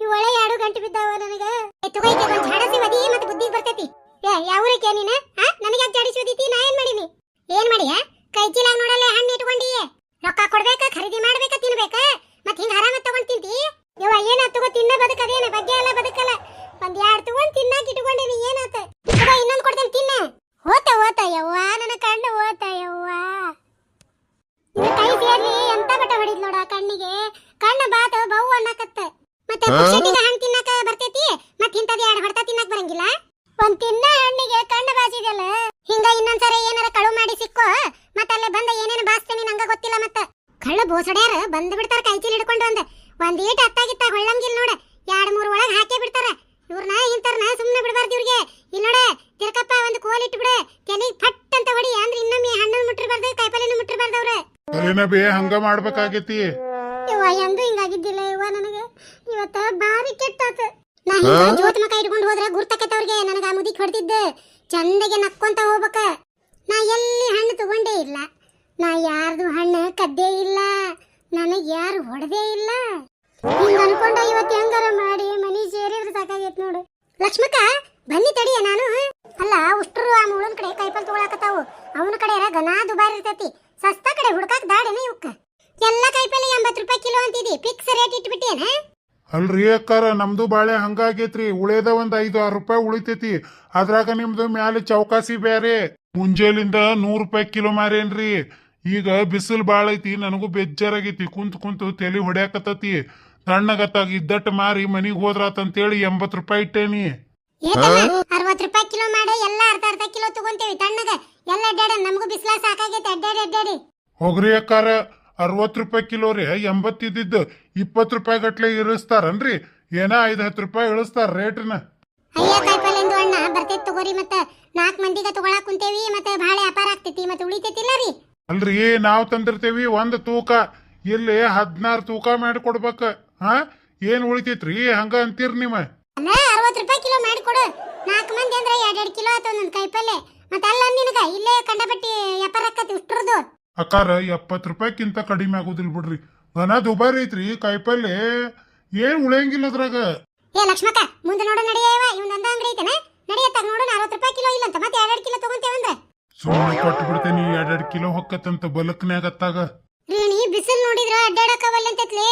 ಇವ್ ಒಳ್ಳೆ 2 ಗಂಟೆ ಬಿದ್ದಾವ ನನಗ ತಗೋಯ್ಕೆ ಒಂದ್ ಝಾಡಸಿ ಒದಿ ಮತ್ತೆ ಬುದ್ಧಿಗೆ ಬರ್ತೈತಿ ಏ ಯಾವ್ರಕ್ಕೆ ನೀನ ಹಾ ನನಗೆ ಯಾಕೆ ಝಾಡಿಸಿ ಒದಿತಿ ನಾ ಏನ್ ಮಾಡೀನಿ ಏನ್ ಮಾಡಿಯ ಕೈ ಚೀಲಾಗ ನೋಡಲ್ಲ ಹಣ್ಣು ಇಟ್ಕೊಂಡಿ ರೊಕ್ಕ ಕೊಡ್ಬೇಕ ಖರೀದಿ ಮಾಡ್ಬೇಕ ತಿನ್ಬೇಕ ಮತ್ ಹಿಂಗ ಆರಾಮ ತಗೊಂಡ್ ತಿಂತಿ ಯವ್ವ ಏನ ತಗೋ ತಿನ್ನ ಬದುಕದೇನ ಬಗ್ಗೆ ಎಲ್ಲ ಬದುಕಲ್ಲ ಒಂದ್ 2 ತಗೊಂಡ್ ತಿನ್ನಾಕ ಇಟ್ಕೊಂಡೇನಿ ಏನಾತ ಇನ್ನೊಂದ್ ಕೊಡ್ತೇನೆ ತಿನ್ನ ಹೋತ ಯವ್ವ ನನ್ನ ಕಣ್ಣು ಹೋತ ಯವ್ವ ಇವ ಕೈ ಸೇರ್ಲಿ ಎಂತ ಬಟ ಹೊಡಿದ್ ನೋಡ ಕಣ್ಣಿಗೆ ಕಣ್ಣ ಬಾತ ಬೌ ಅನ್ನಕತ್ತ ಮತ್ತೆ ಪುಕ್ಷಟಿಗೆ ಹಣ್ಣು ತಿನ್ನಕ ಬರ್ತೈತಿ ಮತ್ ಇಂತದ 2 ಹೊಡ್ತಾ ತಿನ್ನಕ್ ಬರಂಗಿಲ್ಲ ಒಂದ್ ತಿನ್ನ ಹಣ್ಣಿಗೆ ಕಣ್ಣ ಬಾಚಿದಲ್ಲ ಹಿಂಗ ಇನ್ನೊಂದ್ಸರಿ ಏನಾರ ಕಳು ಮಾಡಿ ಸಿಕ್ಕೋ ಮತ್ತ ಅಲ್ಲೇ ಬಂದ ಏನೇನು ಬಾಸ್ತೇನಿ ನಂಗ ಗೊತ್ತಿಲ್ಲ ಮತ್ತ ಕಳ್ಳ ಬೋಸಡ್ಯಾರ ಬಂದ್ ಬಿಡ್ತಾರ ಕೈ ಚೀಲ ಹಿಡ್ಕೊಂಡು ಒಂದ್ ಈಟ್ ಹತ್ತಾಗಿತ್ತ ಹೊಳ್ಳಂಗಿಲ್ ನೋಡ 2-3 ಒಳಗ್ ಹಾಕೇ ಬಿಡ್ತಾರ ಇವ್ರನ್ನ ಇಂತರ್ನ ಸುಮ್ನೆ ಬಿಡಬಾರ್ದು ಇವ್ರಿಗೆ ಇಲ್ಲಿ ನೋಡ ತಿರ್ಕಪ್ಪ ಒಂದು ಕೋಲ್ ಇಟ್ಟು ಬಿಡು ಕೆಲಿಗ್ ಫಟ್ ಅಂತ ಹೊಡಿ ಅಂದ್ರೆ ಇನ್ನೊಮ್ಮೆ ಹಣ್ಣನ್ನು ಮುಟ್ಟಿರ್ಬಾರ್ದು ಕಾಯಿಪಲ್ಲೆನೂ ಮುಟ್ಟಿರ್ಬಾರ್ದು ಅವ್ರೆ ಅದೇನ ಬೇ ಹಂಗ ಮಾಡ್ಬೇಕಾಗೈತಿ ಯವ್ವ ಎಂದೂ ಹಿಂಗಾಗಿದ್ದಿಲ್ಲ ಯವ್ವ ನನಗೆ ಇವತ್ತ ಬಾರಿ ಕೆಟ್ಟಾತ ನಾ ಹಿಂಗ ಜೋತ್ ಮಕ ಇಟ್ಕೊಂಡು ಹೋದ್ರೆ ಗುರ್ತಕತ್ತವ್ರಿಗೆ ನನಗ ಆ ಮುದಿಕ್ ಹೊಡೆದಿದ್ದ ಚಂದಗೆ ನಕ್ಕೊಂತ ಹೋಗ್ಬೇಕ ನಾ ಎಲ್ಲಿ ಹಣ್ಣು ತಗೊಂಡೇ ಇಲ್ಲ ನಾ ಯಾರ್ದು ಹಣ್ಣು ಕದ್ದೇ ಇಲ್ಲ ನನಗೆ ಯಾರು ಹೊಡೆದೇ ಇಲ್ಲ ಹಿಂಗ ಅನ್ಕೊಂಡ ಇವತ್ತು ಹೆಂಗಾರ ಮಾಡಿ ಮನಿ ಸೇರಿದ್ರೆ ಸಾಕಾಗೈತ್ ನೋಡು ಲಕ್ಷ್ಮಕ್ಕ ಬನ್ನಿ ತಡಿಯ ನಾನು ಅಲ್ಲ ಉಷ್ಟ್ರು ಆ ಮೂಳನ್ ಕಡೆ ಕೈಪಲ್ ತಗೊಳಕತ್ತಾವು ಅವನ ಕಡೆ ಗನಾ ದುಬಾರಿ ಇರ್ತೈತಿ ಸಸ್ತಾ ಕಡೆ ಹುಡ್ಕಾಕ್ ದಾಡೇನ ಇವಕ್ಕ ಎಲ್ಲ ಕೈಪಲ್ಲೆ 80 ರೂಪಾಯಿ ಕಿಲೋ ಅಂತಿದಿ ಫಿಕ್ಸ್ ರೇಟ್ ಇಟ್ಬಿಟ್ಟೇನ ಅಲ್ರಿ ಅಕ್ಕಾರ ನಮ್ದು ಬಾಳೆ ಹಂಗಾಗೈತ್ರಿ ಉಳೇದ ಒಂದ್ 5-6 ರೂಪಾಯಿ ಉಳಿತೈತಿ ಅದ್ರಾಗ ನಿಮ್ದು ಮ್ಯಾಲೆ ಚೌಕಾಸಿ ಬೇರೆ ಮುಂಜಾಲಿಂದ 100 ರೂಪಾಯಿ ಕಿಲೋ ಮಾರೇನ್ರಿ ಈಗ ಬಿಸಿಲು ಬಾಳ ಐತಿ ನನಗೂ ಬೇಜಾರಾಗೈತಿ ಕುಂತು ತಲೆ ಹೊಡ್ಯಾಕತ್ತತಿ ತಣ್ಣಗತ್ತಾಗ ಇದ್ದಟ್ಟು ಮಾರಿ ಮನಿಗ್ ಹೋದ್ರಾತಂತೇಳಿ 80 ರೂಪಾಯಿ ಇಟ್ಟೇನಿ 60 ರೂಪಾಯಿ ಕಿಲೋ ಮಾಡ ಎಲ್ಲ ಅರ್ಧ ಕಿಲೋ ತಗೊಂತೇವಿ ತಣ್ಣಗ ಎಲ್ಲ ಅಡ್ಡಾಡ ನಮಗೂ ಬಿಸಿಲ ಸಾಕಾಗೈತಿ ಅಡ್ಡಾಡಿ ಹೋಗ್ರಿ ಅಕ್ಕಾರ 60 ರೂಪಾಯಿ ಕಿಲೋ ರೀ 80 ಇದ್ದಿದ್ದು 20 ರೂಪಾಯಿ ಗಟ್ಲೆ ಇಳಿಸ್ತಾರನ್ರಿ ಏನ 5-10 ರೂಪಾಯಿ ಇಳಿಸ್ತಾರ ರೇಟ್ನ ಅಯ್ಯ ಕಾಯಿಪಲ್ಲೆಂದು ಅಣ್ಣ ಬರ್ತೈತಿ ತಗೋರಿ ಮತ್ತ 4 ಮಂದಿಗ ತಗೊಳಕ್ ಕುಂತೇವಿ ಮತ್ತೆ ಭಾಳ ವ್ಯಾಪಾರ ಆಗ್ತೈತಿ ಮತ್ತೆ ಉಳಿತೈತಿಲ್ಲ ರೀ ಅಲ್ರಿ ನಾವ್ ತಂದಿರ್ತೇವಿ 1 ತೂಕ ಇಲ್ಲಿ 16 ತೂಕ ಮಾಡಿ ಕೊಡ್ಬೇಕ ಹಾ ಏನ್ ಉಳಿತೈತ್ರಿ ಹಂಗ ಅಂತೀರ್ ನಿಮ್ಮ ಅಲ್ಲ 60 ರೂಪಾಯಿ ಕಿಲೋ ಮಾಡಿ ಕೊಡು 4 ಮಂದಿ ಅಂದ್ರೆ 2 ಕಿಲೋ ಆತ ಒಂದೊಂದ್ ಕಾಯಿಪಲ್ಲೆ ಮತ್ತೆ ಅಲ್ಲ ನಿನಗ ಇಲ್ಲೇ ಕಂಡಪಟ್ಟಿ ವ್ಯಾಪಾರ ಆಕತಿ ಉಷ್ಟ್ರದು ಅಕ್ಕಾರ 70 ರೂಪಾಯಿಕ್ಕಿಂತ ಕಡಿಮೆ ಆಗುದಿಲ್ಲ ಬಿಡ್ರಿ ಘನ ದುಬಾರಿ ಐತ್ರಿ ಕಾಯಿಪಲ್ಲೆ ಏನ್ ಉಳಿಯಂಗಿಲ್ಲ ಅದ್ರಾಗ ಏ ಲಕ್ಷ್ಮಕ್ಕ ಮುಂದೆ ನೋಡು ನಡೆಯವ ಇವನೊಂದ ಅಂಗಡಿ ಐತನ ನಡೆಯತ್ತ ನೋಡು 60 ರೂಪಾಯಿ ಕಿಲೋ ಇಲ್ಲ ಅಂತ ಮತ್ತೆ 2 ಕಿಲೋ ತಗೊಂತೇವಂದ್ರೆ ಸುಮ್ಮನೆ ಕೊಟ್ಟು ಬಿಡ್ತೇನಿ 2 ಕಿಲೋ ಹೊಕ್ಕತ್ತಂತ ಬಲಕ್ನ್ಯಾಗತ್ತಾಗ ರೀ ಬಿಸಿಲು ನೋಡಿದ್ರ ಅಡ್ಡಾಡಕವಲ್ಲ ಅಂತತ್ಲೆ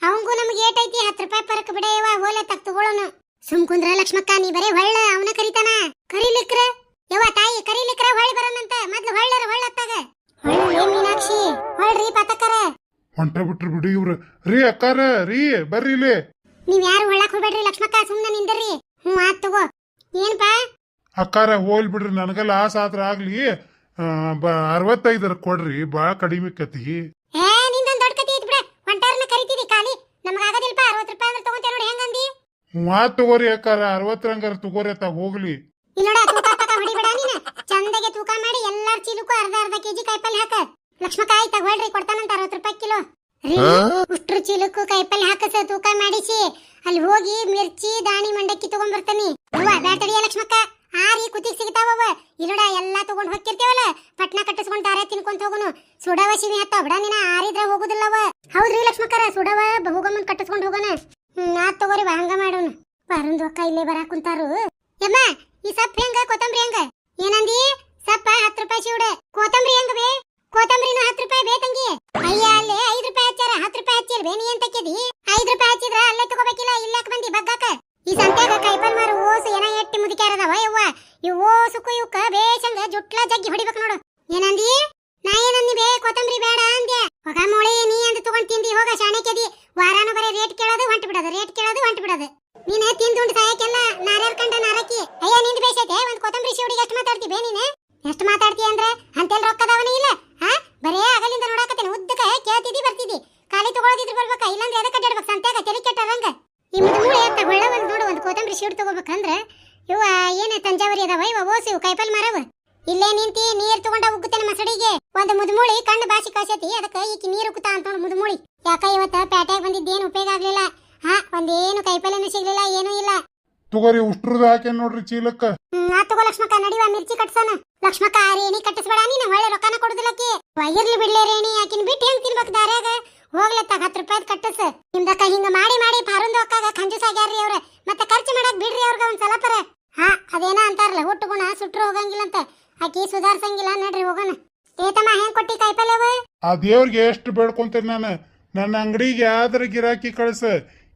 ಅವಂಗೂ ನಮ್ಗೆ ಏಟ್ ಐತಿ 10 ರೂಪಾಯಿ ಪರಕ್ ಬಿಡೆಯವ ಹೋಲೆ ತಕ್ ತಗೊಳ್ಳೋನು ಸುಮ್ ಕುಂದ್ರ ಲಕ್ಷ್ಮಕ್ಕ ನೀ ಬರೇ ಹೊಳ್ಳ ಅವನ ಕರಿತಾನ ಕರಿಲಿಕ್ರ ಯವ್ವ ತಾಯಿ ಕರಿಲಿಕ್ರ ಹೊಳ್ಳಿ ಬರೋಣಂತ ಮೊದ್ಲು ಹೊಳ್ಳರ ಹೊಳ್ಳತ್ತಾಗ ಹೊಳ್ಳಿ ಮೀನಾಕ್ಷಿ ಹೊಳ್ರಿ ಪತಕರ ಹೊಂಟ ಬಿಟ್ರು ಬಿಡಿ ಇವ್ರು ರೀ ಅಕ್ಕಾರ ರೀ ಬರ್ರಿ ಇಲ್ಲಿ ನೀವ್ ಯಾರು ಹೊಳ್ಳಕ್ ಹೋಗ್ಬೇಡ್ರಿ ಲಕ್ಷ್ಮಕ್ಕ ಸುಮ್ನೆ ನಿಂದರ್ರಿ ಆತ್ ತಗೋ ಏನ್ಪಾ ಅಕ್ಕಾರ ಹೋಲ್ ಬಿಡ್ರಿ ನನಗ ಲಾಸ್ ಆದ್ರ ಆಗ್ಲಿ 65 ಕೊಡ್ರಿ ಬಾಳ ಕಡಿಮೆ ಕತಿ ಏ ನಿಂದೊಂದ್ ದೊಡ್ಡ ಕತಿ ಐತಿ ಬಿಡ ಹೊಂಟಾರನ ಕರಿತಿದಿ ಖಾಲಿ ನಮಗ ಆಗದಿಲ್ಪ 60 ರೂಪಾಯಿ ಅಂದ್ರೆ ತಗೊಂತೇ ನೋಡಿ ಹೆಂಗಂದಿ ಮಾತ್ ತಗೋರಿ ಅಕ್ಕಾರ 60 ರಂಗಾರ ತಗೋರಿ ಅತ್ತ ಹೋಗ್ಲಿ ಇಲ್ಲ ನೋಡ ತೂಕ ಹೊಡಿಬೇಡ ನೀನ ಚಂದಗೆ ತೂಕ ಮಾಡಿ ಎಲ್ಲಾರ್ ಚೀಲಕ್ಕೂ ಅರ್ಧ ಕೆಜಿ ಕಾಯಿಪಲ್ಲೆ ಹಾಕ ಲಕ್ಷ್ಮಕ್ಕ ಆಯ್ತ ಹೊಳ್ರಿ ಕೊಡ್ತಾನಂತ 60 ರೂಪಾಯಿ ಕಿಲೋ ಉಷ್ಟ್ರು ಚೀಲಕ್ಕೂ ಕಾಯಿಪಲ್ಲೆ ಹಾಕಸ ತೂಕ ಮಾಡಿಸಿ ಅಲ್ಲಿ ಹೋಗಿ ಮಿರ್ಚಿ ದಾಣಿ ಮಂಡಕ್ಕಿ ತಗೊಂಡ್ ಬರ್ತಾನಿ ಅವ್ವ ಬ್ಯಾಟರಿಯ ಲಕ್ಷ್ಮಕ್ಕ ಆರಿ ಕುತ್ತಿಗೆ ಸಿಗ್ತಾವವ ಇಲ್ಲೋಡ ಎಲ್ಲಾ ತಗೊಂಡ್ ಹೋಗ್ತಿರ್ತೇವಲ್ಲ ಪಟ್ನ ಕಟ್ಟಿಸ್ಕೊಂಡ್ ತಾರೆ ತಿನ್ಕೊಂತ ಹೋಗುನು ಸುಡವ ಶಿವಿ ಹತ್ತಾವ ಬಿಡ ನೀನ ಆರಿದ್ರ ಹೋಗುದಿಲ್ಲವ ಹೌದ್ರಿ ಲಕ್ಷ್ಮಕ್ಕರ ಸುಡವ ಹೋಗಮ್ಮನ್ ಕಟ್ಟಿಸ್ಕೊಂಡ್ ಹೋಗೋಣ ನಾತ್ ತಗೋರಿ ಹಂಗ ಮಾಡೋಣ ಬರಂದು ಅಕ್ಕ ಇಲ್ಲೇ ಬರಾಕ್ ಕುಂತಾರು ಯಮ್ಮ ಈ ಸಪ್ ಹೆಂಗ ಕೊತ್ತಂಬರಿ ಹೆಂಗ ಏನಂದಿ ಸಪ್ಪ 10 ರೂಪಾಯಿ ಶಿವಡ ಕೊತ್ತಂಬರಿ ಹೆಂಗ ಬೇ ಕೊತ್ತಂಬರಿನ 10 ರೂಪಾಯಿ ಬೇ ತಂಗಿ ಅಯ್ಯ ಅಲ್ಲೇ 5 ರೂಪಾಯಿ ಹಚ್ಚಾರ 10 ರೂಪಾಯಿ ಹಚ್ಚಿರ್ ಬೇ ನೀ ಎಂತಕ್ಕಿದಿ 5 ರೂಪಾಯಿ ಹಚ್ಚಿದ್ರ ಅಲ್ಲೇ ತಗೋಬೇಕಿಲ್ಲ ಇಲ್ಲಕ್ ಬಂದಿ ಬಗ್ಗಾಕ ಈ ಸಂತ್ಯಾಗ ಕೈಪಲ್ ಮಾರು ಓಸು ಏನ ಅದಾವ ಯವ್ವ ಇವು ಸುಕ್ಕು ಇವಕ್ಕ ಬೇಷಂಗ ಜುಟ್ಲ ಜಗ್ಗಿ ಹೊಡಿಬೇಕು ನೋಡು. ಏನಂದಿ? ನಾ ಏನಂದಿ ಬೇ ಕೊತ್ತಂಬರಿ ಬೇಡ ಅಂದೆ. ಹೋಗ ಮೋಳಿ ನೀ ಅಂತ ತಗೊಂಡ್ ತಿಂದಿ ಹೋಗ ಶಾಣೆಕೆದಿ. ವಾರಾನು ಬರೀ ರೇಟ್ ಕೇಳೋದು ಹೊಂಟು ಬಿಡೋದು, ರೇಟ್ ಕೇಳೋದು ಹೊಂಟು ಬಿಡೋದು. ನೀನೆ ತಿಂದುಂಡು ಸಾಯಕ್ಕೆಲ್ಲ ನಾರ್ಯಾರ ಕಂಡ ನಾರಕಿ. ಅಯ್ಯ ನಿಂದು ಬೇಸೈತೆ ಒಂದ್ ಕೊತ್ತಂಬರಿ ಶಿವಡಿಗೆ ಎಷ್ಟು ಮಾತಾಡ್ತಿ ಬೇ ನೀನೆ? ಎಷ್ಟು ಮಾತಾಡ್ತಿ ಅಂದ್ರೆ ಅಂತೆಲ್ ರೊಕ್ಕದವನೇ ಇಲ್ಲ. ಹಾ ಬರೇ ಆಗಲಿಂದ ನೋಡಾಕತ್ತೇನೆ ಉದ್ದಕ ಕೇಳ್ತಿದ್ದಿ ಬರ್ತಿದ್ದಿ. ಖಾಲಿ ತಗೊಳ್ಳೋದಿದ್ರು ಬರ್ಬೇಕ, ಇಲ್ಲಾಂದ್ರೆ ಎದಕ್ಕೆ ಅಡ್ಡಾಡ್ಬೇಕು ಸಂತ್ಯಾಗ ತೆಲಿ ಕೆಟ್ಟರಂಗ. ಈ ಮುದುಮೂಳೆ ಅಂತ ಹೊಳ್ಳ ಒಂದ್ ನೋಡು ಒಂದ್ ಕೊತ್ತಂಬರಿ ಶಿವಡ್ ತಗೋಬೇಕಂದ್ರ ಇವ ಏನ ತಂಜಾವರಿ ಅದಾವ ಇವ ಓಸಿ ಇವ್ ಕೈಪಲ್ ಮಾರವ. ಇಲ್ಲೇ ನಿಂತಿ ನೀರ್ ತಗೊಂಡ ಉಗ್ಗುತ್ತೇನೆ ಮಸಡಿಗೆ. ಒಂದ್ ಮುದುಮೂಳಿ ಕಣ್ಣು ಬಾಸಿ ಕಳ್ಸತಿ, ಅದಕ್ಕ ಈಕಿ ನೀರು ಉಕ್ಕುತ್ತಾ ಅಂತ ಮುದುಮೂಳಿ. ಯಾಕ ಇವತ್ತ ಪ್ಯಾಟ್ಯಾಗ ಬಂದಿದ್ದೇನು ಉಪಯೋಗ ಆಗ್ಲಿಲ್ಲ. ಹಾ ಒಂದೇನು ಕೈಪಲ್ಲೇನು ಸಿಗ್ಲಿಲ್ಲ, ಏನೂ ಇಲ್ಲ. ತಗೋರಿ ಉಷ್ಟ್ರದ ಹಾಕೇನ್ ನೋಡ್ರಿ ಚೀಲಕ್ಕ. ಆ ತಗೋ ಲಕ್ಷ್ಮಕ್ಕ, ನಡಿವ ಮಿರ್ಚಿ ಕಟ್ಸೋಣ. ಲಕ್ಷ್ಮಕ್ಕ ರೇಣಿ ಕಟ್ಟಿಸ್ಬೇಡ ನೀನು, ಹೊಳ್ಳೆ ರೊಕ್ಕನ ಕೊಡುದಿಲ್ಲಕಿ. ಇರ್ಲಿ ಬಿಡ್ಲೆ ರೇಣಿ, ಆಕಿನ್ ಬಿಟ್ಟು ಹೆಂಗ್ ತಿನ್ಬೇಕು ದಾರ್ಯಾಗ? ಹೋಗ್ಲತ್ತಾಗ 10 ರೂಪಾಯಿ ಕಟ್ಟಸ್. ನಿಮ್ದಕ್ಕ ಹಿಂಗ ಮಾಡಿ ಮಾಡಿ ಪಾರುಂದು ಅಕ್ಕಾಗ ಕಂಜೂಸ್ ಆಗ್ಯಾರ್ರಿ ಅವ್ರ. ಮತ್ತೆ ಖರ್ಚು ಮಾಡಕ್ ಬಿಡ್ರಿ ಅವ್ರಿಗೆ ಒಂದ್ ಸಲ ಪರ. ಹಾ ಅದೇನ ಅಂತಾರಲ್ಲ, ಹುಟ್ಟು ಗುಣ ಸುಟ್ರು ಹೋಗಂಗಿಲ್ಲ ಅಂತ. ಆಕಿ ಸುಧಾರ್ಸಂಗಿಲ್ಲ. ನಡ್ರಿ ಹೋಗೋಣ. ಏತಮ್ಮ ಹೆಂಗ್ ಕೊಟ್ಟಿ ಕಾಯಿಪಲ್ಯವ? ಆ ದೇವ್ರಿಗೆ ಎಷ್ಟು ಬೇಡ್ಕೊಂತೇನೆ ನಾನು, ನನ್ನ ಅಂಗಡಿಗೆ ಯಾವ್ದಾರ ಗಿರಾಕಿ ಕಳ್ಸ,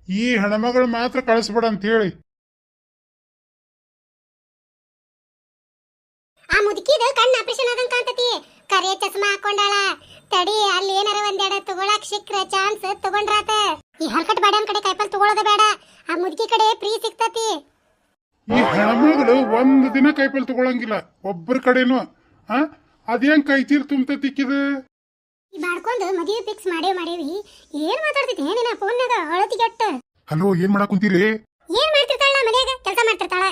ಈ ಹೆಣ್ಮಗಳು ಮಾತ್ರ ಕಳಿಸ್ಬೇಡ ಅಂತ ಹೇಳಿ. ಆ ಮುದುಕಿದ ಕಣ್ಣು ಆಪರೇಷನ್ ಆದಂಗ ಕಾಣ್ತತಿ. ಕರೆ ಚಸ್ಮಾ ಹಾಕೊಂಡಾಳ. ತಡಿ ಅಲ್ಲಿ ಏನಾರ ಒಂದೆರಡು ತಗೊಳಕ್ ಸಿಕ್ಕ್ರ ಚಾನ್ಸ್ ತಗೊಂಡ್ರಾತ. ಈ ಹಲ್ಕಟ್ ಬಾಡ್ಯಾನ್ ಕಡೆ ಕಾಯಿಪಲ್ ತಗೊಳ್ಳೋದ ಬೇಡ, ಆ ಮುದುಕಿ ಕಡೆ ಫ್ರೀ ಸಿಕ್ತತಿ. ಈ ಹೆಣ್ಮಗಳು ಒಂದ್ ದಿನ ಕೈಪಲ್ ತಗೊಳಂಗಿಲ್ಲ ಒಬ್ಬರ ಕಡೆನು. ಅದೇನ್ ಕೈ ಚೀಲ್ ತುಂಬತಿಕ್ಕಿದ. ಈ ಬಾಡ್ಕೊಂಡು ಮದುವೆ ಫಿಕ್ಸ್ ಮಾಡೇವಿ. ಏನ್ ಮಾತಾಡ್ತಿದ್ದೆ ಏನಿನ ಫೋನ್ನಾಗ ಅಳತಿಗೆಟ್ಟ. ಹಲೋ ಏನ್ ಮಾಡಕ್ ಕುಂತೀರಿ? ಏನ್ ಮಾಡ್ತಿರ್ತಾಳ ಮನ್ಯಾಗ ಕೆಲಸ ಮಾಡ್ತಿರ್ತಾಳ.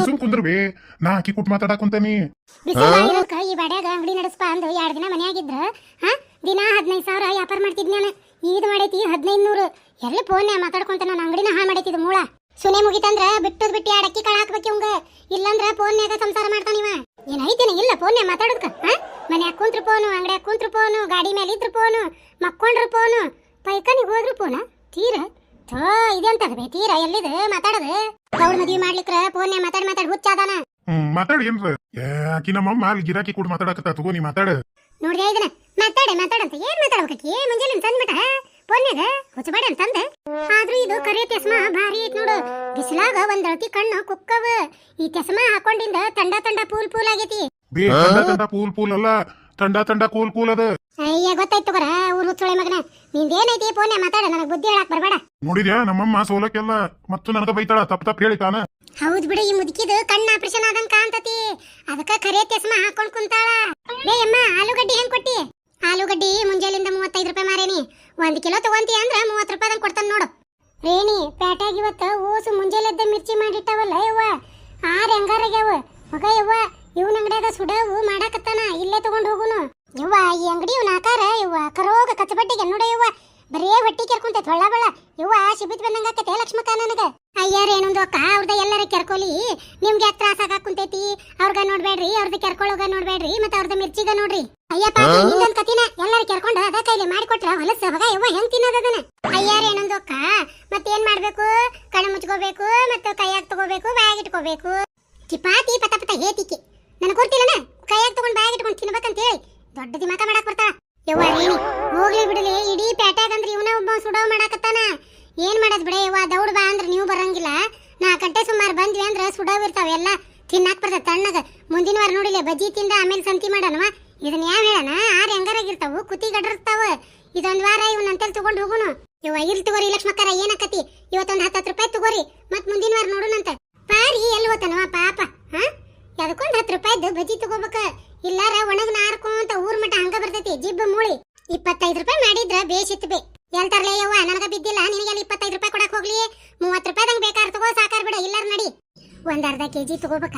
ಸುಮ್ ಕುಂದ್ರಬೇ, ನಾ ಅಕ್ಕಿ ಕೂಟ್ ಮಾತಾಡಕ್ ಕುಂತಾನಿ. ಬಿಸಿಲಾಗಿರೋಕ ಈ ಬಾಡ್ಯಾಗ ಅಂಗಡಿ ನಡೆಸ್ಪ ಅಂದು 2 ದಿನ ಮನ್ಯಾಗಿದ್ರ ದಿನ 15,000 ವ್ಯಾಪಾರ ಮಾಡ್ತಿದ್ ನಾನು. ಈದ್ ಮಾಡೈತಿ 1500. ಎಲ್ಲಿ ಫೋನ್ಯಾಗ ಮಾತಾಡ್ಕೊಂತ ನಾನು ಅಂಗಡಿನ ಹಾಳು ಮಾಡೈತಿದ್ ಮೂಳ. ಸುನೆ ಮುಗಿತಂದ್ರ ಬಿಟ್ಟದ್ ಬಿಟ್ಟು 2 ಅಕ್ಕಿ ಕಾಳು ಹಾಕ್ಬೇಕು ಇವಂಗ. ಇಲ್ಲಂದ್ರ ಫೋನ್ಯಾಗ ಸಂಸಾರ ಮಾಡ್ತಾನಿವ. ಏನೈತೇನೆ ಇಲ್ಲ ಫೋನ್ಯಾಗ ಮಾತಾಡೋದಕ್ಕ? ಮನ್ಯಾಗ ಕುಂತ್ರ ಫೋನು, ಅಂಗಡ್ಯಾಗ ಕುಂತ್ರ ಫೋನು, ಗಾಡಿ ಮೇಲೆ ಇದ್ರ ಫೋನು, ಮಕ್ಕೊಂಡ್ರ ಫೋನು, ಪೈಖಾನಿಗೆ ಹೋದ್ರ ಫೋನ. ತೀರ ಇದೆಂತದ ಬೇ ತೀರ ಎಲ್ಲಿದ ಮಾತಾಡೋದು? ಅವ್ರ ಮದ್ವಿ ಮಾಡ್ಲಿಕ್ರ ಫೋನ್ಯಾಗ ಮಾತಾಡಿ ಹುಚ್ಚಾದಾನ. ಮಾತಾಡಿ ಏನ್ರ? ಆಕಿ ನಮ್ಮಮ್ಮ ಅಲ್ಲಿ ಗಿರಾಕಿ ಕೂಡ ಮಾತಾಡಕತ್ತ. ತಗೋ ನೀ ಮಾತಾಡ. ನೋಡ್ದೆ ಇದನ್ನ ಮಾತಾಡಂತ ಏನ್ ಮಾತಾಡ್ಬೇಕಿ? ಮುಂಜಾನೆ ತಂದ್ಬಿಟ್ಟ ಫೋನ್ಯಾಗ ಹುಚ್ಚಬೇಡ ಅಂತಂದ. ಆದ್ರೂ ಇದು ಕರೆ ಚಸ್ಮಾ ಭಾರಿ ಐತ್ ನೋಡು. ಬಿಸಿಲಾಗ ಒಂದಳತಿ ಕಣ್ಣು ಕುಕ್ಕವ. ಈ ಚಸ್ಮಾ ಹಾಕೊಂಡಿಂದ ತಂಡ ಪೂಲ್ ಆಗೈತಿ. ಬೇ ತಂಡ ಪೂಲ್ ಅಲ್ಲ, ತಂಡ ಕೂಲ್ ಅದ. ಅಯ್ಯ ಗೊತ್ತಾಯ್ತು ತಗೋರ ಊರ್ ಹುಚ್ಚೊಳೆ ಮಗನ. ನಿಂದೇನೈತಿ ಫೋನ್ಯಾಗ ಮಾತಾಡ, ನನಗ್ ಬುದ್ಧಿ ಹೇಳಾಕ್ ಬರ್ಬೇಡ. ನೋಡಿದ್ಯಾ ನಮ್ಮಮ್ಮ ಸೋಲಕ್ಕೆಲ್ಲ ಮತ್ತು ನನಗ ಬೈತಾಳ. ತಪ್ಪ ಹೇಳಿ ತಾನ. ಹೌದ್ ಬಿಡು, ಈ ಮುದುಕಿದ ಕಣ್ಣ ಆಪರೇಷನ್ ಆದಂಗ ಕಾಣ್ತತಿ. ಅದಕ್ಕ ಕರೆ ಚಸ್ಮಾ ಹಾಕೊಂಡ್ ಕುಂತಾಳ. ಬೇ ಅಮ್ಮ ಆಲೂಗಡ್ಡಿ ಹೆಂಗ್ ಕೊಟ್ಟಿ? ಆಲೂಗಡ್ಡಿ ಮುಂಜಾಲಿಂದ 35 ರೂಪಾಯಿ ಮಾರೇನಿ. 1 ಕಿಲೋ ತಗೊಂತಿ ಅಂದ್ರ 30 ರೂಪಾಯಿದಂಗ್ ಕೊಡ್ತಾನ ನೋಡು. ರೇಣಿ ಪೇಟ್ಯಾಗ ಇವತ್ತ ಓಸು ಮುಂಜಾಲೆದ್ದ ಮಿರ್ಚಿ ಮಾಡಿಟ್ಟವಲ್ಲ ಯವ್ವ, 6 ಹೆಂಗಾರಾಗ್ಯಾವ. ಮಗ ಯವ್ವ ಇವ್ನ ಅಂಗಡ್ಯಾಗ ಸುಡವು ಮಾಡಾಕತ್ತಾನ, ಇಲ್ಲೇ ತಗೊಂಡ್ ಹೋಗುನು. ಯವ್ವ ಈ ಅಂಗಡಿ ಇವ್ನ ಆಕಾರ ಯವ್ವ ಕರೋಗ ಕಚ್ಚಬಟ್ಟಿಗೆ ನೋಡ ಯವ್ವ. ಬರೇ ಹೊಟ್ಟಿ ಕೆರ್ಕೊಂತೈತ್ ಹೊಳ್ಳ ಬಳ್ಳ. ಯವ್ವ ಶಿಬಿತ್ ಬಂದಂಗ ಆಕತೆ ಲಕ್ಷ್ಮಕ್ಕ ನನಗ. ಅಯ್ಯಾರ ಏನೊಂದು ಅಕ್ಕ ಅವ್ರದ ಎಲ್ಲರ ಕೆರ್ಕೊಲಿ, ನಿಮ್ಗೆ ಯಾಕೆ ತ್ರಾಸ ಆಗಾಕ್ ಕುಂತೈತಿ? ಅವ್ರಗ ನೋಡ್ಬೇಡ್ರಿ, ಅವ್ರದ್ದು ಕೆರ್ಕೊಳ್ಳೋಗ ನೋಡ್ಬೇಡ್ರಿ, ಮತ್ತೆ ಅವ್ರದ್ದು ಮಿರ್ಚಿಗ ನೋಡ್ರಿ. ಅಯ್ಯಪ್ಪ ಇನ್ನೊಂದ್ ಕತಿನ ಎಲ್ಲರ ಕೆರ್ಕೊಂಡು ಅದ ಕೈಲಿ ಮಾಡಿಕೊಟ್ರ ಹೊಲಸ ಮಗ ಯವ್ವ ಹೆಂಗ್ ತಿನ್ನೋದನ್ನ. ಅಯ್ಯಾರ ಏನೊಂದು ಅಕ್ಕ ಮತ್ತೇನ್ ಮಾಡ್ಬೇಕು? ಕಣ್ಣು ಮುಚ್ಕೋಬೇಕು, ಮತ್ತೆ ಕೈಯಾಗ ತಗೋಬೇಕು, ಬ್ಯಾಗ್ ಇಟ್ಕೋಬೇಕು. ಕಿಪಾತಿ ಪಟ ಹೇತಿಕಿ ನನಗೆ ಗೊತ್ತಿಲ್ಲನ. ಕೈಯಾಗ ತಗೊಂಡ್ ಬ್ಯಾಗ್ ಇಟ್ಕೊಂಡು ತಿನ್ಬೇಕಂತ ಹೇಳಿ ದೊಡ್ಡ ದಿಮಾಕ ಮಾಡಾಕ್ ಬರ್ತಾಳ. ಯವ್ವ ರೇಣಿ ಹೋಗ್ಲಿ ಬಿಡಲಿ, ಇಡೀ ಪ್ಯಾಟ್ಯಾಗ ಅಂದ್ರೆ ಇವನ ಒಬ್ಬ ಸುಡವ್ ಮಾಡಾಕತ್ತಾನ. ಏನ್ ಮಾಡದ್ ಬಿಡ ಯವ್ವ, ದೌಡ್ ಬಾ ಅಂದ್ರ ನೀವು ಬರಂಗಿಲ್ಲ. 4 ಗಂಟೆ ಸುಮಾರು ಬಂದ್ವಿ ಅಂದ್ರ ಸುಡವ್ ಇರ್ತಾವ ಎಲ್ಲ ತಿನ್ನಾಕ್ ಬರ್ತದ ತಣ್ಣಗ. ಮುಂದಿನ ವಾರ ನೋಡಿಲ್ಲ ಬಜ್ಜಿ ತಿಂದ ಆಮೇಲೆ ಸಂತಿ ಮಾಡನವ. ಇದನ್ನ ಯಾವ ಹೇಳನ? 6 ಹೆಂಗಾರಾಗಿರ್ತಾವು, ಕುತಿ ಗಡ್ರಿರ್ತಾವ. ಇದೊಂದ್ ವಾರ ಇವನಂತಲ್ಲಿ ತಗೊಂಡ್ ಹೋಗುನು. ಯವ್ವ ಇರ್ಲಿ ತಗೋರಿ ಲಕ್ಷ್ಮಕ್ಕರ, ಏನಾಕತಿ ಇವತ್ತೊಂದ್ 10 ರೂಪಾಯಿ ತಗೋರಿ, ಮತ್ ಮುಂದಿನ ವಾರ ನೋಡುನಂತ. ಪಾರಿ ಎಲ್ಲಿ ಹೋತನವ ಪಾಪ. ಅದಕ್ಕೊಂದ್ 10 ರೂಪಾಯಿದ್ದು ಬಜ್ಜಿ ತಗೋಬೇಕ. ಇಲ್ಲಾರ ಒಣಗ್ ನಾರ್ಕೊಂತ ಊರ್ ಮಠ ಹಂಗ ಬರ್ತೈತಿ ಜಿಬ್ಬ ಮೂಳಿ. 25 ರೂಪಾಯಿ ಮಾಡಿದ್ರ ಬೇಸಿತ್ತು ಬೇ. ಹೇಳ್ತಾರಲೇ ಯವ್ವ ನನಗ ಬಿದ್ದಿಲ್ಲ, ನಿನಗೆ 25 ರೂಪಾಯಿ ಕೊಡಕ್ ಹೋಗ್ಲಿ? 30 ರೂಪಾಯಿದಂಗ್ ಬೇಕಾರ್ ತಗೋ, ಸಾಕಾರ ಬಿಡ. ಇಲ್ಲಾರ ನಡಿ. 1/2 ಕೆಜಿ ತಗೋಬೇಕ.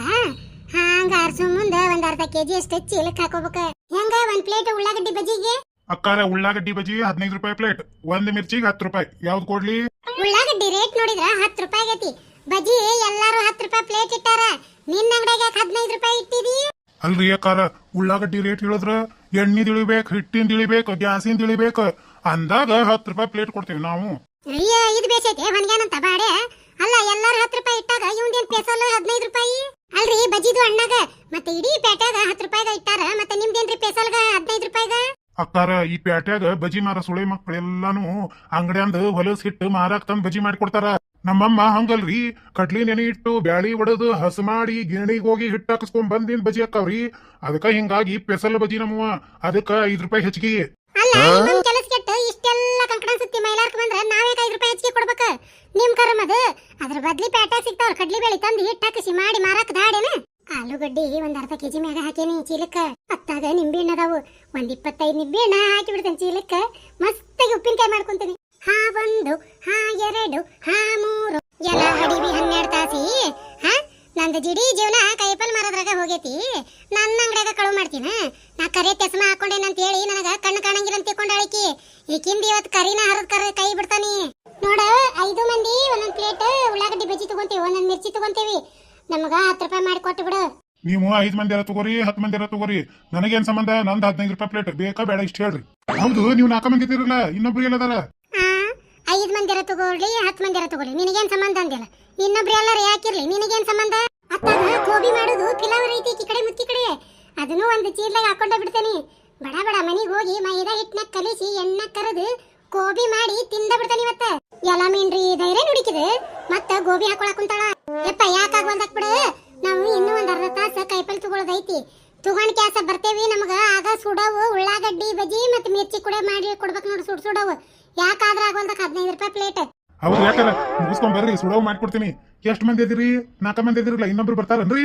ಹಂಗ ಅರ್ಸು ಮುಂದ 1/2 ಕೆಜಿ ಅಷ್ಟು ಚೀಲಕ್ ಹಾಕೋಬೇಕ. ಹೆಂಗ 1 ಪ್ಲೇಟ್ ಉಳ್ಳಾಗಡ್ಡಿ ಬಜ್ಜಿಗೆ? ಅಕ್ಕಾರ ಉಳ್ಳಾಗಡ್ಡಿ ಬಜ್ಜಿ 15 ರೂಪಾಯಿ ಪ್ಲೇಟ್, 1 ಮಿರ್ಚಿಗೆ 10 ರೂಪಾಯಿ. ಯಾವ್ದು ಕೊಡ್ಲಿ? ಉಳ್ಳಾಗಡ್ಡಿ ರೇಟ್ ನೋಡಿದ್ರ 10 ರೂಪಾಯಿ ಆಗೈತಿ. ಬಜ್ಜಿ ಎಲ್ಲಾರು 10 ರೂಪಾಯಿ ಪ್ಲೇಟ್ ಇಟ್ಟಾರ. ನಿನ್ನ ಅಂಗಡಿಯಾಗ 15 ರೂಪಾಯಿ ಇಟ್ಟಿದಿ. ಅಲ್ರಿ ಅಕ್ಕಾರ ಉಳ್ಳಾಗಡ್ಡಿ ರೇಟ್ ಹೇಳಿದ್ರ ಎಣ್ಣೆದ್ ಇಳಿಬೇಕು, ಹಿಟ್ಟಿಂದ ಇಳಿಬೇಕು, ಗ್ಯಾಸಿಂದ ಇಳಿಬೇಕು ಅಂದಾಗ 10 ರೂಪಾಯಿ ಪ್ಲೇಟ್ ಕೊಡ್ತೇವೆ ನಾವು. ಅಯ್ಯ ಇದು ಬೇಸೈತೆ ಹೊನ್ಗ್ಯಾನಂತ ಬಾಡೆ. ಅಲ್ಲ ಎಲ್ಲಾರು 10 ರೂಪಾಯಿ ಇಟ್ಟಾಗ ಇವಂದೇನ್ ಪೇಸಲ್ 15 ರೂಪಾಯಿ? ಅಲ್ರಿ ಬಜ್ಜಿದು ಅಣ್ಣಾಗ ಮತ್ತೆ ಇಡೀ ಪ್ಯಾಟ್ಯಾಗ 10 ರೂಪಾಯಿಗ ಇಟ್ಟಾರ, ಮತ್ತೆ ನಿಮ್ದೇನ್ರಿ ಪೇಸಲ್ಗ 15 ರೂಪಾಯಿಗ? ಅಕ್ಕಾರ ಈ ಪ್ಯಾಟ್ಯಾಗ ಬಜ್ಜಿ ಮಾರ ಸುಳೆ ಮಕ್ಕಳೆಲ್ಲಾನು ಅಂಗಡ್ಯಾಂದ ಹೊಲಸ್ ಹಿಟ್ಟು ಮಾರಾಕ್ ತಂದ್ ಬಜ್ಜಿ ಮಾಡಿ ಕೊಡ್ತಾರ. ನಮ್ಮಮ್ಮ ಹಂಗಲ್ರಿ, ಕಡ್ಲಿ ನೆನೆ ಇಟ್ಟು ಬ್ಯಾಳಿ ಒಡದು ಹಸ ಮಾಡಿ ಗಿರಣಿಗೆ ಹೋಗಿ ಹಿಟ್ಟು ಹಾಕಿಸ್ಕೊಂಡ್ ಬಂದಿನ್ ಬಜಿ ಅಕ್ಕಾವ್ರಿ. ಅದಕ್ಕ ಹಿಂಗಾಗಿ ಪೆಸಲ್ ಬಜಿ ನಮ್ಮವ, ಅದಕ್ಕ 5 ರೂಪಾಯಿ ಹೆಚ್ಚಿಗೆ. ಅಲ್ಲ ನಿಮ್ ಕೆಲಸ ಕೆಟ್ಟ ಇಷ್ಟೆಲ್ಲ ಕಂಕಣ ಸುತ್ತಿ ಮೈಲಾರ್ಕ ಬಂದ್ರ ನಾವ್ಯಾಕ 5 ರೂಪಾಯಿ ಹೆಚ್ಚಿಗೆ ಕೊಡ್ಬೇಕ? ನಿಮ್ ಕರಮ್ ಅದು. ಅದ್ರ ಬದ್ಲಿ ಪ್ಯಾಟ್ಯಾಗ ಸಿಗ್ತಾವ್ರ ಕಡ್ಲಿ ಬೇಳಿ ತಂದು ಹಿಟ್ಟು ಹಾಕಿಸಿ ಮಾಡಿ ಮಾರಾಕ ದಾಡೇನ? ಆಲೂಗಡ್ಡಿ ಒಂದ್ ಅರ್ಧ ಕೆಜಿ ಮ್ಯಾಗ ಹಾಕೇನಿ ಚೀಲಕ್ಕ. ಅತ್ತಾಗ ನಿಂಬೆಹಣ್ಣು ಅದಾವು, 25 ನಿಂಬೆಹಣ್ಣ ಹಾಕಿ ಬಿಡ್ತೇನೆ ಚೀಲಕ್ಕ. ಮಸ್ತಾಗಿ ಉಪ್ಪಿನಕಾಯಿ ಮಾಡ್ಕೊಂತೀನಿ. ಹಾ 1, ಹಾ 2, ಹಾ 3 ಎಲ್ಲ ಹಡಿವಿ 12 ತಾಸಿ. ಹಾ ನಂದು ಜಿಡಿ ಜೀವನ ಕೈಪಲ್ ಮಾರದ್ರಾಗ ಹೋಗೈತಿ. ನನ್ನ ಅಂಗಡಿಯಾಗ ಕಳು ಮಾಡ್ತೀನ. ನಾ ಕರೆ ತೆಸ್ಮ ಹಾಕೊಂಡೇನಂತ ಹೇಳಿ ನನಗ ಕಣ್ಣು ಕಾಣಂಗಿಲ್ಲ ಅಂತ ತಿಳ್ಕೊಂಡಾಳಿಕಿ. ಈಕಿಂದ ಇವತ್ತು ಕರಿನ ಹರಿದ್ ಕೈ ಬಿಡ್ತಾನಿ ನೋಡ. 5 ಮಂದಿ ಒಂದೊಂದ್ ಪ್ಲೇಟ್ ಉಳ್ಳಾಗಡ್ಡಿ ಬಜ್ಜಿ ತಗೊಂತೀವಿ, ಒಂದೊಂದ್ ಮಿರ್ಚಿ ತಗೊಂತೀವಿ. ನಮಗ 10 ರೂಪಾಯಿ ಮಾಡಿ ಕೊಟ್ಟು ಬಿಡು. ನೀವು 5 ಮಂದಿ ಎಲ್ಲ ತಗೋರಿ, 10 ಮಂದಿ ಎಲ್ಲ ತಗೋರಿ, ನನಗೇನ್ ಸಂಬಂಧ? ನಂದು 15 ರೂಪಾಯಿ ಪ್ಲೇಟ್ ಬೇಕಾ ಬೇಡ ಇಷ್ಟ ಹೇಳ್ರಿ. ಹೌದು, ನೀವು 4 ಮಂದಿ ಇದ್ದೀರಲ್ಲ, ಇನ್ನೊಬ್ರು ಎಲ್ಲದಾರ? 5 ಮಂದಿರ ತಗೊಳ್ಳಿ 10 ಮಂದಿರ ತಗೊಳ್ಳಿ, ನಿನಗೇನ್ ಸಂಬಂಧ ಅಂದಿಲ್ಲ. ಇನ್ನೊಬ್ರು ಎಲ್ಲಾರು ಯಾಕಿರ್ಲಿ, ನಿನಗೇನ್ ಸಂಬಂಧ? ಅತ್ತಾಗ ಗೋಬಿ ಮಾಡೋದು ಪಿಲಾವ್ ಐತಿ ಈ ಕಡೆ ಮುತ್ತಿ ಕಡೆ, ಅದನ್ನು ಒಂದು ಚೀಲ್ದಾಗ ಹಾಕೊಂಡ ಬಿಡ್ತೇನಿ. ಬಡ ಬಡ ಮನಿಗೆ ಹೋಗಿ ಮೈದಾ ಹಿಟ್ಟನ್ನ ಕಲಿಸಿ ಎಣ್ಣೆ ಕರೆದು ಗೋಬಿ ಮಾಡಿ ತಿಂದ ಬಿಡ್ತಾನೆ ಇವತ್ತ. ಎಲ್ಲ ಮೀನ್ರಿ ಧೈರ್ಯ ನುಡಿಕಿದೆ ಮತ್ತ ಗೋಬಿ ಹಾಕೊಳಕ್ ಕುಂತಾಳ. ಯಪ್ಪ ಯಾಕಾಗ್ವಂದಾಕ್ ಬಿಡು, ನಾವು ಇನ್ನೂ ಒಂದ್ ಅರ್ಧ ತಾಸ ಕೈಪಲ್ ತಗೊಳ್ಳೋದೈತಿ. ತುಗೊಂಡ್ ಕ್ಯಾಸ ಬರ್ತೇವಿ. ನಮಗ ಆಗ ಸುಡವು ಉಳ್ಳಾಗಡ್ಡಿ ಬಜಿ ಮತ್ತ ಮಿರ್ಚಿ ಕೂಡ ಮಾಡಿ ಕೊಡ್ಬೇಕು ನೋಡು, ಸುಡವು. ಯಾಕಾದ್ರ ಆಗೋಲ್ದಕ್ 15 ರೂಪಾಯಿ ಪ್ಲೇಟ್. ಹೌದು, ಯಾಕಾರ ಮುಗಿಸ್ಕೊಂಡ್ ಬರ್ರಿ, ಸುಡವ್ ಮಾಡ್ಕೊಡ್ತೀನಿ. ಎಷ್ಟ್ ಮಂದಿ ಇದ್ದೀರಿ? 4 ಮಂದಿ ಇದಿರಲ್ಲ, ಇನ್ನೊಬ್ರು ಬರ್ತಾರನ್ರಿ?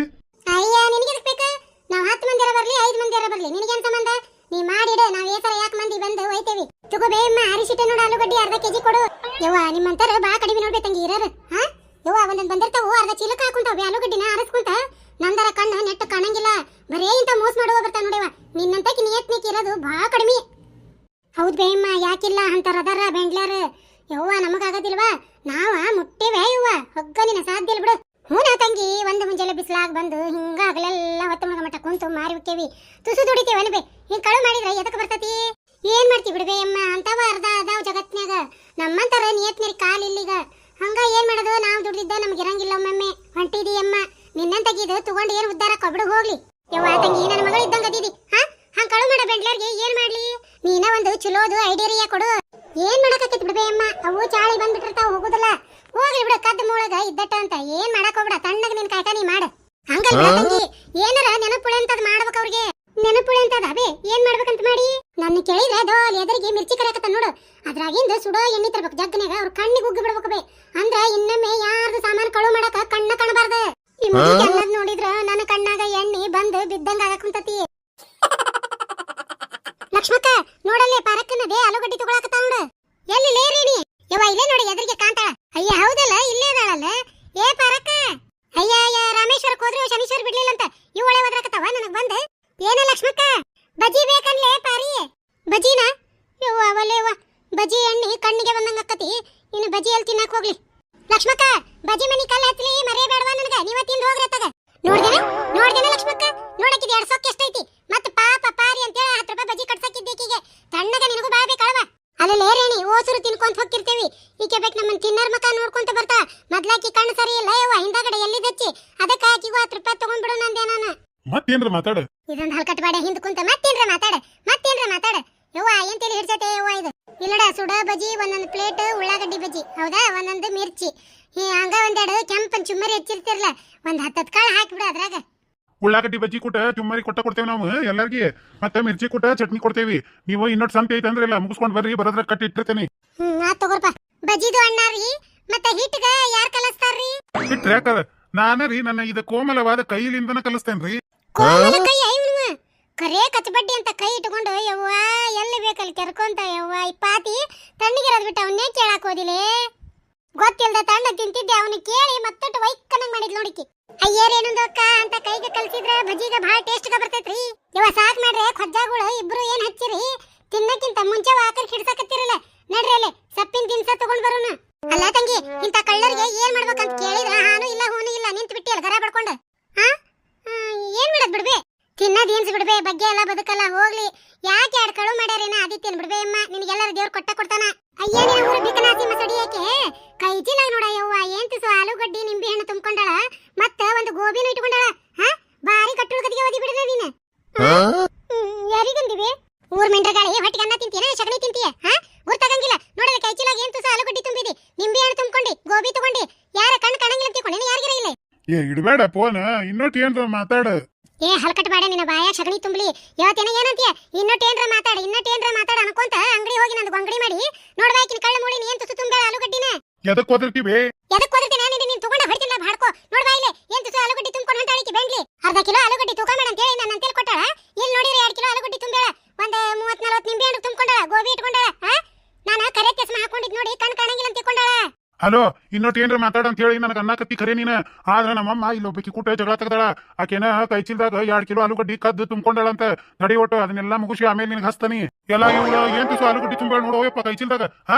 ಅಯ್ಯ ನಿನಗೆ ಬೇಕ? ನಾವ್ 10 ಮಂದಿರ ಬರ್ಲಿ 5 ಮಂದಿರ ಬರ್ಲಿ, ನಿನಗೇನ್ ಸಂಬಂಧ? ನೀ ಮಾಡಿಡ, ನಾವ್ ಏಸರ ಯಾಕೆ ಮಂದಿ ಬಂದು ಹೋಯ್ತೇವಿ. ತಗೋಬೇ ಅಮ್ಮ, ಅರಿಶಿಟ್ಟೆ ನೋಡು, ಆಲೂಗಡ್ಡಿ ಅರ್ಧ ಕೆಜಿ ಕೊಡು. ಯವ್ವ ನಿಮ್ಮಂತರ ಬಾ ಕಡಿಮೆ ನೋಡ್ಬೇಕಂಗಿ ಇರೋರು. ಹಾ ಯವ್ವ ಒಂದೊಂದ್ ಬಂದಿರ್ತಾವು, ಅರ್ಧ ಚೀಲಕ ಹಾಕೊಂತಾವ ಆಲೂಗಡ್ಡಿನ ಆರಿಸ್ಕೊಂತ. ನಂದರ ಕಣ್ಣು ನೆಟ್ಟು ಕಾಣಂಗಿಲ್ಲ, ಬರೇ ಇಂತ ಮೋಸ ಮಾಡುವ ಬರ್ತಾವ ನೋಡಿವ. ನಿನ್ನಂತಕಿ ನಿಯತ್ನಿಕ್ ಇರೋದು ಬಾ ಕಡಿಮೆ. ಹೌದ್ ಬೇಯಮ್ಮ, ಯಾಕಿಲ್ಲ ಅಂತಾರ ಅದಾರ ಬೆಂಡ್ಲಾರ. ಯವ್ವ ನಮಗಾಗದಿಲ್ವಾ, ನಾವ ಮುಟ್ಟೇವೆ ಯವ್ವ, ಹೊಗ್ಗ ನಿನ್ನ ಸಾಧ್ಯ ಇಲ್ಲ ಬಿಡು. ಹ್ಞೂ ನಾ ತಂಗಿ, ಒಂದು ಮುಂಜಾನೆ ಬಿಸಿಲಾಗ ಬಂದು ಹಿಂಗ ಹಗಲೆಲ್ಲ ಹೊತ್ತು ಮುಳುಗ ಮಟ್ಟ ಕುಂತು ಮಾರಿ ಹೋಕ್ಕೇವಿ. ತುಸು ದುಡಿತೇವೆ ಅನ್ಬೇ, ಹಿಂಗ್ ಕಳು ಮಾಡಿದ್ರ ಎದಕ್ ಬರ್ತತಿ? ಏನ್ ಮಾಡ್ತಿ ಬಿಡ್ಬೇ ಅಮ್ಮ, ಅಂತವ ಅರ್ಧ ಅದಾವ ಜಗತ್ನ್ಯಾಗ. ನಮ್ಮಂತರ ನಿಯತ್ನೇರಿ ಕಾಲ್ ಇಲ್ಲಿಗ. ಹಂಗ ಏನ್ ಮಾಡೋದು, ನಾವು ದುಡ್ದಿದ್ದ ನಮ್ಗೆ ಇರಂಗಿಲ್ಲ. ಒಮ್ಮೊಮ್ಮೆ ಹೊಂಟಿದಿ ಅಮ್ಮ, ನಿನ್ನಂತಗಿದು ತಗೊಂಡು ಏನ್ ಉದ್ದಾರ ಕೊಬ್ಡು ಹೋಗ್ಲಿ. ಯವ್ವ ತಂಗಿ, ನನ್ನ ಮಗಳು ಇದ್ದಂಗ ಅದಿದಿ. ಹಂಗ ಕಳು ಮಾಡೋ ಬೆಂಡ್ಲರ್ಗೆ ಏನ್ ಮಾಡ್ಲಿ? ನೀನ ಒಂದು ಚಲೋದು ಐಡಿಯಾ ಕೊಡು. ಏನ್ ಮಾಡಕತ್ತಿತ್ ಬಿಡ್ಬೇ ಅಮ್ಮ, ಅವು ಚಾಳಿ ಬಂದ್ಬಿಟ್ಟಿರ್ತಾವ, ಹೋಗುದಿಲ್ಲ. ಹೋಗ್ಲಿ ಬಿಡ, ಕದ್ದ ಮೂಳಗ ಇದ್ದಟ್ಟ ಅಂತ ಏನ್ ಮಾಡಕ್ ಹೋಗ್ಬಿಡ. ತಣ್ಣಗ ನಿನ್ ಕಾಯ್ಕ ನೀ ಮಾಡ. ಹಂಗಲ್ ತಂಗಿ, ಏನಾರ ನೆನಪುಳೆ ಅಂತದ್ ಮಾಡ್ಬೇಕ. ಅವ್ರಿಗೆ ನೆನಪುಳೆ ಅಂತದ ಅಬೇ, ಏನ್ ಮಾಡ್ಬೇಕಂತ ಮಾಡಿ? ನನ್ನ ಕೇಳಿದ್ರೆ ದೋಲ್ ಎದರಿಗೆ ಮಿರ್ಚಿ ಕರೆಯಕತ್ತ ನೋಡು. ಅದ್ರಾಗಿಂದ ಸುಡೋ ಎಣ್ಣೆ ತರ್ಬೇಕು ಜಗ್ಗನ್ಯಾಗ, ಅವ್ರ ಕಣ್ಣಿಗೆ ಉಗ್ಗಿ ಬಿಡ್ಬೇಕು ಬೇ. ಅಂದ್ರ ಇನ್ನೊಮ್ಮೆ ಯಾರ್ದು ಸಾಮಾನು ಕಳು ಮಾಡಕ ಕಣ್ಣ ಕಾಣಬಾರ್ದ. ಈ ಮುದುಕಿ ಅನ್ನದ್ ನೋಡಿದ್ರ ನನ್ನ ಕಣ್ಣಾಗ ಎಣ್ಣೆ ಬಂದು ಬಿದ್ದಂಗ ಆಗಕುಂತತಿ. ಲಕ್ಷ್ಮಕ್ಕ ನೋಡಲ್ಲೇ ಪಾರಕ್ಕನದೇ ಆಲೂಗಡ್ಡಿ ತಗೊಳಕತ್ತ ನೋಡು. ಎಲ್ಲಿ ಲೇರೇಣಿ? ಯವ್ವ ಇಲ್ಲೇ ನೋಡಿ, ಎದುರಿಗೆ ಕಾಂತಾಳ. ಅಯ್ಯ ಹೌದಲ್ಲ, ಇಲ್ಲೇ ಅದಾಳಲ್ಲ. ಏ ಪಾರಕ್ಕ, ಅಯ್ಯ ರಾಮೇಶ್ವರಕ್ಕೆ ಹೋದ್ರೆ ಶನೀಶ್ವರ ಬಿಡ್ಲಿಲ್ಲ ಅಂತ ಇವಳೆ ಒದ್ರಾಕತ್ತವ ನನಗ್ ಬಂದ್. ಏನ ಲಕ್ಷ್ಮಕ್ಕ, ಬಜಿ ಬೇಕನ್ಲೇ ಪಾರಿ? ಬಜಿನ? ಯವ್ವ ಅವಲೇವ, ಬಜಿ ಎಣ್ಣೆ ಕಣ್ಣಿಗೆ ಬಂದಂಗ ಅಕ್ಕತಿ. ಇನ್ನು ಬಜಿ ಎಲ್ಲಿ ತಿನ್ನಕ್ ಹೋಗ್ಲಿ? ಲಕ್ಷ್ಮಕ್ಕ, ಬಜಿ ಮನಿ ಕಲ್ಲು ಹತ್ಲಿ ಮರೆಯಬೇಡವಾ ನನಗ. ನೀವ ತಿಂದು ಹೋಗ್ರಿ ಅತ್ತಾಗ. ನೋಡ್ದೇನ ಲಕ್ಷ್ಮಕ್ಕ, ನೋಡಕ್ಕಿದ್ 2 ಸೊಕ್ಕ ಎಷ್ಟೈತಿ. ಮತ್ತ ಪಾಪ ಪಾರಿ ಅಂತೇಳಿ 10 ರೂಪಾಯಿ ಬಜಿ ಕಟ್ಸಕ್ಕಿದ್ದೇಕಿಗೆ. ತಣ್ಣಗ ನಿನಗೂ ಬಾಳ್ಬೇಕಳವ. ಅಲ್ಲೇ ರೇಣಿ, ಓಸುರು ತಿನ್ಕೊಂತ ಹೋಗ್ತಿರ್ತೇವಿ. ಈಕೆ ಬೇಕು ನಮ್ಮನ್ ತಿನ್ನರ್ ಮಕ ನೋಡ್ಕೊಂತ ಬರ್ತಾ. ಮೊದ್ಲಾಕಿ ಕಣ್ಣು ಸರಿ ಇಲ್ಲ ಯವ್ವ, ಹಿಂದಾಗಡೆ ಎಲ್ಲಿದಚ್ಚಿ. ಅದಕ್ಕ ಆಕಿಗೂ 10 ರೂಪಾಯಿ ತಗೊಂಡ್ಬಿಡು ನಂದೆ ನಾನು. ಮತ್ತೇನ್ರ ಮಾತಾಡ? ಇದೊಂದು ಹಲ್ಕಟ್ ಬಾಡೆ ಹಿಂದ್ ಕುಂತ ಮತ್ತೇನ್ರ ಮಾತಾಡ. ಯವ್ವ ಏನ್ ತೇಲಿ ಹಿಡ್ಸೈತೆ ಯವ್ವ ಇದು. ಇಲ್ಲಡ ಸುಡ ಬಜಿ ಒಂದೊಂದು ಪ್ಲೇಟ್ ಉಳ್ಳಾಗಡ್ಡಿ ಬಜಿ, ಹೌದಾ? ಒಂದೊಂದು ಮಿರ್ಚಿ, ಹಂಗ ಒಂದೆರಡು ಕೆಂಪನ್ ಚುಮ್ಮರಿ ಹೆಚ್ಚಿರ್ತಿರ್ಲ, ಒಂದ್ 10 ಕಾಳು ಹಾಕಿಬಿಡು ಅದ್ರಾಗ. ಉಳ್ಳಾಗಡ್ಡಿ ಬಜ್ಜಿ ಕೊಟ್ಟ ಚುಮ್ಮರಿ ಕೊಡ್ತೇವೆ ನಾವು ಎಲ್ಲಾರ್ಗಿ. ಮತ್ತೆ ಮಿರ್ಚಿ ಕೊಟ್ಟ ಚಟ್ನಿ ಕೊಡ್ತೇವಿ. ನೀವು ಇನ್ನೊಟ್ಟು ಸಂತೆ ಐತೆ ಅಂದ್ರೆ ಎಲ್ಲ ಮುಗಿಸ್ಕೊಂಡ್ ಬರ್ರಿ, ಬರೋದ್ರ ಕಟ್ಟಿ ಇಟ್ಟಿರ್ತೇನೆ. ಆತ್ ತಗೋರ್ಪ. ಬಜಿದು ಅಣ್ಣಾರಿ, ಮತ್ತೆ ಹಿಟ್ಗ ಯಾರ್ ಕಲಸ್ತಾರ್ರಿ? ಹಿಟ್ರ ಯಾಕದ ನಾನರಿ ನನ್ನ ಇದ ಕೋಮಲವಾದ ಕೈಲಿಂದನ ಕಲಿಸ್ತೇನ್ರಿ. ಕೋಮಲ ಕೈ ಐವ್ನುವ ಕರೇ ಕಚ್ಚಬಡ್ಡಿ ಅಂತ ಕೈ ಇಟ್ಕೊಂಡು ಯವ್ವ ಎಲ್ಲಿ ಬೇಕಲ್ಲಿ ಕೆರ್ಕೊಂತ ಯವ್ವ. ಈ ಪಾತಿ ತಣ್ಣಗಿರೋದ್ ಬಿಟ್ಟು ಅವನ್ನೇ ಕೇಳಾಕ್ ಹೋದಿಲೆ. ಗೊತ್ತಿಲ್ದ ತಣ್ಣ ತಿಂತಿದ್ದೆ, ಅವನು ಕೇಳಿ ಮತ್ತೊಟ್ಟು ವೈಕ್ಕನಂಗ್ ಮಾಡಿದ್ ನೋಡಿಕಿ. ಅಯ್ಯರೇನೊಂದು ಅಕ್ಕ ಅಂತ ಕೈಗೆ ಕಲ್ಸಿದ್ರೆ ಬಜಿಗ ಭಾಳ ಟೇಸ್ಟ್ಗ ಬರ್ತೈತ್ರಿ. ಯವ್ವ ಸಾಕ್ ಮಾಡ್ರೆ, ಖಜ್ಜಾಗಳು ಇಬ್ರು ಏನ್ ಹಚ್ಚಿರಿ? ತಿನ್ನಕ್ಕಿಂತ ಮುಂಚೆ ವಾಕರ್ ಹಿಡ್ಸಕತ್ತಿರಲ್ಲ. ನಡ್ರಿ ಅಲ್ಲೇ ಸಪ್ಪಿನ ತಿನ್ಸ ತಗೊಂಡ್ ಬರೋಣ. ಅಲ್ಲ ತಂಗಿ, ಇಂತ ಕಳ್ಳರಿಗೆ ಏನ್ ಮಾಡ್ಬೇಕಂತ ಕೇಳಿದ್ರ ಹಾನು ಇಲ್ಲ ಹೂನು ಇಲ್ಲ, ನಿಂತು ಬಿಟ್ಟಿ ಅಲ್ಲ ಗರ ಬಡ್ಕೊಂಡ. ಏನ್ ಮಾಡದ್ ಬಿಡ್ಬೇ? ತಿನ್ನದ್ ಏನ್ಸ್ ಬಿಡ್ಬೇ, ಬಗ್ಗೆ ಎಲ್ಲ ಬದುಕಲ್ಲ ಹೋಗ್ಲಿ. ಯಾಕೆ 2 ಕಳು ಮಾಡ್ಯಾರೇನ ಆದಿತ್ಯನ್ ಬಿಡ್ಬೇ ಅಮ್ಮ, ನಿನಗೆಲ್ಲರ ದೇವ್ರ ಕೊಡ್ತಾನ. ಅಯ್ಯ ನೀನು ಊರು ಬಿಕನಾಸಿ ಮಸಡಿಯಕ್ಕೆ ಕೈ ಚೀಲಾಗ ನೋಡ ಯವ್ವ, ಏನ್ ತುಸು ಆಲೂಗಡ್ಡಿ ನಿಂಬೆ ಹಣ್ಣು ತುಂಬ್ಕೊಂಡಾಳ, ಮತ್ತ ಒಂದು ಗೋಬಿನೂ ಇಟ್ಕೊಂಡಾಳ. ಬಾರಿ ಕಟ್ಟುಳ್ಕದಿಗೆ ಓದಿ ಬಿಡಿದ ನೀನು. ಯಾರಿಗಂದಿವೆ? ಊರ್ ಮೆಂಡ್ರಗಾಳಿ ಹೊಟ್ಟಿಗೆ ಅನ್ನ ತಿಂತೀಯ, ಸಗಣಿ ತಿಂತೀಯ? ಗುರ್ತಾಗಂಗಿಲ್ಲ ನೋಡಲ್ಲ. ಕೈ ಚೀಲಾಗ ಏನ್ ತುಸು ಆಲೂಗಡ್ಡಿ ತುಂಬಿದಿ, ನಿಂಬೆ ಹಣ್ಣು ತುಂಬ್ಕೊಂಡಿ, ಗೋಬಿ ತಗೊಂಡಿ, ಇಡಬೇಡ ಫೋನ್ ಇನ್ನೊಟ್ಟು ಏನ್ರ ಮಾತಾಡ. ಏ ಹಲ್ಕಟ್ ಬಾಡ ನಿನ್ನ ಬಾಯ ಸಗಣಿ ತುಂಬಲಿ ಇವತ್ತೇನ ಏನಂತೀಯ ಇನ್ನೊಟ್ಟು ಏನ್ರ ಮಾತಾಡ ಅನ್ಕೊಂತ ಅಂಗಡಿ ಹೋಗಿ ನಂದು ಅಂಗಡಿ ಮಾಡಿ ನೋಡ್ಬೇಕಿನ ಕಳ್ಳ ಮೂಳಿ ಏನ್ ತುಸು ತುಂಬೇಳ ಆಲೂಗಡ್ಡಿನ ಎದಕ್ ಓದಿರ್ತೀವಿ ಎದಕ್ ಓದಿರ್ತೀನಿ ನಾನು ನೀನು ತಗೊಂಡ ಹೊಡ್ತಿಲ್ಲ ಬಾಡ್ಕೋ ನೋಡ್ಬಾ ಇಲ್ಲಿ ಏನ್ ತುಸು ಆಲೂಗಡ್ಡಿ ತುಂಬ್ಕೊಂಡು ಹೊಂಟಾಳಿಕಿ ಬೆಂಗ್ಲಿ ಅರ್ಧ ಕಿಲೋ ಆಲೂಗಡ್ಡಿ ತೂಕ ಮಾಡ ಅಂತ ಹೇಳಿ ನನ್ನ ಅಂತೇಳಿ ಕೊಟ್ಟಾಳ ಇಲ್ಲಿ ನೋಡಿರಿ 2 ಕಿಲೋ ಆಲೂಗಡ್ಡಿ ತುಂಬೇಳ ಒಂದು 30-40 ನಿಂಬೆ ಹಣ್ಣು ತುಂಬಿಕೊಂಡಾಳ ಗೋಬಿ ಇಟ್ಕೊಂಡಾಳ ನಾನು ಕರೆ ಚಸ್ಮಾ ಹಾಕೊಂಡಿದ್ ನೋಡಿ ಕಣ್ ಕಾಣಂಗಿಲ್ಲ ಅಂತ ತಿಳ್ಕೊಂಡಾಳ. ಹಲೋ ಇನ್ನೊಟ್ಟು ಏನ್ರ ಮಾತಾಡ ಅಂತ ಹೇಳಿ ನನಗೆ ಅನ್ನಕತ್ತಿ ಖರೆ ನೀನ. ಆದ್ರ ನಮ್ಮಮ್ಮ ಇಲ್ಲಿ ಒಬ್ಬಕಿ ಕೂಟ ಜಗಳ ತೆಗ್ದಾಳ. ಆಕೆನ ಕೈ ಚೀಲದಾಗ 2 ಕಿಲೋ ಆಲೂಗಡ್ಡಿ ಕದ್ದು ತುಂಬ್ಕೊಂಡಾಳಂತ. ತಡಿ ಒಟ್ಟು ಅದನ್ನೆಲ್ಲ ಮುಗಿಸಿ ಆಮೇಲೆ ನಿನಗೆ ಹಸ್ತಾನಿ. ಎಲ್ಲ ಇವ್ಳು ಏನ್ ತುಸು ಆಲೂಗಡ್ಡಿ ತುಂಬೇಳ ನೋಡೋಯಪ್ಪ ಕೈ ಚೀಲದಾಗ.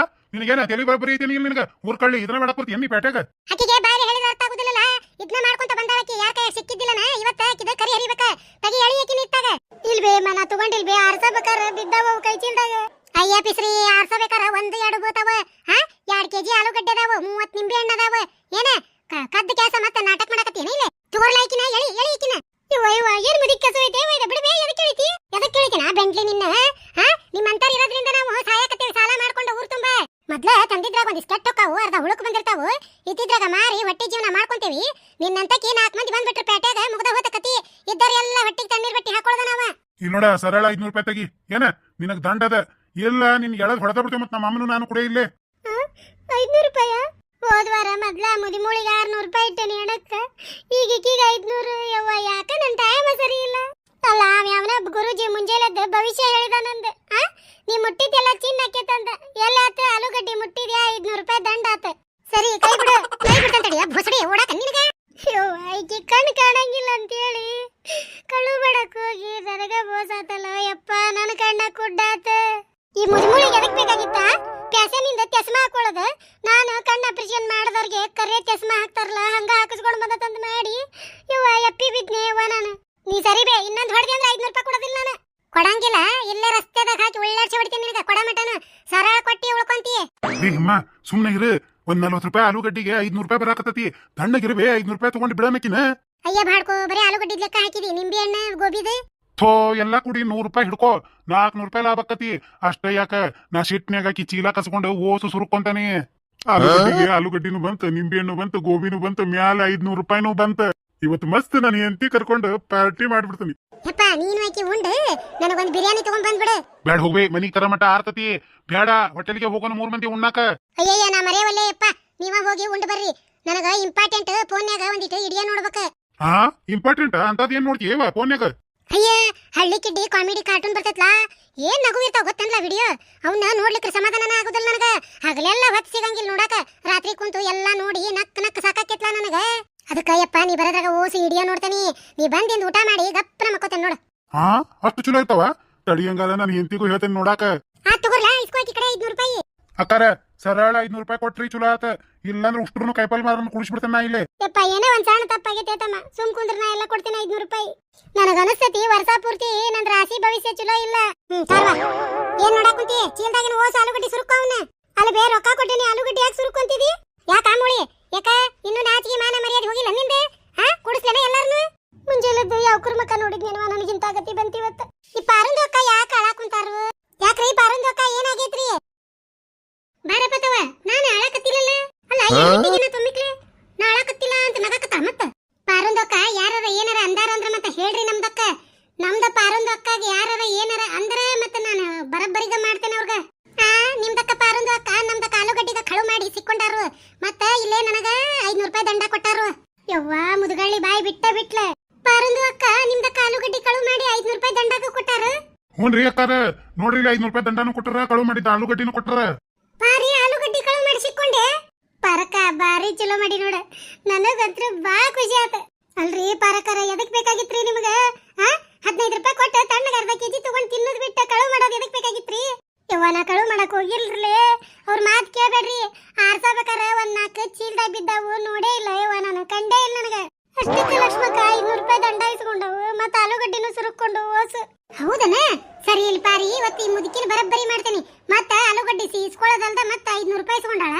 ನಿನಗೇನ ತಲೆ ಬರಬರಿ ಐತಿ ಇಲ್ಲ ನಿನಗ ಊರ್ ಕಳ್ಳಿ ಇದನ್ನ ಮಾಡಕ್ ಬರ್ತೀನಿ ಎಣ್ಣಿ ಪೇಟೆಗ. ಆಕಿಗೆ ಬಾರಿ ಹೇಳಿದ ಅರ್ಥ ಆಗುದಿಲ್ಲ ಇದನ್ನ ಮಾಡ್ಕೊಂತ ಬಂದಾಳಕಿ ಯಾರ ಕೈ ಸಿಕ್ಕಿದ್ದಿಲ್ಲನ ಇವತ್ತ ಆಕಿದ ಕರಿ ಹರಿಬೇಕ ತಗಿ ಎಳಿ ಆಕಿ ನಿತ್ತಾಗ ಇಲ್ಬೇ ಮನ ತಗೊಂಡಿಲ್ಬೇ ಆರ್ಸಬೇಕಾರ ಬಿದ್ದಾವ ಕೈ ಚೀಲದಾಗ. ಅಯ್ಯ ಪಿಸ್ರಿ ಆರ್ಸಬೇಕಾರ 1-2 ಬೀಳ್ತಾವ 2 ಕೆಜಿ ಆಲೂಗಡ್ಡೆ ಅದಾವ 30 ನಿಂಬೆ ಹಣ್ಣು ಅದಾವ ಏನ ಕದ್ದ ಕೆಲಸ ಮತ್ತೆ ನಾಟಕ ಮಾಡಕತ್ತೀನ ಇಲ್ಲ ತಗೋರ್ಲಾಕಿನ ಎಳಿ ಆಕಿನ ಇವ ಏನ್ ಮುದಿ ಕೆಲಸ ಐತೆ ಬಿಡ್ಬೇ ಎದಕ್ಕೆ ಕೇಳಿತೀನ ಬೆಂಗ್ಲಿ ನಿನ್ನ ನಿಮ್ಮಂತಾರ ಇರೋದ್ರಿಂದ ನಾವು ಸಾಯಕತ್ತೇವೆ ಸಾಲ ಮಾಡ್ಕೊಂಡು ಊರ್ ತುಂಬ ಮೊದ್ಲ ತಂದಿದ್ರಾಗ ಒಂದಿಷ್ಟು ಕೆಟ್ಟ ಹೊಕ್ಕಾವು ಅರ್ಧ ಹುಳುಕ್ ಬಂದಿರ್ತಾವು ಇದ್ದಿದ್ರಾಗ ಮಾರಿ ಹೊಟ್ಟೆ ಜೀವನ ಮಾಡ್ಕೊಂತೇವಿ ನಿನ್ನಂತಕಿ 4 ಮಂದಿ ಬಂದ್ಬಿಟ್ರು ಪೇಟೆಗ ಮುಗ್ದ ಹೋತ ಕತಿ ಇದ್ದರ ಎಲ್ಲ ಹೊಟ್ಟಿಗೆ ತಣ್ಣೀರ್ ಬಟ್ಟಿ ಹಾಕೊಳ್ಳೋದ ನಾವ. ಇಲ್ಲಿ ನೋಡ ಸರಳ 500 ರೂಪಾಯಿ ತೆಗಿ ಏನ ನಿನಗ್ ದಂಡ ಅದ ಇಲ್ಲ ನಿನ್ ಎಳದ್ ಹೊಡೆದ ಬಿಡ್ತೇವೆ ಮತ್ ನಮ್ಮ ಅಮ್ಮನು ನಾನು ಕೂಡ ಇಲ್ಲೇ. 500 ರೂಪಾಯ ಹೋದ್ವಾರ ಮೊದ್ಲ ಮುದಿಮೂಳಿಗೆ 600 ರೂಪಾಯಿ ಇಟ್ಟೇನಿ ಎಡಕ್ಕ ಈಗೀಗ 500 ಯವ್ವ ಯಾಕ ನನ್ ಟೈಮ್ ಸರಿ ಇಲ್ಲ ಅಲ್ಲ ಅವನ ಗುರುಜಿ ಮುಂಜಾನೆದ್ದು ಭವಿಷ್ಯ ಹೇಳಿದಾನಂದ ನೀ ಮುಟ್ಟಿದ್ದೆಲ್ಲ ಚಿನ್ನ ಆಕೇತಂದ ಎಲ್ಲ ಆತ ಆಲೂಗಡ್ಡಿ ಮುಟ್ಟಿದ್ಯಾ 500 ರೂಪಾಯಿ ದಂಡ ಆತ ಸರಿ ಕೈ ಬಿಡ್ತಂತಡಿಯ ಭೊಸಡಿ ಓಡಾಕ ನಿನಗ ಐಕಿ ಕಣ್ ಕಾಣಂಗಿಲ್ಲ ಅಂತೇಳಿ ಕಳ್ಳು ಬಡಕ್ ಹೋಗಿ ನನಗ ಬೋಸಾತಲ್ಲ ಯಪ್ಪ ನನ್ನ ಕಣ್ಣ ಕುಡ್ಡಾತ. ಈ ಮುದಿಮೂಳಿಗೆ ಎದಕ್ ಬೇಕಾಗಿತ್ತ ಪ್ಯಾಸನಿಂದ ಚಸ್ಮಾ ಹಾಕೊಳ್ಳೋದು ನಾನು ಕಣ್ಣ ಆಪರೇಷನ್ ಮಾಡಿದವ್ರಿಗೆ ಕರೆ ಚಸ್ಮಾ ಹಾಕ್ತಾರಲ್ಲ ಹಂಗ ಹಾಕಿಸ್ಕೊಂಡು ಬಂದ ತಂದು ಮಾಡಿ ಇವ ಎಪ್ಪಿ ಬಿದ್ನೆ ಯವ್ವ ನಾನು. ನೀ ಸರಿ ಬೇ ಇನ್ನೊಂದು ಹೊಡೆದೆ ಅಂದ್ರೆ 500 ರೂಪಾಯಿ ಕೊಡೋದಿಲ್ಲ ನಾನು ಕೊಡಂಗಿಲ್ಲ ಇಲ್ಲೇ ರಸ್ತೆದಾಗ ಹಾಕಿ ಒಳ್ಳಾಡ್ಸಿ ಹೊಡಿತೀನಿ ನಿನಗ ಕೊಡ ಮಟನ ಸರಳ ಕೊಟ್ಟಿ ಉಳ್ಕೊಂತೀಯ. ಅಮ್ಮ ಸುಮ್ನೆ ಇರು ಒಂದ್ 40 ರೂಪಾಯಿ ಆಲೂಗಡ್ಡಿಗೆ 500 ರೂಪಾಯಿ ಬರಾಕತ್ತತಿ ತಣ್ಣಗಿರ್ಬೇ 500 ರೂಪಾಯಿ ತಗೊಂಡು ಬಿಡಮಕಿನ. ಅಯ್ಯ ಬಾಡ್ಕೋ ಬರೀ ಆಲೂಗಡ್ಡಿ ಲೆಕ್ಕ ಹಾಕಿದಿ ನಿಂಬೆ ಹಣ್ಣು ಗೋಬಿದು ಥೋ ಎಲ್ಲಾ ಕೂಡಿ 100 ರೂಪಾಯಿ ಹಿಡ್ಕೋ 400 ರೂಪಾಯಿ ಲಾಭ ಆಕತಿ ಅಷ್ಟ ಯಾಕ ನಾ ಶಿಟ್ನ್ಯಾಗ ಆಕಿ ಚೀಲ ಕಸ್ಕೊಂಡು ಓಸು ಸುರುಕೊಂತಾನೆ. ಆಲೂಗಡ್ಡಿನೂ ಬಂತ ನಿಂಬೆ ಹಣ್ಣು ಬಂತ ಗೋಬಿನೂ ಬಂತ ಮ್ಯಾಲ 500 ರೂಪಾಯಿನೂ ಬಂತ. ಇವತ್ತು ಮಸ್ತ್ ನಾನು ಹೆಂಡತಿ ಕರ್ಕೊಂಡು ಪಾರ್ಟಿ ಮಾಡ್ಬಿಡ್ತೀನಿ. ಯಪ್ಪ ನೀನು ಆಕಿ ಉಂಡು ನನಗೊಂದು ಬಿರಿಯಾನಿ ತಗೊಂಡ್ ಬಂದ್ಬಿಡು. ಬ್ಯಾಡ ಹೋಗ್ಬೇ ಮನಿಗ್ ತರ ಮಟ ಆರ್ತತಿ ಬ್ಯಾಡ ಹೋಟೆಲ್ಗೆ ಹೋಗೋಣ 3 ಮಂದಿ ಉಣ್ಣಾಕ. ಅಯ್ಯಯ್ಯ ನಾ ಮರೆಯವಲ್ಲೇ ಯಪ್ಪ ನೀವ ಹೋಗಿ ಉಂಡು ಬರ್ರಿ ನನಗ ಇಂಪಾರ್ಟೆಂಟ್ ಫೋನ್ಯಾಗ ಒಂದಿಟ್ಟು ಇಡಿಯ ನೋಡ್ಬೇಕ. ಇಂಪಾರ್ಟೆಂಟ್ ಅಂತದ್ ಏನ್ ನೋಡ್ತೀಯವ ಫೋನ್ಯಾಗ? ಅಯ್ಯ ಹಳ್ಳಿ ಕಿಡ್ಡಿ ಕಾಮಿಡಿ ಕಾರ್ಟೂನ್ ಬರ್ತೈತ್ಲಾ ಏನ್ ನಗು ಇರ್ತಾವ ಗೊತ್ತನ್ಲ ವಿಡಿಯೋ ಅವನ್ನ ನೋಡ್ಲಿಕ್ಕೆ ಸಮಾಧಾನ ಆಗುದಿಲ್ಲ ನನಗ ಹಗಲೆಲ್ಲ ಹೊತ್ತು ಸಿಗಂಗಿಲ್ಲ ನೋಡಾಕ ರಾತ್ರಿ ಕುಂತು ಎಲ್ಲಾ ನೋಡಿ ನಕ್ ಸಾಕಾಕೈತ್ಲಾ ನನಗ. ಅದಕ್ಕ ಯಪ್ಪ ನೀ ಬರದ್ರಾಗ ಓಸಿ ಇಡಿಯ ನೋಡ್ತಾನಿ ನೀ ಬಂದಿಂದ ಊಟ ಮಾಡಿ ಗಪ್ಪನ ಮಕ್ಕೋತೇನೆ ನೋಡ. ಅಷ್ಟು ಚಲೋ ಇರ್ತಾವ ತಡಿ ಹಂಗಾರ ನಾನು ಹೆಂಡತಿಗೂ ಹೇಳ್ತೇನೆ ನೋಡಾಕ. ತಗೋರ್ಲಾ ಇಸ್ಕೋಕಿ ಕಡೆ 500 ರೂಪಾಯಿ ಅಕ್ಕಾರ ಸರಳ 500 ರೂಪಾಯಿ ಕೊಟ್ರಿ ಚಲೋ ಆತ ಇಲ್ಲಾಂದ್ರೆ ಉಷ್ಟ್ರು ಕೈಪಲ್ ಮಾರನ್ನ ಕುಡಿಸ್ಬಿಡ್ತೇನೆ ನಾ ಇಲ್ಲೇ. ಯಪ್ಪ ಏನೋ ಒಂದ್ ಸಣ್ಣ ತಪ್ಪಾಗೈತೆ ತಮ್ಮ ಸುಮ್ ಕುಂದ್ರ ನಾ ಎಲ್ಲ ಕೊಡ್ತೀನಿ 500 ರೂಪಾಯಿ. ನನಗ ಅನಸ್ತತಿ ವರ್ಷ ಪೂರ್ತಿ ನನ್ನ ರಾಶಿ ಭವಿಷ್ಯ ಚಲೋ ಇಲ್ಲ. ತರ್ವಾ ಏನ್ ನೋಡಾಕ್ ಕುಂತಿ ಚೀಲ್ದಾಗಿನ ಓಸ್ ಆಲೂಗಡ್ಡಿ ಸುರುಕವನ್ನ ಅಲ್ಲಿ ಬೇರೆ ರೊಕ್ಕ ಕೊಟ್ಟಿನಿ ಆಲೂಗಡ್ಡಿ ಯಾಕೆ ಸುರುಕೊಂತಿದಿ ಯಾಕ ಆಮೂಳಿ ಯಾಕ ಇನ್ನು ನಾಚಿಗೆ ಮಾನ ಮರ್ಯಾದೆ ಹೋಗಿಲ್ಲ ನಿಂದೆ ಕುಡಿಸ್ಲೇನ ಎಲ್ಲಾರನು ಮುಂಜಾನೆದ್ದು ಯಾವ ಕುರ್ಮಕ್ಕ ನೋಡಿದ್ನೇನವ ನನಗಿಂತ ಆಗತಿ ಬಂತಿವತ್ತ. ಈ ಪಾರಂದು ಅಕ್ಕ ಯಾಕೆ ಅಳಾಕ್ ಕುಂತಾರು ಯಾಕ್ರಿ ಪಾರಂದು ಅಕ್ಕ ಏನಾಗೈತ್ರಿ ಬಾರಪತವ ನಾನು ಅಳಾಕತ್ತಿಲ್ಲಲ್ಲ ಅಲ್ಲ ಏನಿಟ್ಟಿಗಿನ ತುಂಬಿಕ್ಲೆ ನಾ ಅಳಾಕತ್ತಿಲ್ಲ ಅಂತ ನಗಕತ್ತ ಮತ್ತ ಪಾರಂದು ಅಕ್ಕ ಯಾರಾರ ಏನಾರ ಅಂದಾರ ಅಂದ್ರ ಮತ್ತ ಹೇಳ್ರಿ ನಮ್ದಕ್ಕ ನಮ್ದ ಪಾರಂದು ಅಕ್ಕಾಗ ಯಾರಾರ ಏನಾರ ಅಂದ್ರ ಮತ್ತ ನಾನು ಬರಬ್ಬರಿಗ ಮಾಡ್ತೇನೆ ಅವ್ರಗ. ನಿಮ್ದಕ್ಕ ಪಾರಂದು ಅಕ್ಕ ನಮ್ದಕ್ಕ ಆಲೂಗಡ್ಡಿಗ ಕಳು ಮಾಡಿ ಸಿಕ್ಕೊಂಡಾರು ಮತ್ತ ಇಲ್ಲೇ ನನಗ 500 ರೂಪಾಯಿ ದಂಡ ಕೊಟ್ಟಾರು. ಯವ್ವಾ ಮುದುಗಳ್ಳಿ ಬಾಯಿ ಬಿಟ್ಲ ಪಾರಂದು ಅಕ್ಕ ನಿಮ್ದಕ್ಕ ಆಲೂಗಡ್ಡಿ ಕಳು ಮಾಡಿ 500 ರೂಪಾಯಿ ದಂಡಕ ಕೊಟ್ಟಾರು. ಹ್ಞೂನ್ರಿ ಅಕ್ಕಾರ ನೋಡ್ರಿ 500 ರೂಪಾಯಿ ದಂಡನು ಕೊಟ್ಟರ ಕಳು ಮಾಡಿದ್ದ ಆಲೂಗಡ್ಡಿನೂ ಕೊಟ್ಟರ. ಬಾರಿ ಆಲೂಗಡ್ಡಿ ಕಳು ಮಾಡಿ ಸಿಕ್ಕೊಂಡೆ ಪರಕ ಬಾರಿ ಚಲೋ ಮಾಡಿ ನೋಡ ನನಗಂತ್ರ ಬಾ ಖುಷಿ ಆತ. ಅಲ್ರಿ ಪರಕರ ಎದಕ್ ಬೇಕಾಗಿತ್ರಿ ನಿಮಗ 15 ರೂಪಾಯಿ ಕೊಟ್ಟ ತಣ್ಣಗ ಅರ್ಧ ಕೆಜಿ ತಗೊಂಡ್ ತಿನ್ನೋದ್ ಬಿಟ್ಟ ಕಳು ಮಾಡೋದ್ ಎದಕ್ ಬೇಕಾಗಿತ್ರಿ ಯವ್ವ ನಾ ಕಳು ಮಾಡಕ್ ಹೋಗಿಲ್ರಿ ಅವ್ರ ಮಾತ್ ಕೇಳ್ಬೇಡ್ರಿ ಆರ್ಸಬೇಕಾರ ಒಂದ್ 4 ಚೀಲ್ದಾಗ ಬಿದ್ದಾವು ನೋಡೇ ಇಲ್ಲ ಯವ್ವ ನಾನು ಕಂಡೇ ಇಲ್ಲ ನನಗ. ಅಷ್ಟಕ್ಕೆ ಲಕ್ಷ್ಮಕ್ಕ 500 ರೂಪಾಯಿ ದಂಡ ಇಸ್ಕೊಂಡವು ಮತ್ತ ಆಲೂಗಡ್ಡಿನೂ ಸುರುಕೊಂಡು ಓಸು ಹೌದನ ಸರಿ ಇಲ್ಲಿ ಪಾರಿ ಇವತ್ತು ಈ ಮುದುಕಿನ ಬರಬ್ಬರಿ ಮಾಡ್ತೇನೆ ಮತ್ತ ಆಲೂಗಡ್ಡಿ ಇಸ್ಕೊಳ್ಳೋದಲ್ದ ಮತ್ತ 500 ರೂಪಾಯಿ ಇಸ್ಕೊಂಡಾಳ.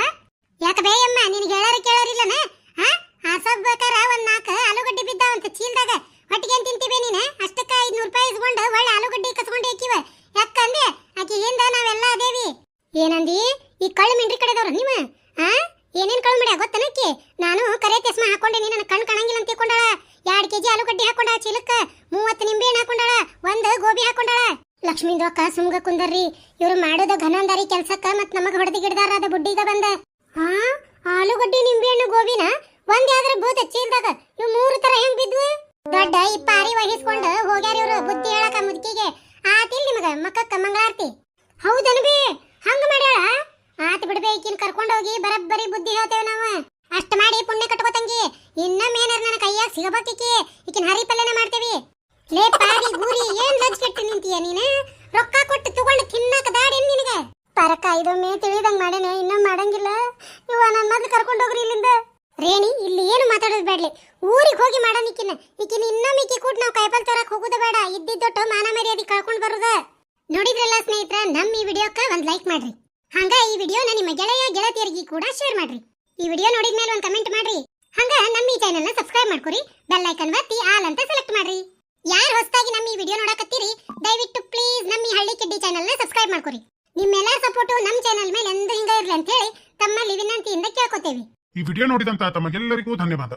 ಯಾಕ ಬೇಯಮ್ಮ ನಿನಗೆ ಹೇಳಾರ ಕೇಳಾರಿಲ್ಲನ ಆರ್ಸಬೇಕಾರ ಒಂದ್ 4 ಆಲೂಗಡ್ಡಿ ಬಿದ್ದಾವಂತ ಚೀಲ್ದಾಗ ಹೊಟ್ಟಿಗೆ ಏನ್ ತಿಂತೀವಿ ನೀನ ಅಷ್ಟಕ್ಕ 500 ರೂಪಾಯಿ ಇಸ್ಕೊಂಡು ಒಳ್ಳೆ ಆಲೂಗಡ್ಡಿ ಕಸ್ಕೊಂಡು ಹಾಕಿವ ಯಾಕಂದೆ ಆಕಿ ಹಿಂದ ನಾವೆಲ್ಲ ಅದೇವಿ. ಏನಂದಿ ಈ ಕಳ್ಳು ಮಿಂಡ್ರಿ ಕಡೆದವ್ರ ನಿಮ್ಮ ಏನೇನ್ ಕಳ್ಳು ಮಾಡ್ಯಾ ಗೊತ್ತನಕ್ಕಿ ನಾನು ಕರೆ ಚಸ್ಮಾ ಹಾಕೊಂಡೇನಿ ನನ್ನ ಕಣ್ ಕಾಣಂಗಿಲ್ಲ ಅಂತ ಆಲೂಗಡ್ಡಿ ಹಾಕೊಂಡಾಳ ಚೀಲಕ್ಕ 30 ನಿಂಬೆಹಣ್ಣು ಹಾಕೊಂಡಾಳ 1 ಗೋಬಿ ಹಾಕೊಂಡಾಳ ಲಕ್ಷ್ಮೀ ದೊಕ್ಕ ಸುಮ್ಗ ಕುಂದರ್ರಿ ಇವ್ರು ಮಾಡೋದ ಘನಂದಾರಿ ಕೆಲ್ಸಕ್ಕ ಮತ್ ನಮಗ ಹೊಡೆದಿ ಗಿಡದಾರ ಅದ ಬುಡ್ಡಿಗ ಬಂದ ಹಾ ಆಲೂಗಡ್ಡಿ ನಿಂಬೆಹಣ್ಣು ಗೋಬಿನ ಒಂದ್ ಯಾವ್ದ್ರ ಬೋತ ಚೀಲ್ದಾಗ ಇವ್ 3 ತರ ಹೆಂಗ್ ಬಿದ್ವು ದೊಡ್ಡ ಈ ಪಾರಿ ವಹಿಸ್ಕೊಂಡು ಹೋಗ್ಯಾರ ಇವ್ರು ಬುದ್ಧಿ ಹೇಳಕ ಮುದುಕಿಗೆ ಆತಿಲ್ ನಿಮಗ ಮಕ್ಕಕ್ಕ ಮಂಗಳಾರತಿ ಹೌದನ ಬಿ ಹಂಗ ಮಾಡ್ಯಾಳ ಆತ ಬಿಡ್ಬೇ ಈಕಿನ ಕರ್ಕೊಂಡ್ ಹೋಗಿ ಬರಬ್ಬರಿ ಬುದ್ಧಿ ಹೇಳ್ತೇವೆ ನಾವು ಅಷ್ಟ ಮಾಡಿ ಪುಣ್ಯ ಕಟ್ಕೋತಂಗಿ ಇನ್ನೊಮ್ಮೆ ಏನಾರ ನನ್ನ ಕೈಯಾಗ ಸಿಗಬೇಕಿಕ್ಕಿ ಈಕಿನ ಹರಿಪಲ್ಲೆನ ಮಾಡ್ತೇವಿ ಲೇ ಪಾರಿ ಗೂರಿ ಏನ್ ಲಜ್ ಕೆಟ್ಟಿ ನಿಂತೀಯ ನೀನ ರೊಕ್ಕ ಕೊಟ್ಟು ತಗೊಂಡು ತಿನ್ನಕ ದಾಡಿ ನಿನಗ ಪರಕ ಇದೊಮ್ಮೆ ತಿಳಿದಂಗ್ ಮಾಡೇನೆ ಇನ್ನೊಮ್ಮೆ ಮಾಡಂಗಿಲ್ಲ ಇವ ನನ್ನ ಮೊದ್ಲು ಕರ್ಕೊಂಡು ಹೋಗ್ರಿ ಇಲ್ಲಿಂದ ರೇಣಿ ಇಲ್ಲಿ ಏನು ಮಾತಾಡೋದು ಬೇಡ್ಲಿ ಊರಿಗೆ ಹೋಗಿ ಮಾಡನಿಕ್ಕಿನ ಈಕಿನ ಇನ್ನೊಮ್ಮೆ ಈಕಿ ಕೂಡ ನಾವು ಕೈಪಲ್ ತರಕ್ ಹೋಗುದ ಬೇಡ ಇದ್ದಿದ್ದೊಟ್ಟು ಮಾನ ಮರ್ಯಾದೆ ಕಳ್ಕೊಂಡ್ ಬರುದ ನೋಡಿದ್ರಲ್ಲ ಸ್ನೇಹಿತರ ನಮ್ಮ ಈ ವಿಡಿಯೋಕ್ಕ ಒಂದ್ ಲೈಕ್ ಮಾಡ್ರಿ ಹಂಗ ಈ ವಿಡಿಯೋನ ನಿಮ್ಮ ಗೆಳೆಯ ಗೆಳತಿಯರಿಗೆ ಕೂಡ ಶೇರ್ ಮಾಡ್ರಿ ಈ ವಿಡಿಯೋ ನೋಡಿದ್ಮೇಲೆ ಒಂದ್ ಕಮೆಂಟ್ ಮಾಡ್ರಿ ಹಂಗ ನಮ್ಮ ಈ ಚಾನೆಲ್ ನ ಸಬ್ಸ್ಕ್ರೈಬ್ ಮಾಡ್ಕೊರಿ ಬೆಲ್ ಐಕನ್ ಒತ್ತಿ ಆಲ್ ಅಂತ ಸೆಲೆಕ್ಟ್ ಮಾಡ್ರಿ ಯಾರು ಹೊಸದಾಗಿ ನಮ್ಮ ಈ ವಿಡಿಯೋ ನೋಡಕತ್ತೀರಿ ದಯವಿಟ್ಟು ಪ್ಲೀಸ್ ನಮ್ಮ ಈ ಹಳ್ಳಿ ಕಿಡ್ಡಿ ಚಾನೆಲ್ ನ ಸಬ್ಸ್ಕ್ರೈಬ್ ಮಾಡ್ಕೊರಿ ನಿಮ್ಮೆಲ್ಲ ಸಪೋರ್ಟ್ ನಮ್ಮ ಚಾನೆಲ್ ಮೇಲೆ ಎಂದೂ ಹಿಂಗ ಇರ್ಲಿ ಅಂತ ಹೇಳಿ ತಮ್ಮಲ್ಲಿ ವಿನಂತಿಯಿಂದ ಕೇಳ್ಕೊತೇವಿ ಈ ವಿಡಿಯೋ ನೋಡಿದಂತ ತಮಗೆಲ್ಲರಿಗೂ ಧನ್ಯವಾದ.